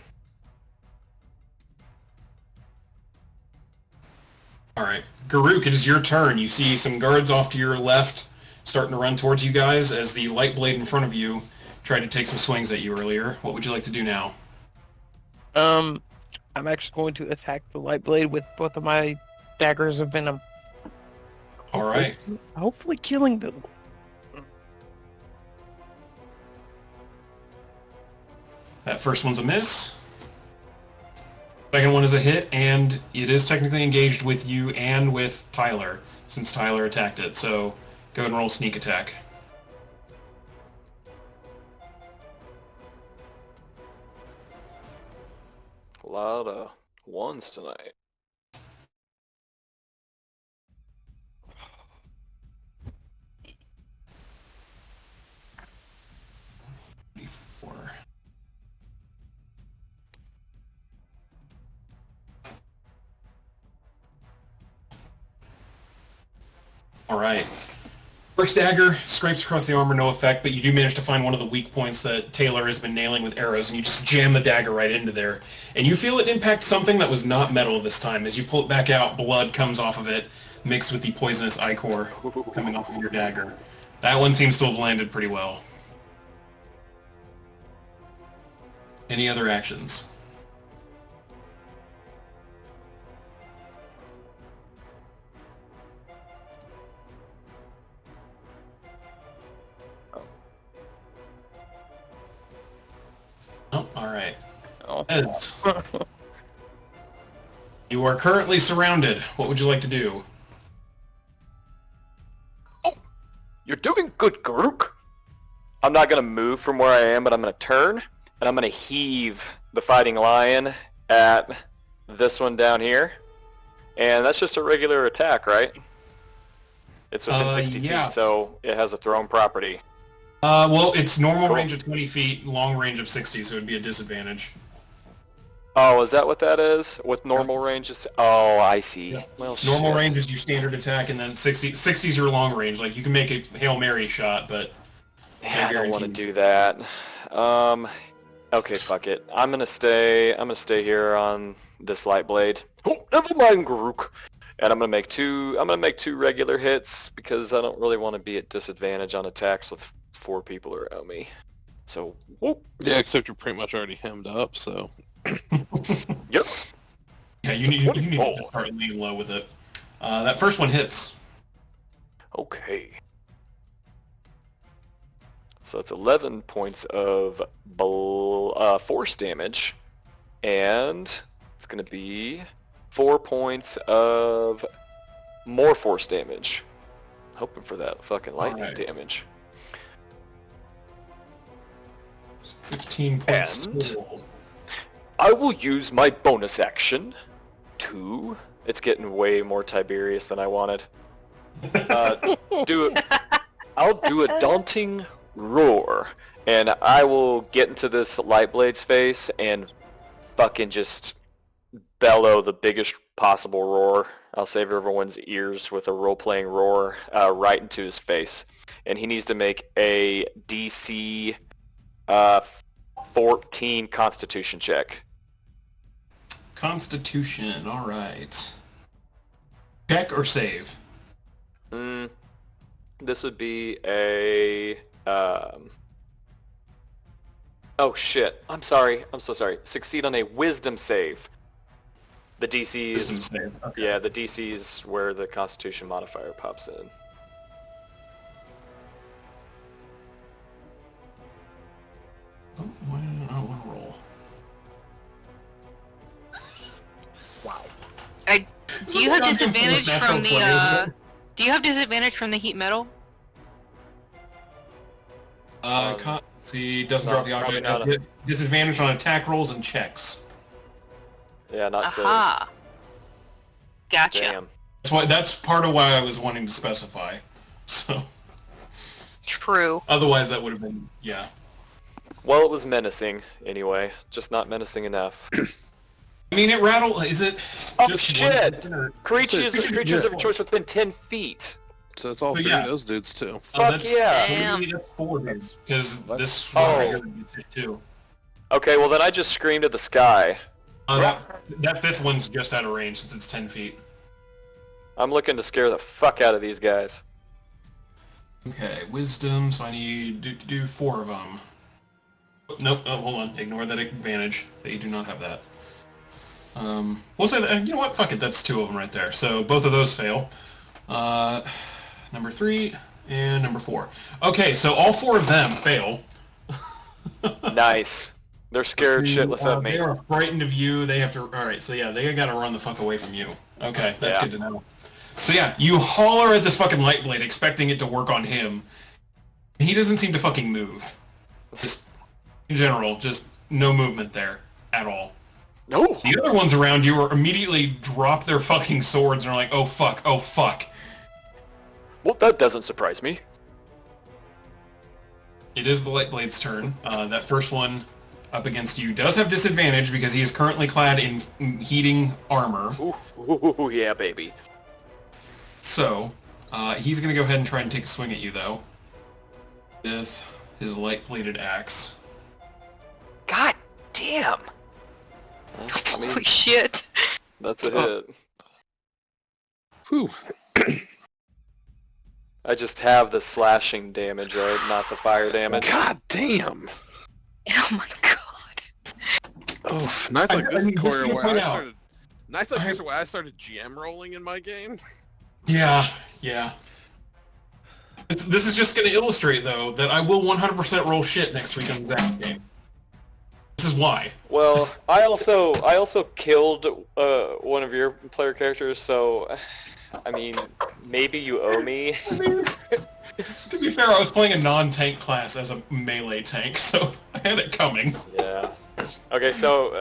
Alright. Garuk, it is your turn. You see some guards off to your left starting to run towards you guys as the light blade in front of you tried to take some swings at you earlier. What would you like to do now? I'm actually going to attack the light blade with both of my daggers of venom. Alright. Hopefully killing them. That first one's a miss. Second one is a hit, and it is technically engaged with you and with Tyler, since Tyler attacked it. So go ahead and roll sneak attack. A lot of ones tonight. Four. All right. First dagger scrapes across the armor, no effect, but you do manage to find one of the weak points that Taylor has been nailing with arrows, and you just jam the dagger right into there. And you feel it impact something that was not metal this time. As you pull it back out, blood comes off of it, mixed with the poisonous ichor coming off of your dagger. That one seems to have landed pretty well. Any other actions? Ez, you are currently surrounded. What would you like to do? Oh, you're doing good, Garuk. I'm not going to move from where I am, but I'm going to turn, and I'm going to heave the Fighting Lion at this one down here. And that's just a regular attack, right? It's within 60 yeah. feet, so it has a thrown property. Well, it's normal Cool. range of 20 feet, long range of 60, so it'd be a disadvantage. Oh, is that what that is? With normal range? Oh, I see. Yeah. Well, Normal shit. range is your standard attack, and then 60's your long range. Like, you can make a Hail Mary shot, but... Yeah, I don't want to do that. Okay, fuck it. I'm gonna stay here on this light blade. Oh, never mind, Garuk. And I'm gonna make two regular hits because I don't really want to be at disadvantage on attacks with 4 people around me. So, whoop. Yeah, except you're pretty much already hemmed up, so... Yep. Yeah, you need to start leaning low with it. That first one hits. Okay. So it's 11 points of force damage, and it's going to be 4 points of more force damage. Hoping for that fucking lightning damage. 15 points And- total. I will use my bonus action to... It's getting way more Tiberius than I wanted. I'll do a daunting roar, and I will get into this Lightblade's face and fucking just bellow the biggest possible roar. I'll save everyone's ears with a role-playing roar right into his face. And he needs to make a DC 14 Constitution check. Constitution, alright. Check or save? This would be a... Oh shit, I'm sorry, I'm so sorry. Succeed on a wisdom save. The DC is... Wisdom save. Okay. Yeah, the DC is where the Constitution modifier pops in. Oh, why did I not want to roll? Wow. Do you have Dungeon disadvantage full of from natural the 20. Do you have disadvantage from the heat metal? See, doesn't no, drop the probably object. not. Has disadvantage on attack rolls and checks. Yeah, not Aha. saves. Gotcha. Damn. That's part of why I was wanting to specify. So True. otherwise that would have been Well, it was menacing, anyway. Just not menacing enough. I mean, it rattled. Is it? Oh, just shit! one or- Creatures Yeah. of choice within 10 feet! So it's all So, 3 yeah. of those dudes, too. Fuck yeah! Damn. Maybe that's 4 dudes, because this Oh. one right here gets hit too. Okay, well then I just screamed at the sky. That 5th one's just out of range since it's 10 feet. I'm looking to scare the fuck out of these guys. Okay, wisdom, so I need to do 4 of them. Nope, oh, hold on. Ignore that advantage. They do not have that. We'll say that, you know what? Fuck it, that's 2 of them right there. So both of those fail. Number 3 and number 4. Okay, so all 4 of them fail. Nice. They're scared shitless of me. They are frightened of you. They have to... Alright, so yeah, they gotta run the fuck away from you. Okay, that's Yeah. good to know. So yeah, you holler at this fucking light blade expecting it to work on him. He doesn't seem to fucking move. Just, in general, just no movement there at all. No! The other ones around you are immediately drop their fucking swords and are like, oh fuck, oh fuck. Well, that doesn't surprise me. It is the light blade's turn. That first one up against you does have disadvantage because he is currently clad in heating armor. Ooh, yeah, baby. So, he's going to go ahead and try and take a swing at you, though, with his light-bladed axe. God damn! I mean, Holy shit. that's a hit. Whew. I just have the slashing damage, right? Not the fire damage. God damn! Oh my god. Oh, nights like this, I mean, just Corey, to where point I out- started... Nights like this, where I started GM rolling in my game. Yeah. This is just going to illustrate, though, that I will 100% roll shit next week on the Zap game. This is why. Well, I also killed one of your player characters, so I mean, maybe you owe me. To be fair, I was playing a non-tank class as a melee tank, so I had it coming. Yeah. Okay, so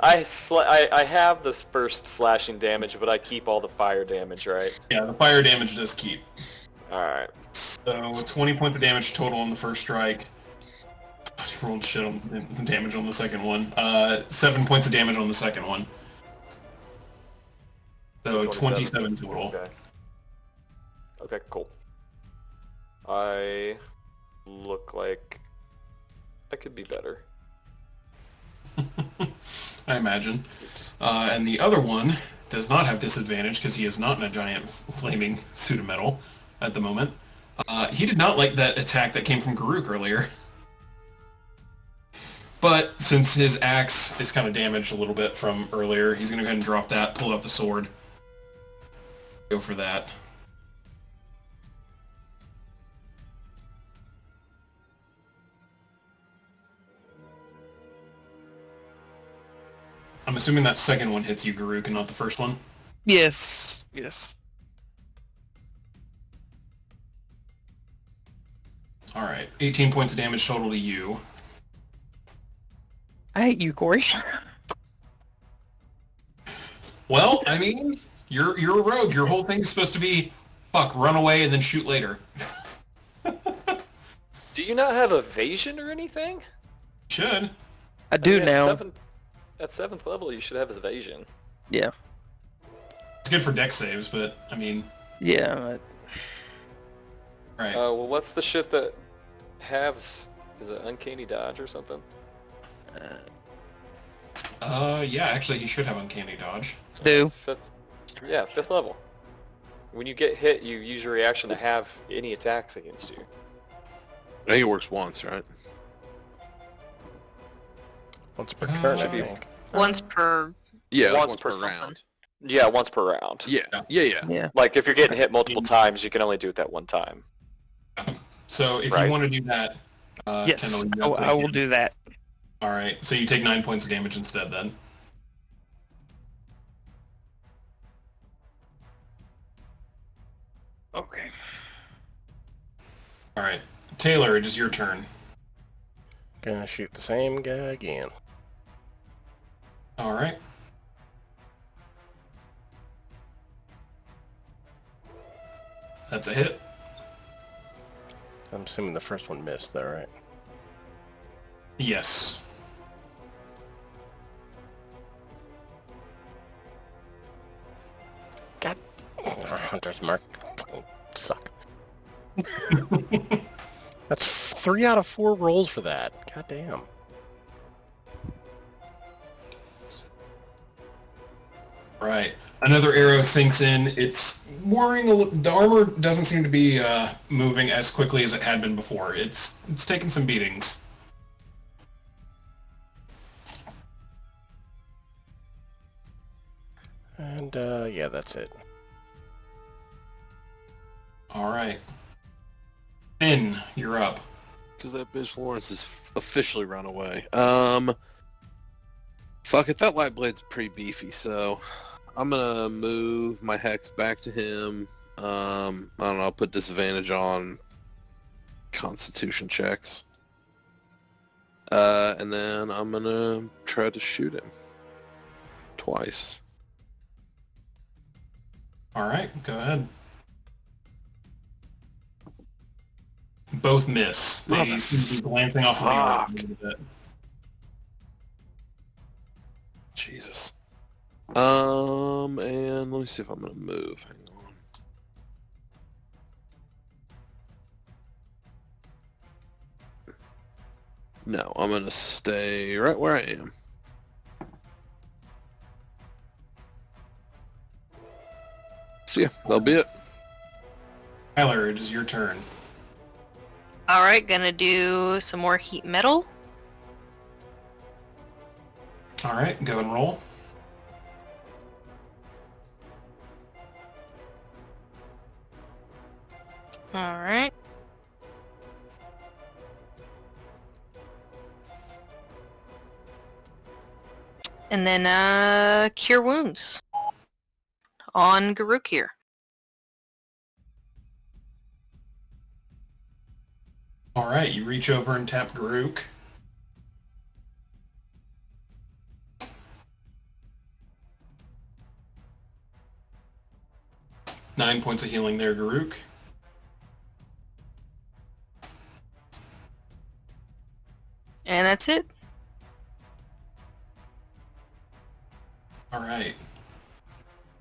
I have this first slashing damage, but I keep all the fire damage, right? Yeah, the fire damage does keep. Alright. So 20 points of damage total on the first strike. I rolled shit on the damage on the second one. 7 points of damage on the second one. So 27 total. Okay. Okay, cool. I look like I could be better. I imagine. And the other one does not have disadvantage because he is not in a giant flaming suit of metal at the moment. He did not like that attack that came from Garuk earlier. But since his axe is kind of damaged a little bit from earlier, he's going to go ahead and drop that, pull out the sword. Go for that. I'm assuming that second one hits you, Garuk, and not the first one? Yes. Yes. Alright, 18 points of damage total to you. I hate you, Corey. Well, I mean, you're a rogue. Your whole thing is supposed to be, fuck, run away and then shoot later. Do you not have evasion or anything? Should. I do now. At 7th level, you should have evasion. Yeah. It's good for dex saves, but, I mean... Yeah. Right. Well, what's the shit that halves? Is it uncanny dodge or something? Yeah, actually, he should have uncanny dodge. Do. 5th level. When you get hit, you use your reaction to have any attacks against you. I think it works once, right? Once per turn, should I be- think. Once per. Yeah, Once once per per round. Yeah, once per round. Yeah. Yeah. Like, if you're getting hit multiple times, you can only do it that one time. So, if Right. you want to do that... Yes. Kendall, you I will do that. Alright, so you take 9 points of damage instead, then. Okay. Alright, Taylor, it is your turn. Gonna shoot the same guy again. Alright. That's a hit. I'm assuming the first one missed, though, right? Yes. God, Hunter's Mark fucking suck. That's 3 out of 4 rolls for that. God damn. Right. Another arrow sinks in. It's worrying a little. The armor doesn't seem to be moving as quickly as it had been before. It's taken some beatings. And, yeah, that's it. Alright. Finn, you're up. Because that bitch Lawrence is officially run away. Fuck it, that light blade's pretty beefy, so I'm gonna move my hex back to him. I don't know, I'll put disadvantage on constitution checks. And then I'm gonna try to shoot him. Twice. Alright, go ahead. Both miss. They seem to be glancing off the arrow a little bit. Jesus. And let me see if I'm gonna move. Hang on. No, I'm gonna stay right where I am. So yeah, that'll be it. Tyler, it is your turn. Alright, gonna do some more heat metal. Alright, go and roll. Alright. And then Cure Wounds on Garuk here. Alright, you reach over and tap Garuk. Nine points of healing there, Garuk. And that's it. Alright.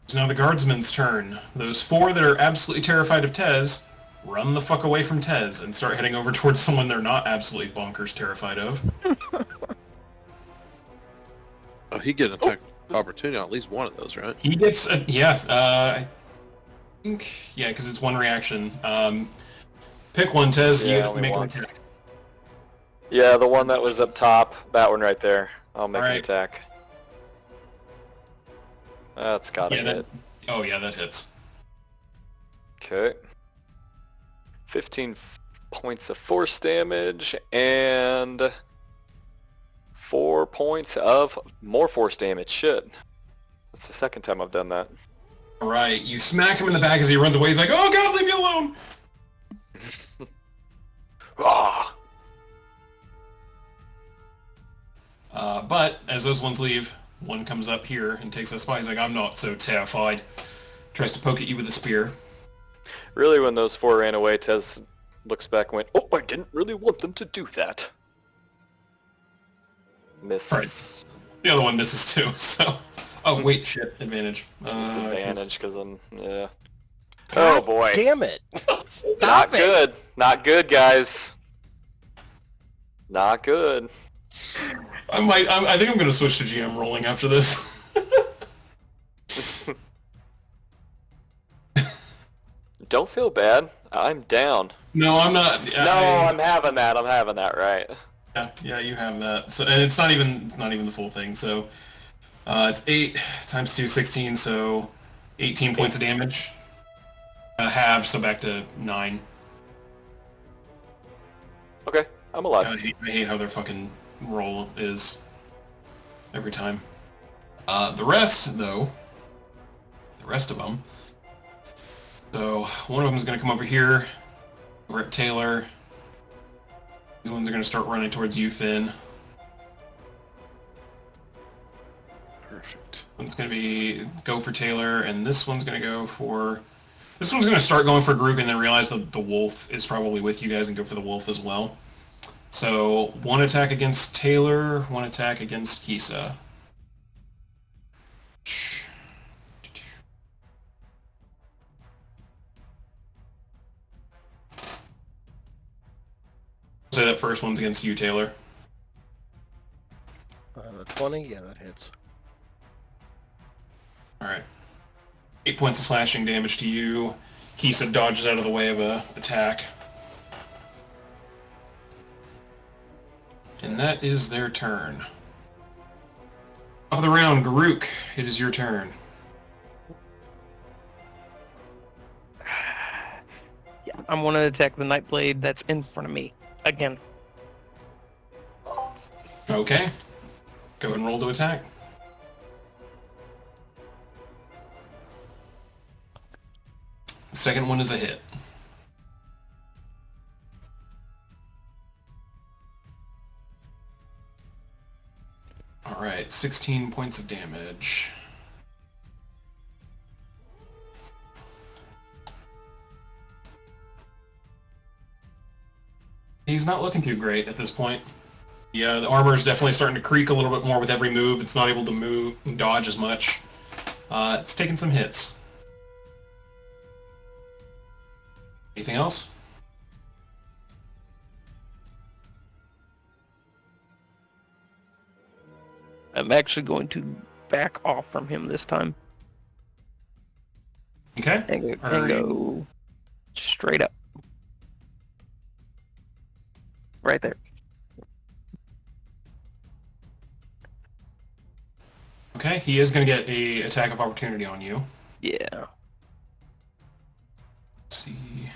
It's now the Guardsman's turn. Those 4 that are absolutely terrified of Tez, run the fuck away from Tez and start heading over towards someone they're not absolutely bonkers terrified of. Oh, he get an attack opportunity on at least one of those, right? He gets a... Yeah, I think... Yeah, because it's one reaction. Pick one, Tez. Yeah, you only make an once. attack. Yeah, the one that was up top, that one right there. I'll make an Alright. attack. That's gotta Yeah, hit. Oh, yeah, that hits. Okay. 15 points of force damage and 4 points of more force damage. Shit. That's the second time I've done that. Alright, you smack him in the back as he runs away. He's like, oh god, leave me alone! Ah! But as those ones leave, one comes up here and takes a spot. He's like, I'm not so terrified. Tries to poke at you with a spear. Really, when those 4 ran away, Tez looks back and went, oh, I didn't really want them to do that. Miss. Right. The other one misses too, so... Oh, wait, shit. Advantage. It's advantage, because I'm... Yeah. God Oh, boy. Damn it! Not Stop it! good. Not good, guys. Not good. I think I'm going to switch to GM rolling after this. Don't feel bad. I'm down. No, I'm not. I'm having that. I'm having that, right? Yeah, you have that. So, and it's not even the full thing. So, it's 8 times 2, 16. So, 18 points of damage. Half, so back to 9. Okay, I'm alive. I hate how their fucking roll is every time. The rest of them. So one of them is going to come over here. We're at Taylor. These ones are going to start running towards you, Finn. Perfect. One's going to go for Taylor, and this one's going to go for... This one's going to start going for Groog and then realize that the wolf is probably with you guys and go for the wolf as well. So, one attack against Taylor, one attack against Kisa. So that first one's against you, Taylor. 20? Yeah, that hits. Alright. 8 points of slashing damage to you. Kisa dodges out of the way of a attack. And that is their turn. Top of the round, Garuk, it is your turn. Yeah, I'm going to attack the Nightblade that's in front of me. Again. Okay. Go ahead and roll to attack. The second one is a hit. Alright, 16 points of damage. He's not looking too great at this point. Yeah, the armor is definitely starting to creak a little bit more with every move. It's not able to move and dodge as much. It's taking some hits. Anything else? I'm actually going to back off from him this time. Okay. And go straight up. Right there. Okay, he is going to get a attack of opportunity on you. Yeah. Let's see.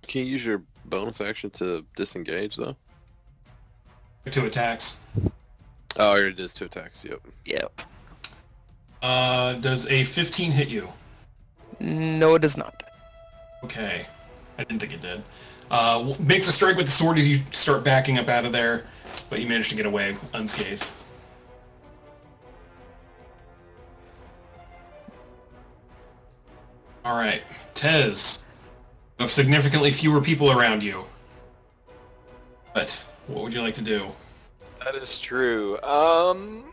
Can you use your bonus action to disengage, though? 2 attacks. Oh, it is 2 attacks, yep. Yep. Does a 15 hit you? No, it does not. Okay. I didn't think it did. Makes a strike with the sword as you start backing up out of there, but you manage to get away unscathed. Alright. Tez. You have significantly fewer people around you. But, what would you like to do? That is true. Golly.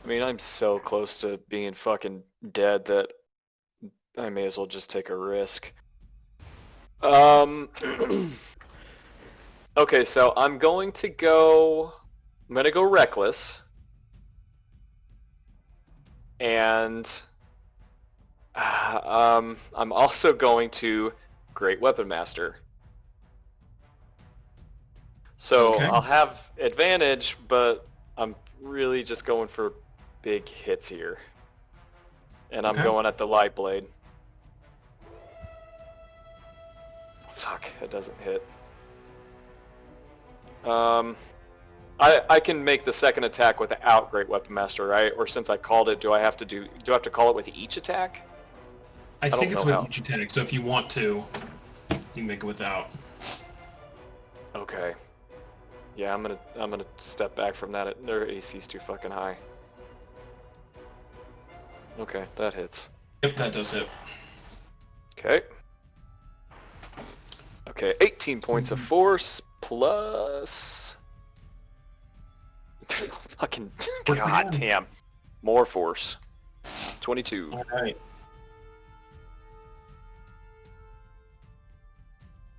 I mean, I'm so close to being fucking dead that I may as well just take a risk. Okay, so I'm gonna go reckless. And I'm also going to Great Weapon Master. So Okay. I'll have advantage, but I'm really just going for big hits here. And I'm Okay. going at the light blade. Fuck, it doesn't hit. I can make the second attack without Great Weapon Master, right? Or since I called it, do I have to call it with each attack? I think it's know with how. each attack, so if you want to, you can make it without. Okay. Yeah, I'm gonna step back from that. Their AC's too fucking high. Okay, that hits. Yep, that does hit. Okay. Okay, 18 points of force plus fucking Force god again. damn. More force. 22. Alright.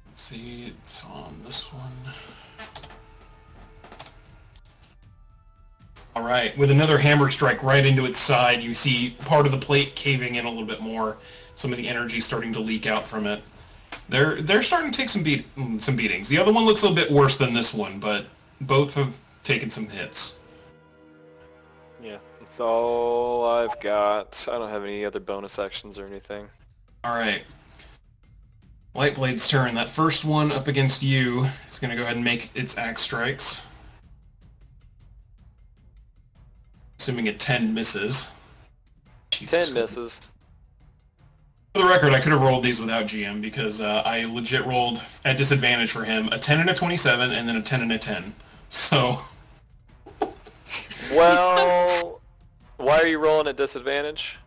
Let's see, it's on this one. Alright, with another hammer strike right into its side, you see part of the plate caving in a little bit more. Some of the energy starting to leak out from it. They're starting to take some beatings. The other one looks a little bit worse than this one, but both have taken some hits. Yeah, that's all I've got. I don't have any other bonus actions or anything. Alright. Lightblade's turn. That first one up against you is going to go ahead and make its axe strikes. Assuming a 10 misses. Jesus 10 Christ. misses. For the record, I could have rolled these without GM because I legit rolled at disadvantage for him a 10 and a 27 and then a 10 and a 10. So, Well, why are you rolling at disadvantage?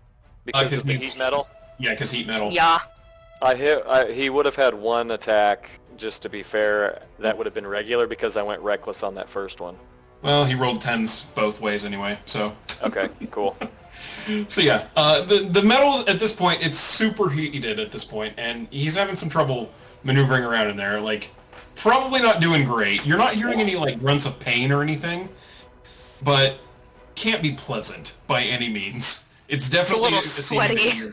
Because 'cause of the he's- heat metal? yeah, because heat metal. Yeah. He would have had one attack, just to be fair. That would have been regular because I went reckless on that first one. Well, he rolled 10s both ways anyway, so. Okay, cool. So yeah, the metal at this point, it's super heated at this point, and he's having some trouble maneuvering around in there. Like, probably not doing great. You're not hearing any like grunts of pain or anything, but can't be pleasant by any means. It's definitely little sweaty.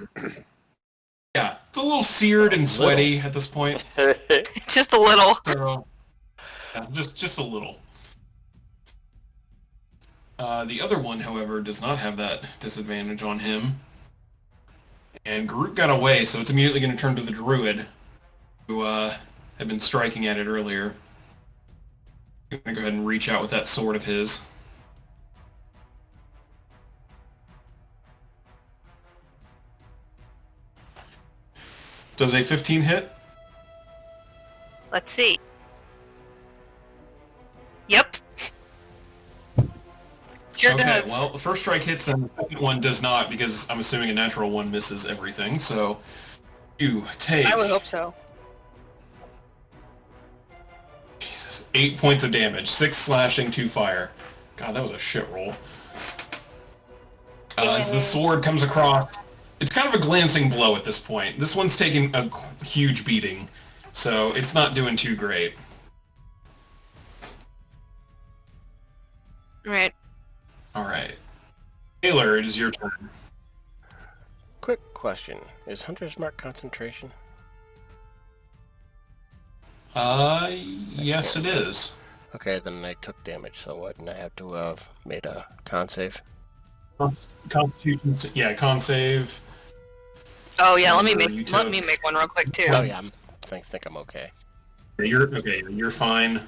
Yeah, it's a little seared and sweaty at this point. Just a little. So, yeah, just a little. The other one, however, does not have that disadvantage on him. And Garuk got away, so it's immediately going to turn to the druid, who had been striking at it earlier. I'm going to go ahead and reach out with that sword of his. Does a 15 hit? Let's see. Yep. Sure Okay, does. well, the first strike hits and the second one does not, because I'm assuming a natural one misses everything, so you take... I would hope so. Jesus, 8 points of damage, 6 slashing, 2 fire. God, that was a shit roll. As the sword comes across, it's kind of a glancing blow at this point. This one's taking a huge beating, so it's not doing too great. Right. Alright. Taylor, it is your turn. Quick question. Is Hunter's Mark concentration? Yes it is. Okay, then I took damage, so wouldn't I have to have made a con save? Constitution, yeah, con save. Oh yeah, let me You make took- one real quick too. Oh yeah, I think I'm okay. You're okay, you're fine.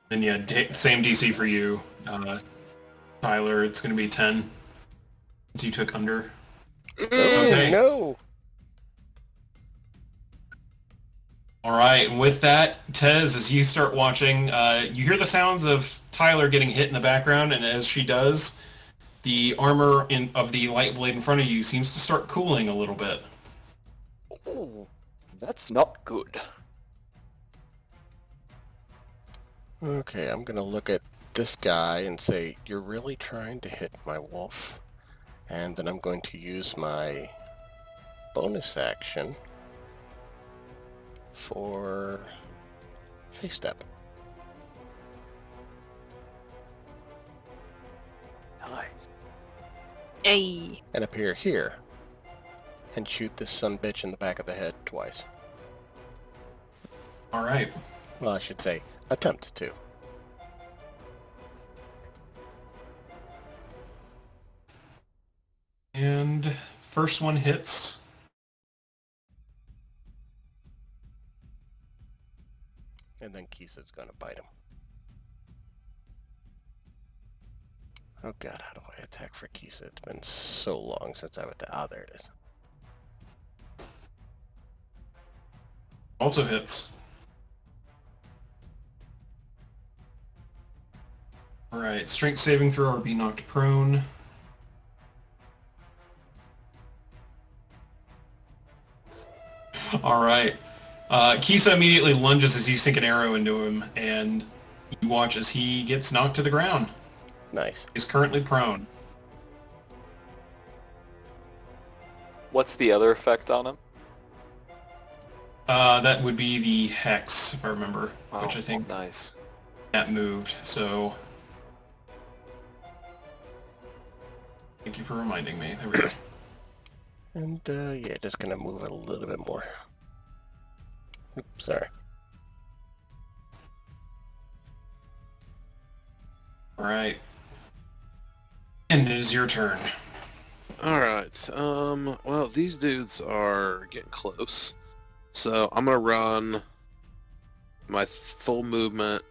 Then yeah, same DC for you, Tyler. It's going to be 10. You took under. Okay. No! All right, and with that, Tez, as you start watching, you hear the sounds of Tyler getting hit in the background, and as she does, the armor of the light blade in front of you seems to start cooling a little bit. Oh, that's not good. Okay, I'm gonna look at this guy and say, "You're really trying to hit my wolf?" And then I'm going to use my bonus action for face step. Nice. Hey. And appear here. And shoot this sumbitch in the back of the head twice. All right. Well, I should say, attempt to. And first one hits. And then Kisa's gonna bite him. Oh god, how do I attack for Kisa? It's been so long since I went to... Ah, there it is. Also hits. All right, strength saving throw or be knocked prone. All right. Kisa immediately lunges as you sink an arrow into him, and you watch as he gets knocked to the ground. Nice. He's currently prone. What's the other effect on him? That would be the Hex, if I remember, Oh, which I think nice. that moved, so... Thank you for reminding me. There we go. And, yeah, just gonna move it a little bit more. Oops, sorry. Alright. And it is your turn. Alright, well, these dudes are getting close. So I'm gonna run my full movement,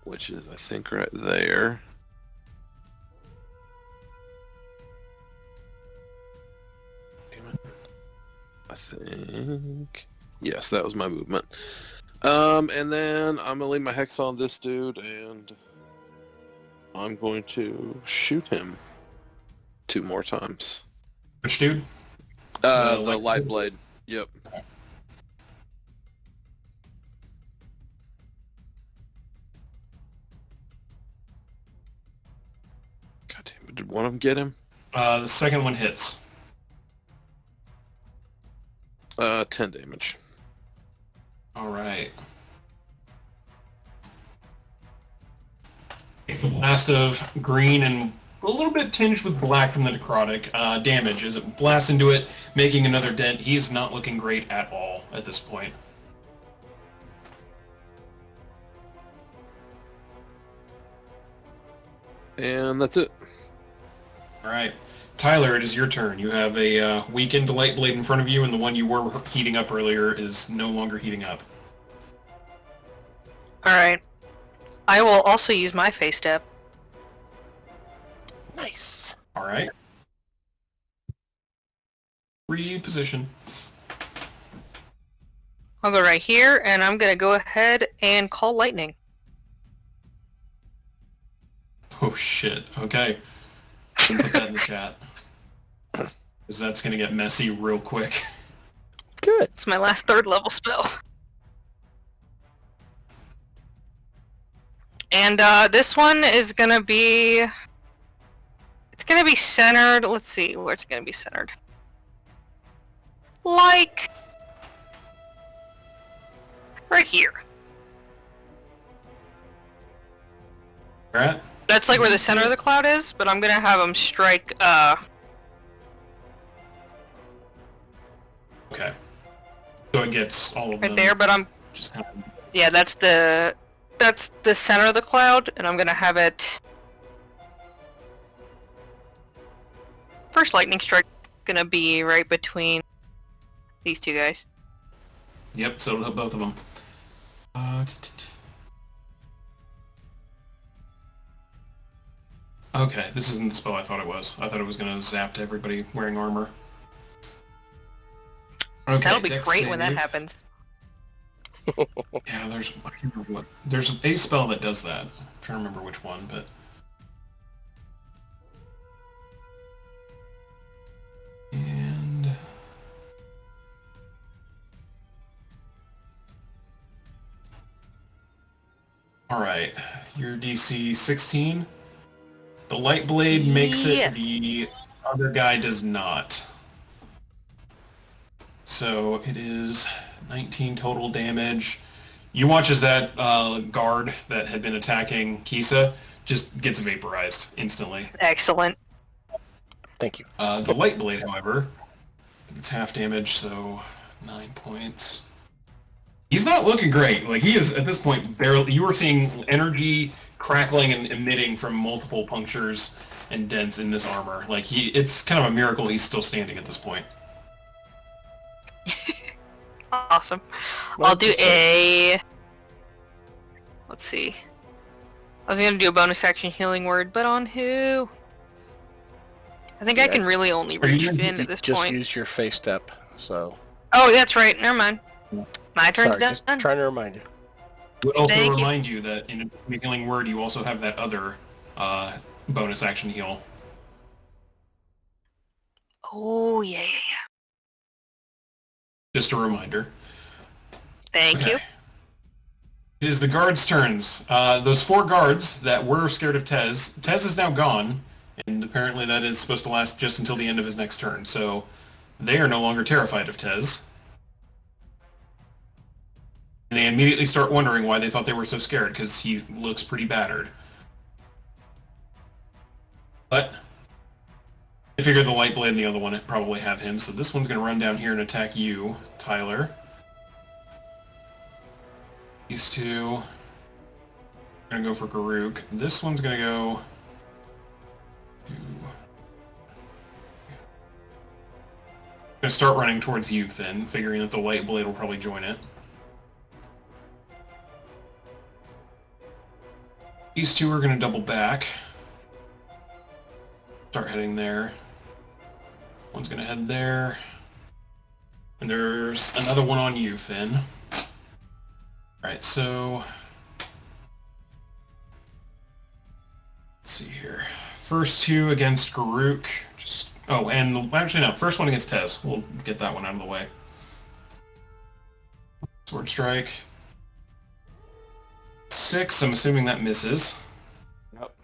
which is, I think, right there. Damn it. I think... Yes, that was my movement. And then I'm gonna leave my hex on this dude, and I'm going to shoot him 2 more times. Which dude? The light blade. Yep. God damn it, did one of them get him? The second one hits. 10 damage. Alright. Blast of green and a little bit tinged with black from the necrotic damage as it blasts into it, making another dent. He is not looking great at all at this point. And that's it. Alright. Tyler, it is your turn. You have a weakened light blade in front of you, and the one you were heating up earlier is no longer heating up. Alright. I will also use my face step. Nice. Alright. Reposition. I'll go right here, and I'm gonna go ahead and call lightning. Oh shit, okay. Put that in the chat. Because that's gonna get messy real quick. Good. It's my last 3rd level spell. And this one is gonna be... It's gonna be centered... Let's see where it's gonna be centered. Like... right here. Alright? That's like where the center of the cloud is, but I'm gonna have them strike, Okay. So it gets all of them. right there, but I'm... Just kind of... Yeah, that's the center of the cloud, and I'm gonna have it... First lightning strike gonna be right between these 2 guys. Yep, so it'll hit both of them. Okay, this isn't the spell I thought it was. I thought it was going to zap to everybody wearing armor. Okay, That'll be dex great when that save. happens. Yeah, I can't remember what. There's a spell that does that. I'm trying to remember which one, but. And. Alright, your DC 16. The light blade makes Yeah. it, the other guy does not. So it is 19 total damage. You watch as that guard that had been attacking Kisa just gets vaporized instantly. Excellent. Thank you. The light blade, however, it's half damage, so 9 points. He's not looking great. Like, he is, at this point, barely... You were seeing energy crackling and emitting from multiple punctures and dents in this armor. Like, it's kind of a miracle he's still standing at this point. Awesome. I'll do a... Let's see. I was going to do a bonus action healing word, but on who? I think I can really only reach Finn at this Just point. use your face step, so... Oh, that's right. Never mind. My turn's Sorry, done. just trying to remind you. Would also Thank you. remind you that in the healing word, you also have that other bonus action heal. Oh, yeah. Just a reminder. Thank you. It is the guards' turns. Those 4 guards that were scared of Tez is now gone, and apparently that is supposed to last just until the end of his next turn, so they are no longer terrified of Tez. And they immediately start wondering why they thought they were so scared, because he looks pretty battered. But I figured the light blade and the other one probably have him, so this one's going to run down here and attack you, Tyler. These two are going to go for Garuk. This one's going to go to... going to start running towards you, Finn, figuring that the light blade will probably join it. These two are going to double back. Start heading there. One's going to head there. And there's another one on you, Finn. Alright, so... let's see here. First 2 against Garuk. Actually no, first one against Tez. We'll get that one out of the way. Sword Strike. 6, I'm assuming that misses. Yep.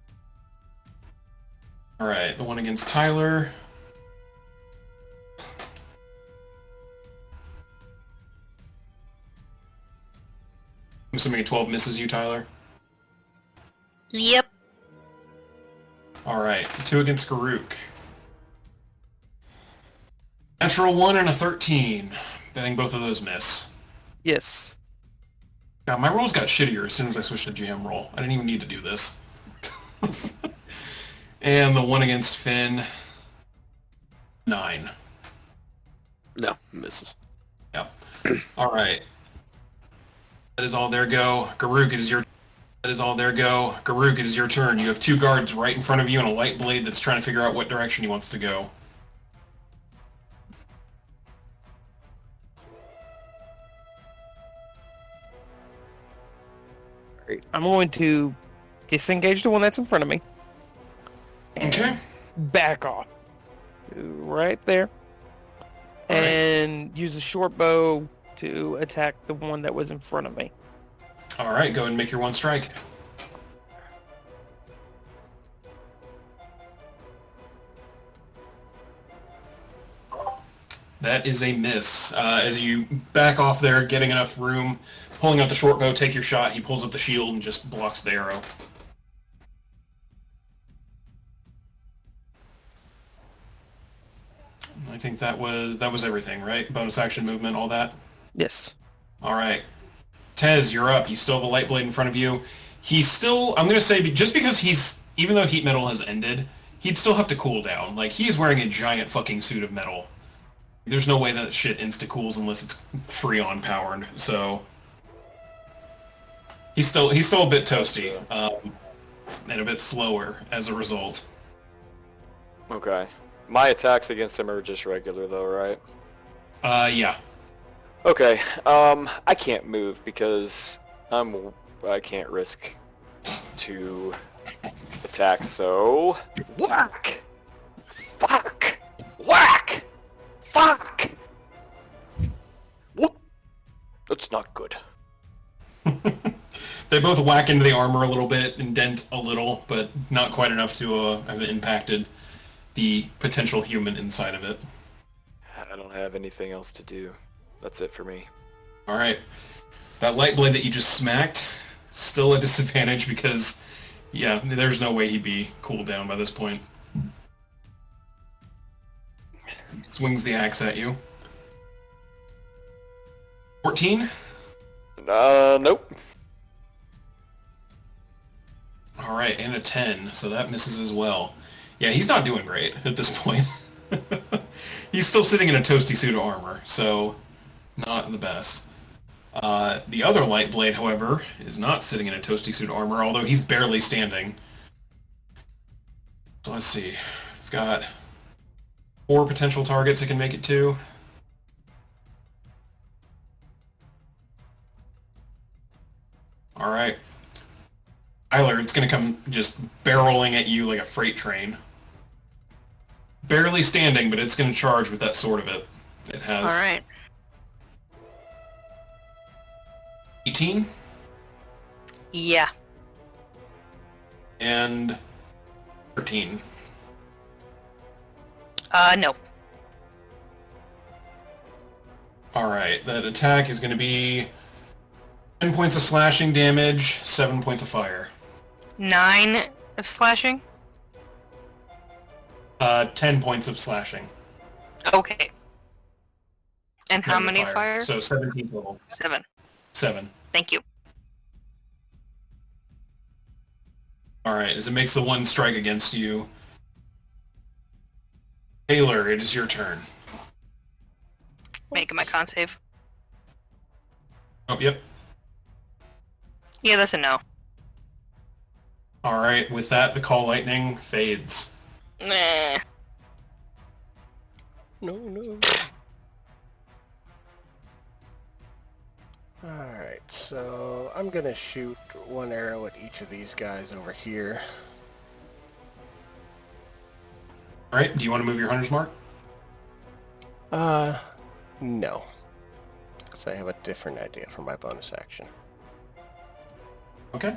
Alright, the one against Tyler. I'm assuming a 12 misses you, Tyler. Yep. Alright, 2 against Garuk. Natural 1 and a 13. Betting both of those miss. Yes. God, my rolls got shittier as soon as I switched to GM roll. I didn't even need to do this. And the one against Finn. 9. No, misses. Yep. Alright. That is all their go. Garuk, it is your... That is all their go. Garuk, it is your turn. You have 2 guards right in front of you and a light blade that's trying to figure out what direction he wants to go. I'm going to disengage the one that's in front of me. And Okay. back off. Right there. And use a short bow to attack the one that was in front of me. Alright, go ahead and make your 1 strike. That is a miss. As you back off there, getting enough room, pulling out the short bow, take your shot, he pulls up the shield and just blocks the arrow. I think that was everything, right? Bonus action movement, all that? Yes. Alright. Tez, you're up. You still have a light blade in front of you. He's still, I'm going to say, just because even though heat metal has ended, he'd still have to cool down. Like, he's wearing a giant fucking suit of metal. There's no way that shit insta-cools unless it's Freon powered, so... He's still a bit toasty, and a bit slower as a result. Okay. My attacks against him are just regular, though, right? Yeah. Okay. I can't move because I can't risk 2 attacks. So whack, fuck, whack, fuck. Whoop. That's not good. They both whack into the armor a little bit and dent a little, but not quite enough to have impacted the potential human inside of it. I don't have anything else to do. That's it for me. Alright. That light blade that you just smacked, still a disadvantage because, yeah, there's no way he'd be cooled down by this point. Swings the axe at you. 14? Nope. Alright, and a 10, so that misses as well. Yeah, he's not doing great at this point. He's still sitting in a toasty suit of armor, so not the best. The other light blade, however, is not sitting in a toasty suit of armor, although he's barely standing. So let's see. I've got 4 potential targets I can make it to. Alright. Tyler, it's going to come just barreling at you like a freight train. Barely standing, but it's going to charge with that sword of it. It has. Alright. 18? Yeah. And 13. No. Alright, that attack is going to be 10 points of slashing damage, 7 points of fire. 9 of slashing? 10 points of slashing. Okay. And how 9 of many fire? So 17 total. 7. 7. Thank you. Alright, as it makes the one strike against you. Taylor, it is your turn. Making my con save. Oh, yep. Yeah, that's a no. Alright, with that, the call lightning fades. Meh. No. Alright, so I'm gonna shoot one arrow at each of these guys over here. Alright, do you want to move your hunter's mark? No. Because I have a different idea for my bonus action. Okay.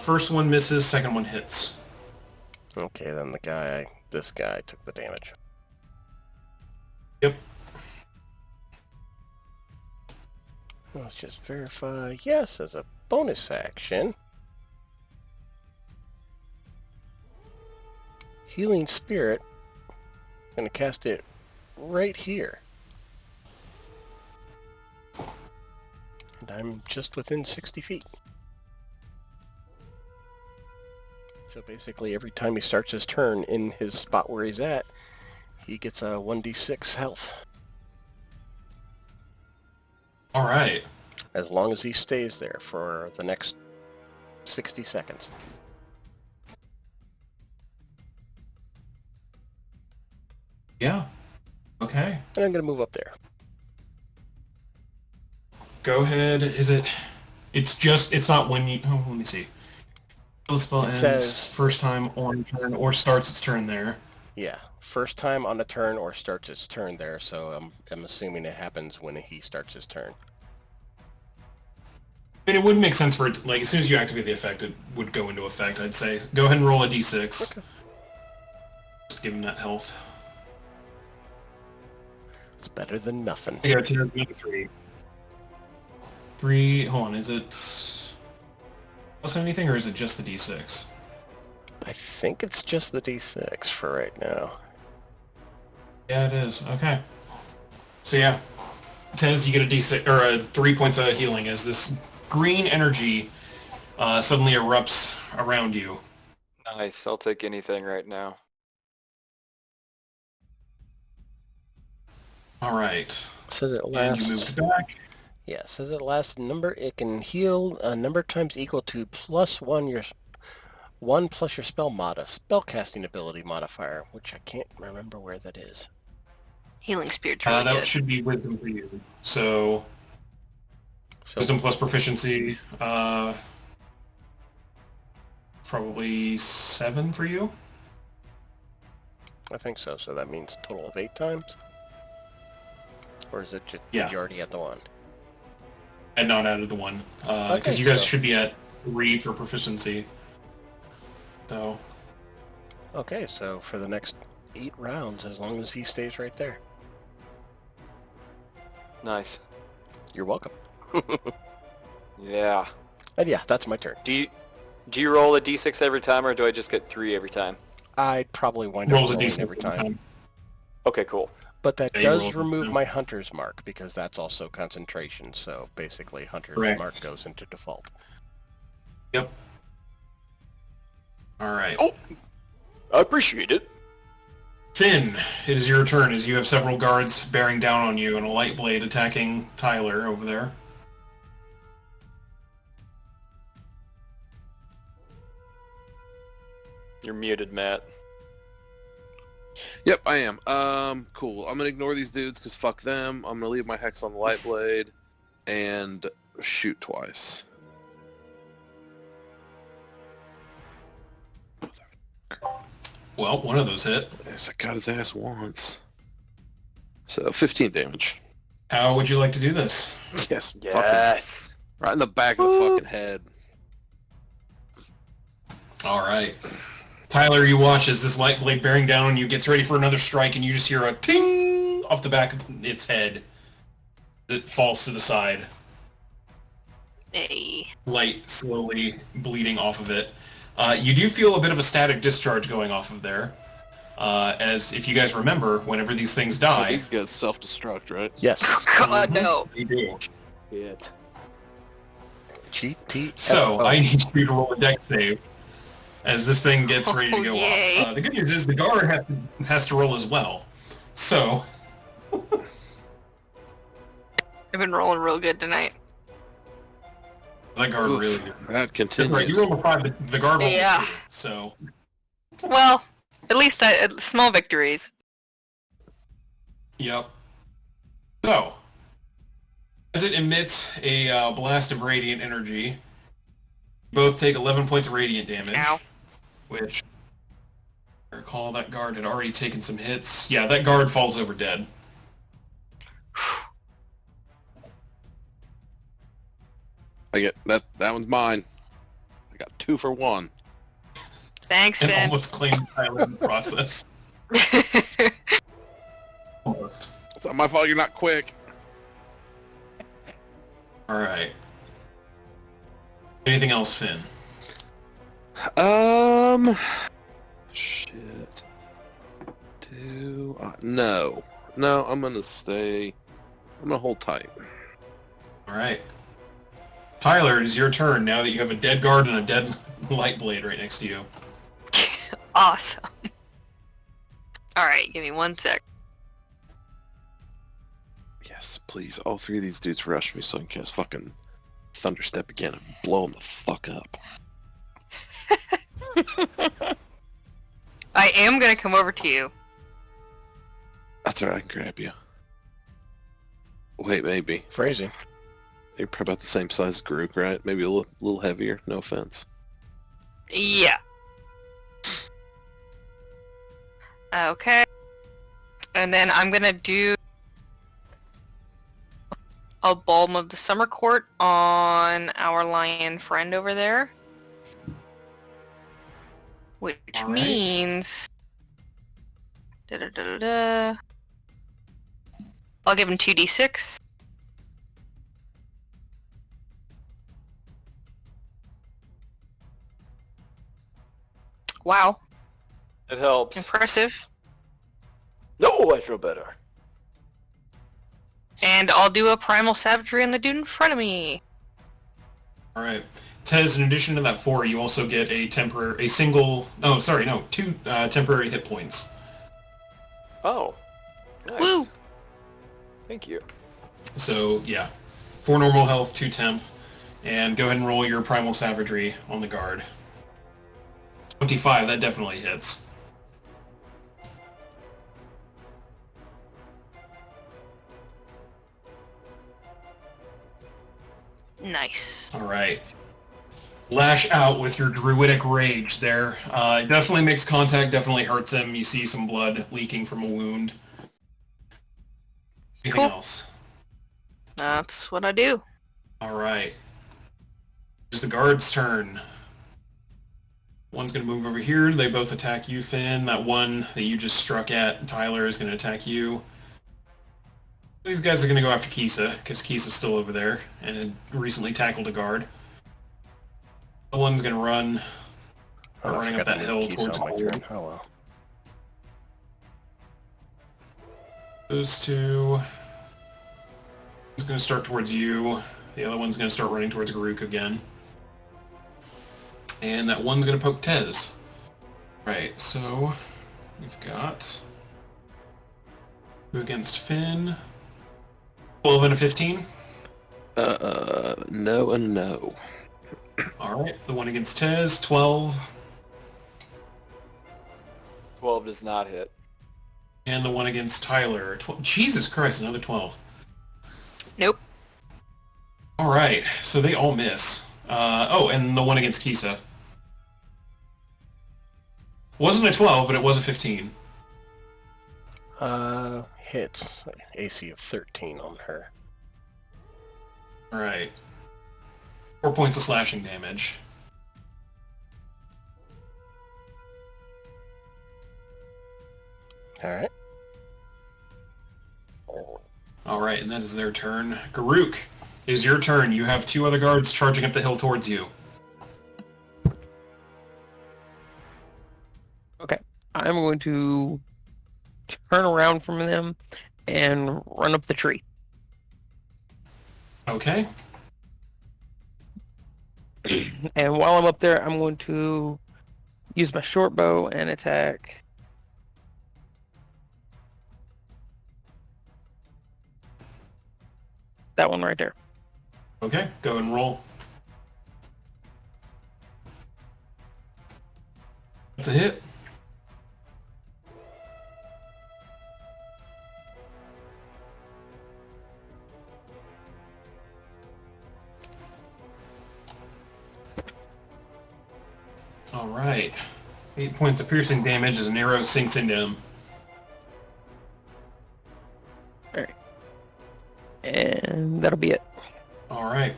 First one misses, second one hits. Okay, then this guy took the damage. Yep. Let's just verify. Yes, as a bonus action. Healing Spirit. I'm going to cast it right here. And I'm just within 60 feet. So basically every time he starts his turn in his spot where he's at, he gets a 1d6 health. Alright. As long as he stays there for the next 60 seconds. Yeah. Okay. And I'm going to move up there. Go ahead. It's not when you... Oh, let me see. The spell ends says, first time on turn or starts its turn there. Yeah, first time on a turn or starts its turn there, so I'm assuming it happens when he starts his turn. I mean, it wouldn't make sense for it, like, as soon as you activate the effect, it would go into effect, I'd say. Go ahead and roll a d6. Okay. Just give him that health. It's better than nothing. I got a 3. 3, hold on, is it plus anything, or is it just the d6? I think it's just the d6 for right now. Yeah, it is. Okay. So yeah, Tez, you get a d6 or 3 points of healing as this green energy suddenly erupts around you. Nice. I'll take anything right now. All right. It says it And you lasts move back. Yeah, says it lasts a number. It can heal a number of times equal to +1 your 1 plus your spellcasting ability modifier, which I can't remember where that is. Healing Spirit's really That good. should be wisdom for you. So wisdom plus proficiency, probably 7 for you. I think so. So that means total of 8 times? Or is it just Yeah. did you already had the 1? And not added the 1. Because Okay, you guys so- should be at 3 for proficiency. So, Okay, so for the next 8 rounds, as long as he stays right there. Nice. You're welcome. Yeah. And yeah, that's my turn. Do you roll a d6 every time, or do I just get 3 every time? I'd probably wind up rolls a rolling d6 every time. Okay, cool. But that Yeah, you roll does it, remove yeah. my Hunter's Mark, because that's also concentration, so basically Hunter's Correct. Mark goes into default. Yep. Alright. Oh, I appreciate it. Finn, it is your turn as you have several guards bearing down on you and a light blade attacking Tyler over there. You're muted, Matt. Yep, I am. Cool. I'm gonna ignore these dudes because fuck them. I'm gonna leave my hex on the light blade and shoot twice. Well, one of those hit. Yes, I got his ass once. So 15 damage. How would you like to do this? Yes. Fucking Yes. right in the back of the fucking head. Alright. Tyler, you watch as this light blade bearing down on you gets ready for another strike, and you just hear a ting off the back of its head that falls to the side. Hey. Light slowly bleeding off of it. You do feel a bit of a static discharge going off of there. As if you guys remember, whenever these things Oh, die, these guys self-destruct, right? Yes. God, no. they do. Shit. GTFO. So, I need you to roll a dex save as this thing gets ready to Oh, go yay. off. The good news is the guard has to roll as well. So, I've been rolling real good tonight. that guard Oof, really... that Right, continues. you rolled a 5, the guard rolled a Yeah. 2. So, Well, at least small victories. yep. So, as it emits a blast of radiant energy, you both take 11 points of radiant damage. Ow. Which, I recall that guard had already taken some hits. Yeah, that guard falls over dead. I get that. That one's mine. I got 2 for 1. Thanks, And Finn. almost claimed Tyler in the process. Almost. It's not my fault you're not quick. Alright. Anything else, Finn? Shit. No. No, I'm gonna stay. I'm gonna hold tight. Alright. Tyler, it is your turn now that you have a dead guard and a dead light blade right next to you. Awesome. Alright, give me 1 sec. Yes, please. All 3 of these dudes rush me so I can cast fucking Thunderstep again and blow them the fuck up. I am gonna come over to you. That's alright, I can grab you. Wait, maybe. Phrasing. You're probably about the same size as Grook, right? Maybe a little heavier, no offense. Yeah. Okay. And then I'm gonna do a Balm of the Summer Court on our lion friend over there. Which All right. means... Da-da-da-da-da. I'll give him 2d6. Wow. It helps. Impressive. No, I feel better. And I'll do a Primal Savagery on the dude in front of me. Alright. Tez, in addition to that 4, you also get a temporary, 2 temporary hit points. Oh. Nice. Woo! Thank you. So, yeah. 4 normal health, 2 temp. And go ahead and roll your primal savagery on the guard. 25, that definitely hits. Nice. Alright. Lash out with your druidic rage there. It definitely makes contact, definitely hurts him. You see some blood leaking from a wound. Anything Cool. else? That's what I do. Alright. It's the guard's turn. One's going to move over here. They both attack you, Finn. That one that you just struck at, Tyler, is going to attack you. These guys are going to go after Kisa, because Kisa's still over there, and had recently tackled a guard. The one's going to run, running up that hill towards Hole. Oh well. Those two... One's going to start towards you. The other one's going to start running towards Garuk again. And that one's going to poke Tez. Right, so we've got 2 against Finn. 12 and a 15. No and no. Alright, the one against Tez, 12. 12 does not hit. And the one against Tyler, Jesus Christ, another 12. Nope. Alright, so they all miss. Oh, and the one against Kisa. Wasn't a 12, but it was a 15. Hits. AC of 13 on her. Alright. 4 points of slashing damage. Alright. Alright, and that is their turn. Garuk, it is your turn. You have 2 other guards charging up the hill towards you. Okay. I'm going to turn around from them and run up the tree. Okay. And while I'm up there, I'm going to use my short bow and attack. That one right there. Okay, go and roll. That's a hit. Alright. 8 points of piercing damage as an arrow sinks into him. Alright. And that'll be it. Alright.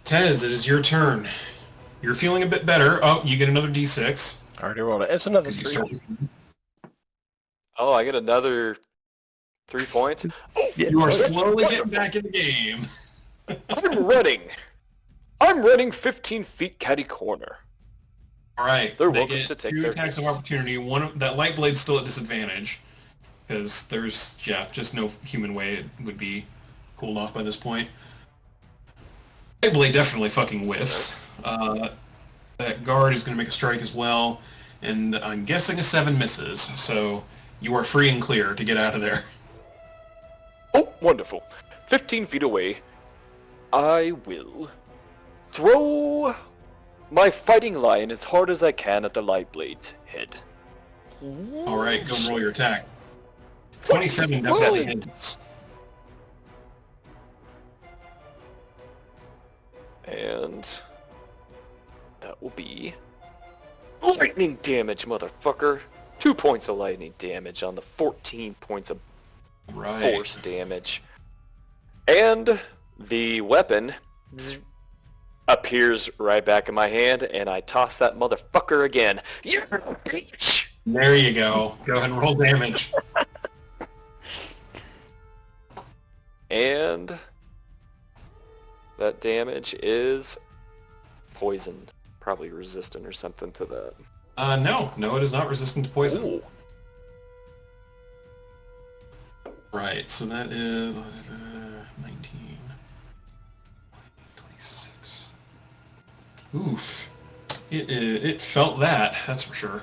Tez, it is your turn. You're feeling a bit better. Oh, you get another d6. Already rolled it. It's another You 3. start- Oh, I get another 3 points. Yes. You are That's slowly getting wonderful. back in the game. I'm running. I'm running 15 feet catty corner. Alright, They're they welcome get to take 2 their attacks of hits. opportunity. That light blade's still at disadvantage. Because there's, just no human way it would be cooled off by this point. Light blade definitely fucking whiffs. That guard is going to make a strike as well. And I'm guessing a 7 misses. So you are free and clear to get out of there. Oh, wonderful. 15 feet away, I will throw my fighting lion as hard as I can at the light blade's head. Alright, go and roll your attack. 27 definitely hits. And that will be lightning damage, motherfucker. 2 points of lightning damage on the 14 points of Right. force damage. And the weapon appears right back in my hand, and I toss that motherfucker again. You're a bitch! There you go. Go ahead and roll damage. And that damage is poison. Probably resistant or something to that. No, it is not resistant to poison. Ooh. Right, so that is 19, 26. Oof. It felt that's for sure.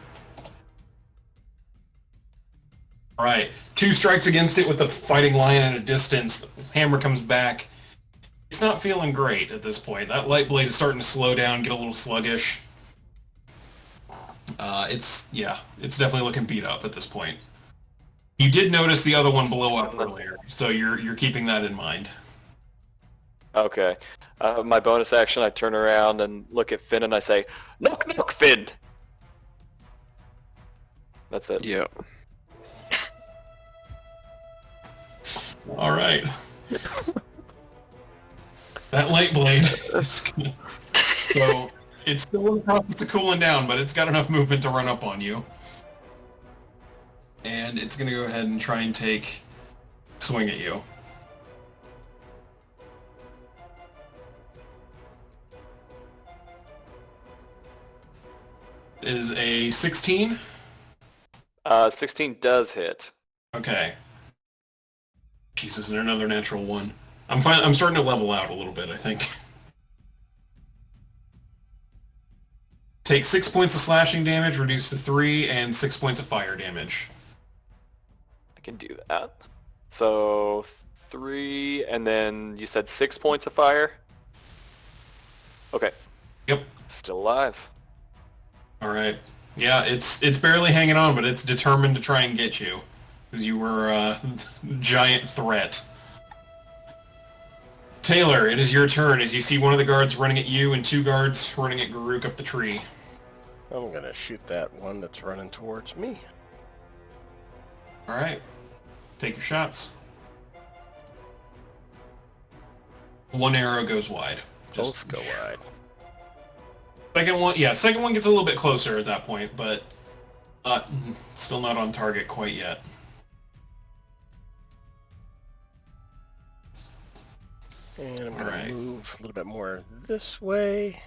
Alright, 2 strikes against it with the fighting lion at a distance. The hammer comes back. It's not feeling great at this point. That light blade is starting to slow down, get a little sluggish. It's definitely looking beat up at this point. You did notice the other one blow up earlier, so you're keeping that in mind. Okay. My bonus action, I turn around and look at Finn and I say, "Knock, knock, Finn!" That's it. Yeah. All right. That light blade. So it's still in the process of cooling down, but it's got enough movement to run up on you. And it's going to go ahead and try and take a swing at you. It is a 16? 16 does hit. Okay. Jesus, and another natural one. I'm starting to level out a little bit, I think. Take 6 points of slashing damage, reduce to 3, and 6 points of fire damage. I can do that. So 3, and then you said 6 points of fire? Okay. Yep. Still alive. Alright. Yeah, it's barely hanging on, but it's determined to try and get you. Because you were a giant threat. Taylor, it is your turn as you see one of the guards running at you and 2 guards running at Garuk up the tree. I'm gonna shoot that one that's running towards me. Alright. Take your shots. One arrow goes wide. Both go wide. Second one gets a little bit closer at that point, but still not on target quite yet. And I'm going to move a little bit more this way.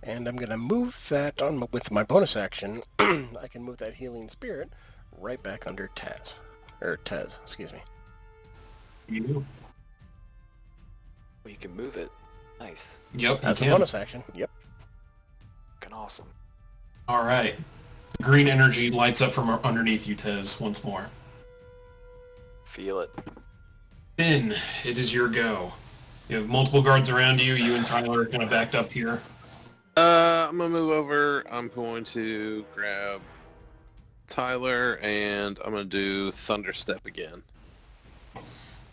And I'm going to move that on with my bonus action. I can move that healing spirit right back under Taz. Or Tez, excuse me. You? Oh, you can move it. Nice. Yep, That's a you can. bonus action. Yep. Fucking awesome. Alright. The green energy lights up from underneath you, Tez, once more. Feel it. Finn, it is your go. You have multiple guards around you. You and Tyler are kind of backed up here. I'm gonna move over. I'm going to grab Tyler, and I'm gonna do Thunder Step again.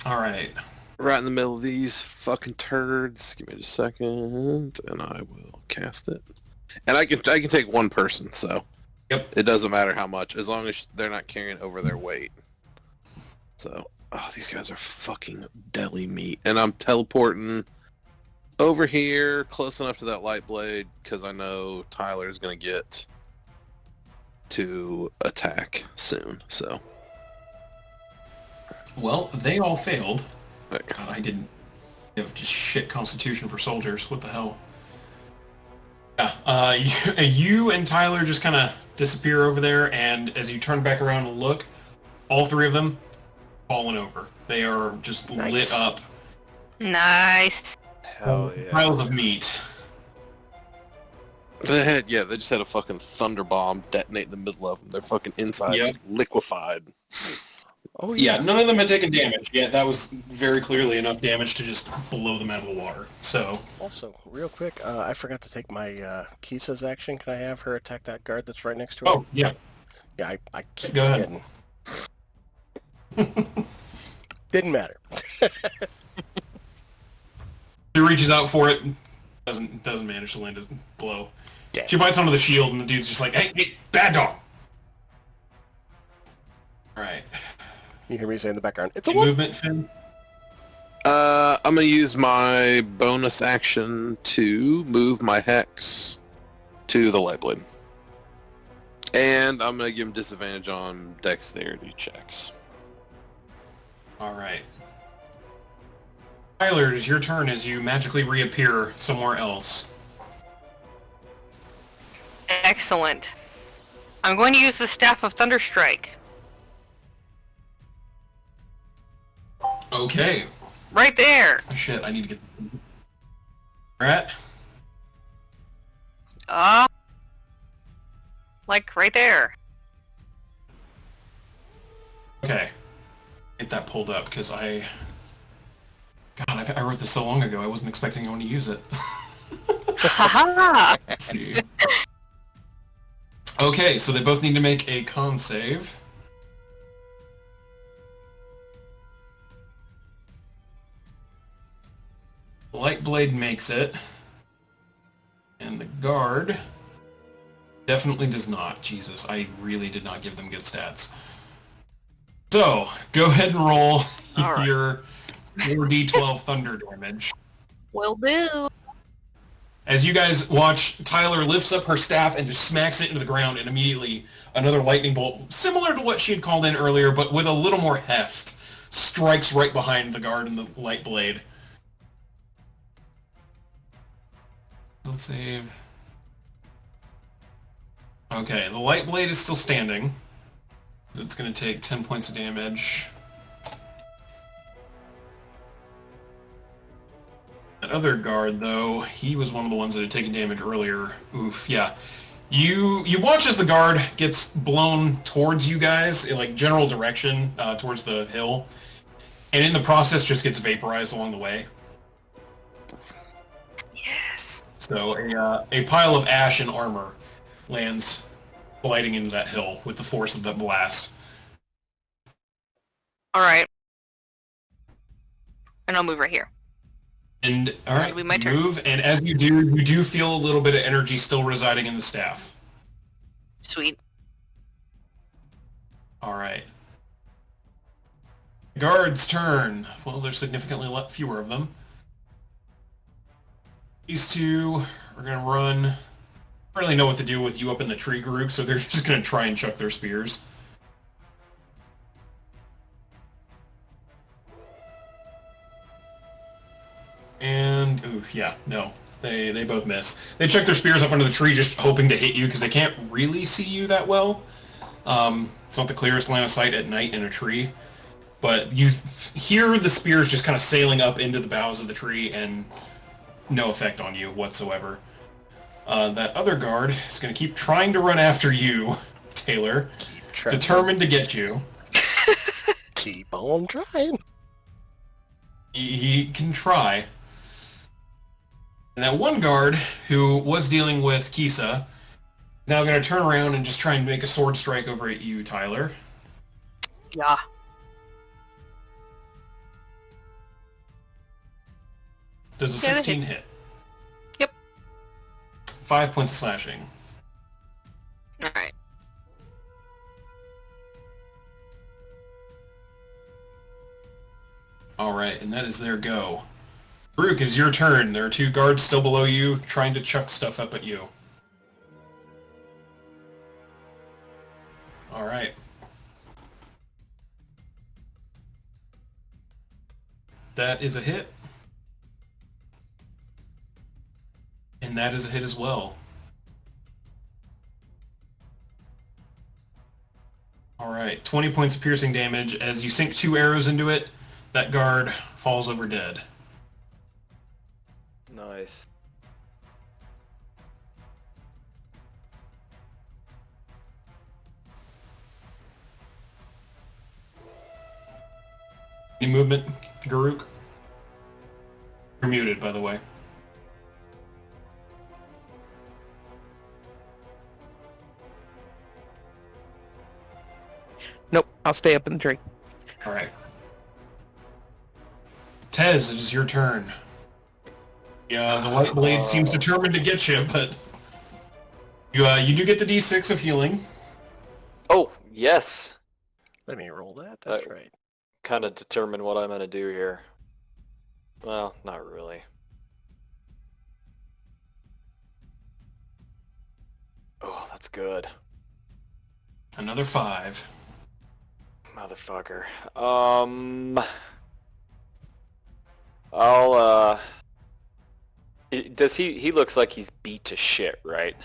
Alright. Right in the middle of these fucking turds. Give me just a second, and I will cast it. And I can take one person, so Yep. it doesn't matter how much, as long as they're not carrying over their weight. So, these guys are fucking deli meat. And I'm teleporting over here, close enough to that light blade, because I know Tyler's going to get to attack soon, so. Well, they all failed. Right. God, I didn't have just shit constitution for soldiers. What the hell? Yeah, you and Tyler just kind of disappear over there, and as you turn back around and look, all 3 of them fallen over. They are just lit up. Nice. Hell yeah. Piles of meat. They just had a fucking thunder bomb detonate in the middle of them. Their fucking insides Yep. liquefied. Oh, Yeah, none of them had taken damage yet. That was very clearly enough damage to just blow them out of the water. So, Also, real quick, I forgot to take my Kisa's action. Can I have her attack that guard that's right next to her? oh, yeah. Yeah, I keep Go ahead. forgetting. Didn't matter. She reaches out for it, doesn't manage to land a blow. Damn. She bites onto the shield, and the dude's just like, hey, bad dog! Alright. You hear me say in the background, it's a wolf! Movement, Finn? I'm gonna use my bonus action to move my hex to the light blade. And I'm gonna give him disadvantage on dexterity checks. Alright. Tyler, it is your turn as you magically reappear somewhere else. Excellent. I'm going to use the Staff of Thunderstrike. Okay. Right there. Shit, I need to get... Alright. Like right there. Okay. Get that pulled up, because I I wrote this so long ago, I wasn't expecting anyone to use it. Haha! Let's see. Okay, so they both need to make a con save. Lightblade makes it. And the guard definitely does not. Jesus, I really did not give them good stats. So, go ahead and roll All your 4d12 thunder damage. Will do. As you guys watch, Tyler lifts up her staff and just smacks it into the ground, and immediately another lightning bolt, similar to what she had called in earlier, but with a little more heft, strikes right behind the guard and the light blade. Let's save. Okay, the light blade is still standing. It's going to take 10 points of damage. That other guard, though, he was one of the ones that had taken damage earlier. Oof, yeah. You watch as the guard gets blown towards you guys, in like general direction, towards the hill, and in the process just gets vaporized along the way. Yes. So a pile of ash and armor lands gliding into that hill with the force of that blast. All right. And I'll move right here. And all right, That'll be my turn. move, and as you do feel a little bit of energy still residing in the staff. Sweet. All right. Guard's turn. Well, there's significantly fewer of them. These two are going to run. I don't really know what to do with you up in the tree group, so they're just going to try and chuck their spears. And, ooh, yeah, no. They both miss. They chuck their spears up under the tree just hoping to hit you because they can't really see you that well. It's not the clearest line of sight at night in a tree. But you hear the spears just kind of sailing up into the boughs of the tree and no effect on you whatsoever. That other guard is going to keep trying to run after you, Taylor. Determined to get you. Keep on trying. He can try. And that one guard, who was dealing with Kisa, is now going to turn around and just try and make a sword strike over at you, Tyler. Yeah. Does a Yeah, that 16 hits. hit? Yep. 5 points of slashing. All right. Alright, and that is their go. Brooke, it's your turn. There are two guards still below you, trying to chuck stuff up at you. Alright. That is a hit. And that is a hit as well. Alright, 20 points of piercing damage. As you sink 2 arrows into it, that guard falls over dead. Nice. Any movement, Garuk? You're muted, by the way. Nope, I'll stay up in the tree. Alright. Tez, it is your turn. Yeah, the light blade seems determined to get you, but you do get the D6 of healing. Oh, yes. Let me roll that. That's right. Kind of determine what I'm going to do here. Well, not really. Oh, that's good. Another 5. Motherfucker. I'll, does he looks like he's beat to shit, right?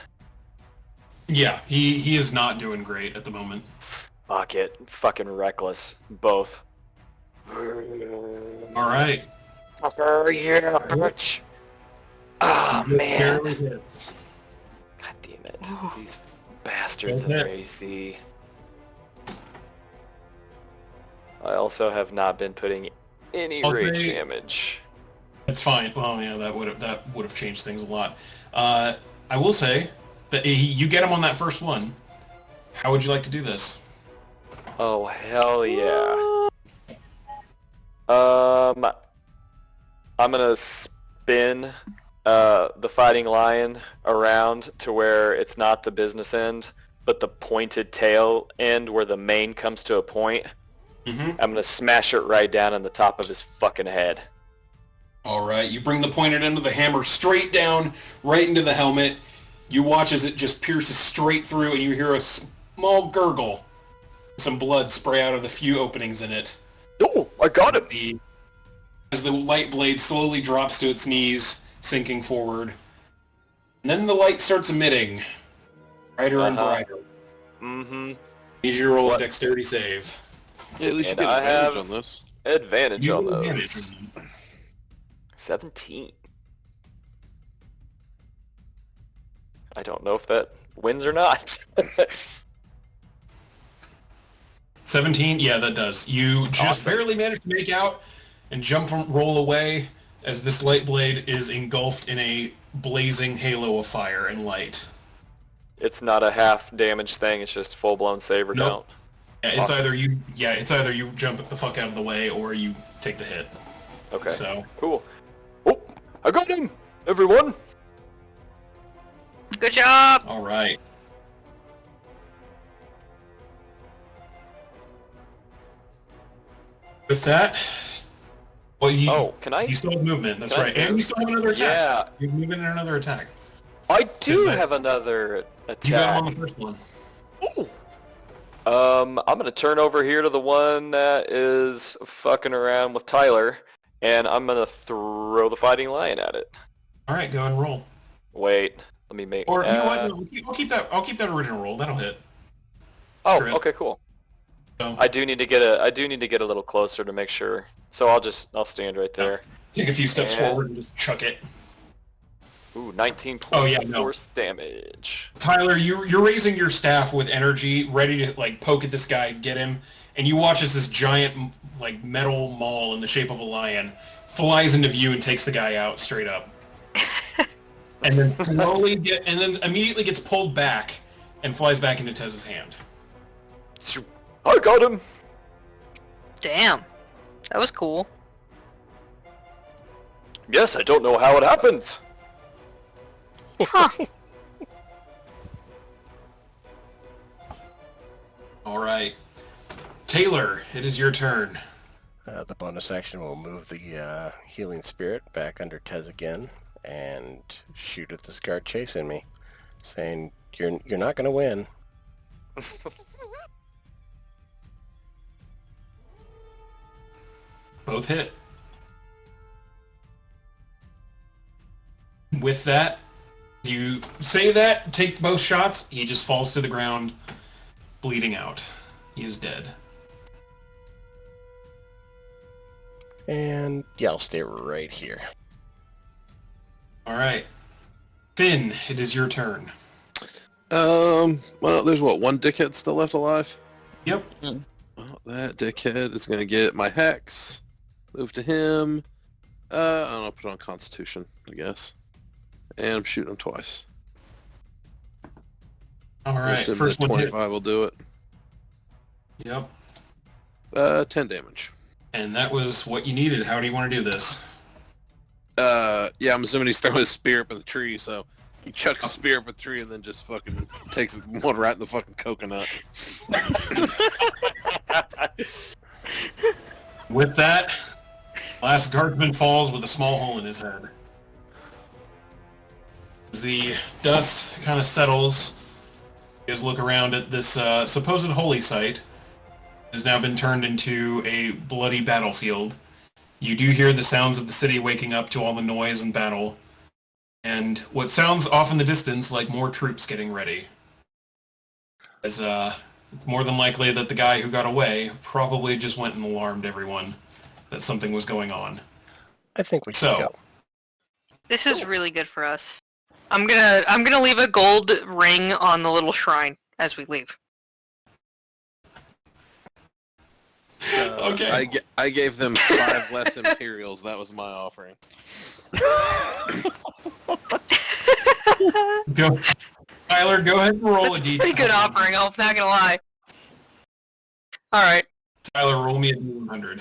Yeah, he is not doing great at the moment. Fuck it. Fucking reckless. Both. Alright. Fucker, yeah, bitch. Ah, man. Barely hits. God damn it. These bastards in their AC. I also have not been putting any I'll rage say- damage. It's fine. Well, yeah, that would have changed things a lot. I will say that you get him on that first one. How would you like to do this? Oh, hell yeah. I'm gonna spin the fighting lion around to where it's not the business end, but the pointed tail end where the mane comes to a point. Mm-hmm. I'm gonna smash it right down in the top of his fucking head. All right, you bring the pointed end of the hammer straight down, right into the helmet. You watch as it just pierces straight through, and you hear a small gurgle. Some blood spray out of the few openings in it. Oh, I got him! As the light blade slowly drops to its knees, sinking forward. And then the light starts emitting. Brighter and brighter. Mm-hmm. Need you to roll a dexterity save. Yeah, at least you get advantage on this. Advantage on those. Advantage. 17. I don't know if that wins or not. 17? Yeah, that does. You just barely manage to make out and jump and roll away as this light blade is engulfed in a blazing halo of fire and light. It's not a half damage thing, it's just full-blown save or don't. Yeah, it's either you jump the fuck out of the way or you take the hit. Okay. So cool. Oh, I got him, everyone. Good job. All right. With that, well, can I? You still have movement. That's Can I right, and you still have another attack. Yeah. You have movement and another attack. I do have another attack. You got him on the first one. Ooh. I'm gonna turn over here to the one that is fucking around with Tyler, and I'm gonna throw the fighting lion at it. All right, go ahead and roll. Wait, let me make. Or you know what? No, I'll keep that original roll. That'll hit. Oh, Crit. okay, cool. So, I do need to get a little closer to make sure. So I'll stand right there. take a few steps forward and just chuck it. Ooh, 19 points Oh, of force damage. Tyler, you're raising your staff with energy, ready to like poke at this guy, get him, and you watch as this giant like metal maul in the shape of a lion flies into view and takes the guy out straight up, and then immediately gets pulled back and flies back into Tez's hand. I got him. Damn. That was cool. Yes, I don't know how it happens. Huh. All right, Taylor, it is your turn. The bonus action will move the healing spirit back under Tez again and shoot at this guard chasing me, saying, "You're not going to win." Both hit. With that, you say that, take both shots, he just falls to the ground, bleeding out. He is dead. And yeah, I'll stay right here. Alright. Finn, it is your turn. Well, there's one dickhead still left alive? Yep. Well, that dickhead is going to get my hex. Move to him. I don't know, put on Constitution, I guess. And I'm shooting him twice. Alright, first one 25 hits. will do it. Yep. 10 damage. And that was what you needed. How do you want to do this? Yeah, I'm assuming he's throwing his spear up in the tree, so he chucks the spear up a tree and then just fucking takes one right in the fucking coconut. With that, last guardsman falls with a small hole in his head. As the dust kind of settles, you guys look around at this supposed holy site. It has now been turned into a bloody battlefield. You do hear the sounds of the city waking up to all the noise and battle, and what sounds off in the distance like more troops getting ready. As it's more than likely that the guy who got away probably just went and alarmed everyone that something was going on. I think we should go. This is really good for us. I'm gonna leave a gold ring on the little shrine as we leave. Okay. I gave them 5 less Imperials. That was my offering. Go, Tyler. Go ahead and roll That's a d. pretty good offering, I'm not gonna lie. Alright. Tyler, roll me a d100.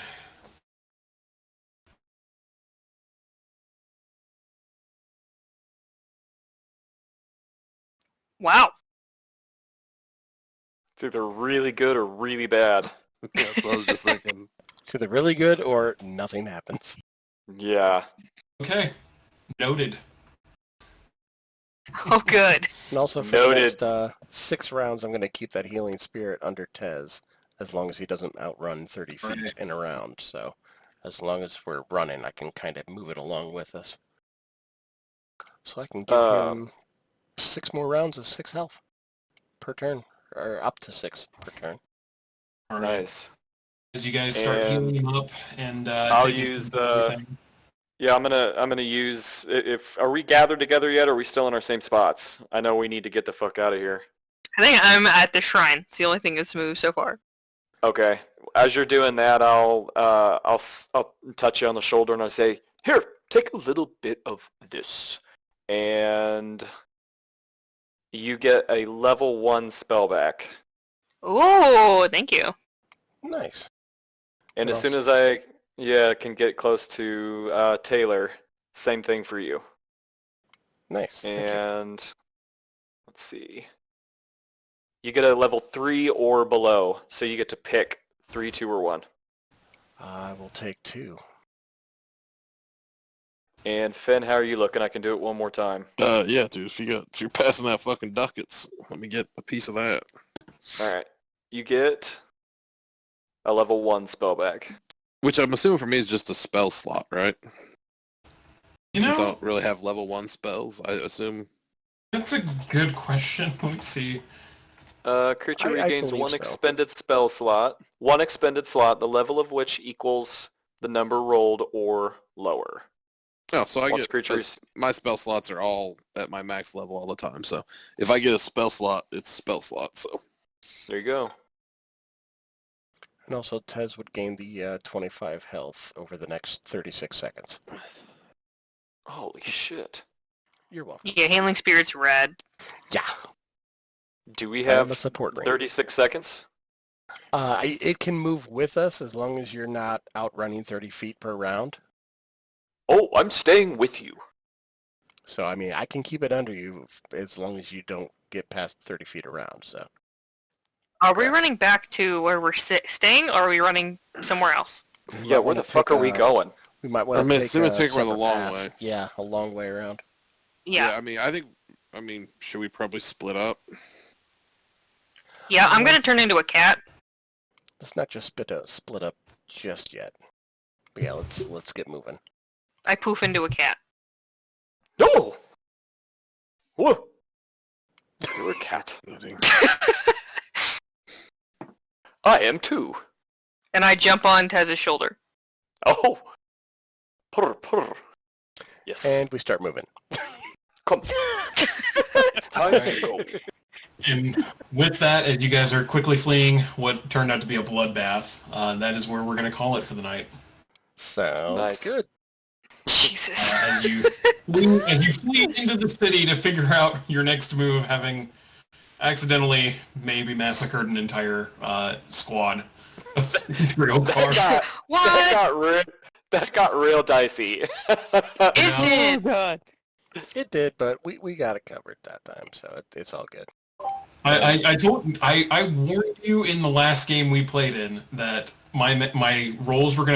Wow. It's either really good or really bad. That's what I was just thinking. It's either really good or nothing happens. Yeah. Okay, noted. Oh, good. And also for Noted. the next 6 rounds, I'm going to keep that healing spirit under Tez, as long as he doesn't outrun 30 feet Right. in a round. So as long as we're running, I can kind of move it along with us. So I can give him 6 more rounds of 6 health per turn, or up to 6 per turn. All right. Nice. As you guys start And healing him up, and I'll taking use everything. Yeah, I'm gonna use. If are we gathered together yet? Or are we still in our same spots? I know we need to get the fuck out of here. I think I'm at the shrine. It's the only thing that's moved so far. Okay. As you're doing that, I'll touch you on the shoulder and I say, "Here, take a little bit of this," and you get a level 1 spell back. Ooh, thank you. Nice. And What as soon else? as I can get close to Taylor, same thing for you. Nice. Thank you. And let's see. You get a level 3 or below, so you get to pick 3, 2, or 1. I will take 2. And Finn, how are you looking? I can do it one more time. Yeah, dude. If you're passing out fucking ducats, let me get a piece of that. All right. You get a level 1 spell back. Which I'm assuming for me is just a spell slot, right? You Since I know, don't really have level 1 spells, I assume. that's a good question. Let's see. Creature I regains believe one so. expended spell slot. One expended slot, the level of which equals the number rolled or lower. Oh, so I Once get creatures- my spell slots are all at my max level all the time. So if I get a spell slot, it's a spell slot. So There you go. And also, Tez would gain the 25 health over the next 36 seconds. Holy shit. You're welcome. Yeah, Healing Spirit's red. Yeah. Do we I am have a support ring. 36 seconds? It can move with us as long as you're not outrunning 30 feet per round. Oh, I'm staying with you. So, I mean, I can keep it under you as long as you don't get past 30 feet around, so. Are we running back to where we're staying, or are we running somewhere else? We Yeah, might where the wanna fuck take are we going? We might want I to mean, take assuming a take her the separate long path. way. Yeah, a long way around. Yeah. I mean, should we probably split up? Yeah, I'm gonna turn into a cat. Let's not just split up just yet. But yeah, let's get moving. I poof into a cat. No! Whoa! You're a cat. I am too. And I jump on Tez's shoulder. Oh! Purr, purr. Yes. And we start moving. Come. It's time to go. And with that, as you guys are quickly fleeing what turned out to be a bloodbath, that is where we're going to call it for the night. Sounds Nice. good. Jesus. As you flee into the city to figure out your next move, having accidentally maybe massacred an entire squad of Imperial Guard. What? That got real dicey. It did. Oh, God. It did, but we got it covered that time, so it's all good. I warned you in the last game we played in that my rolls were going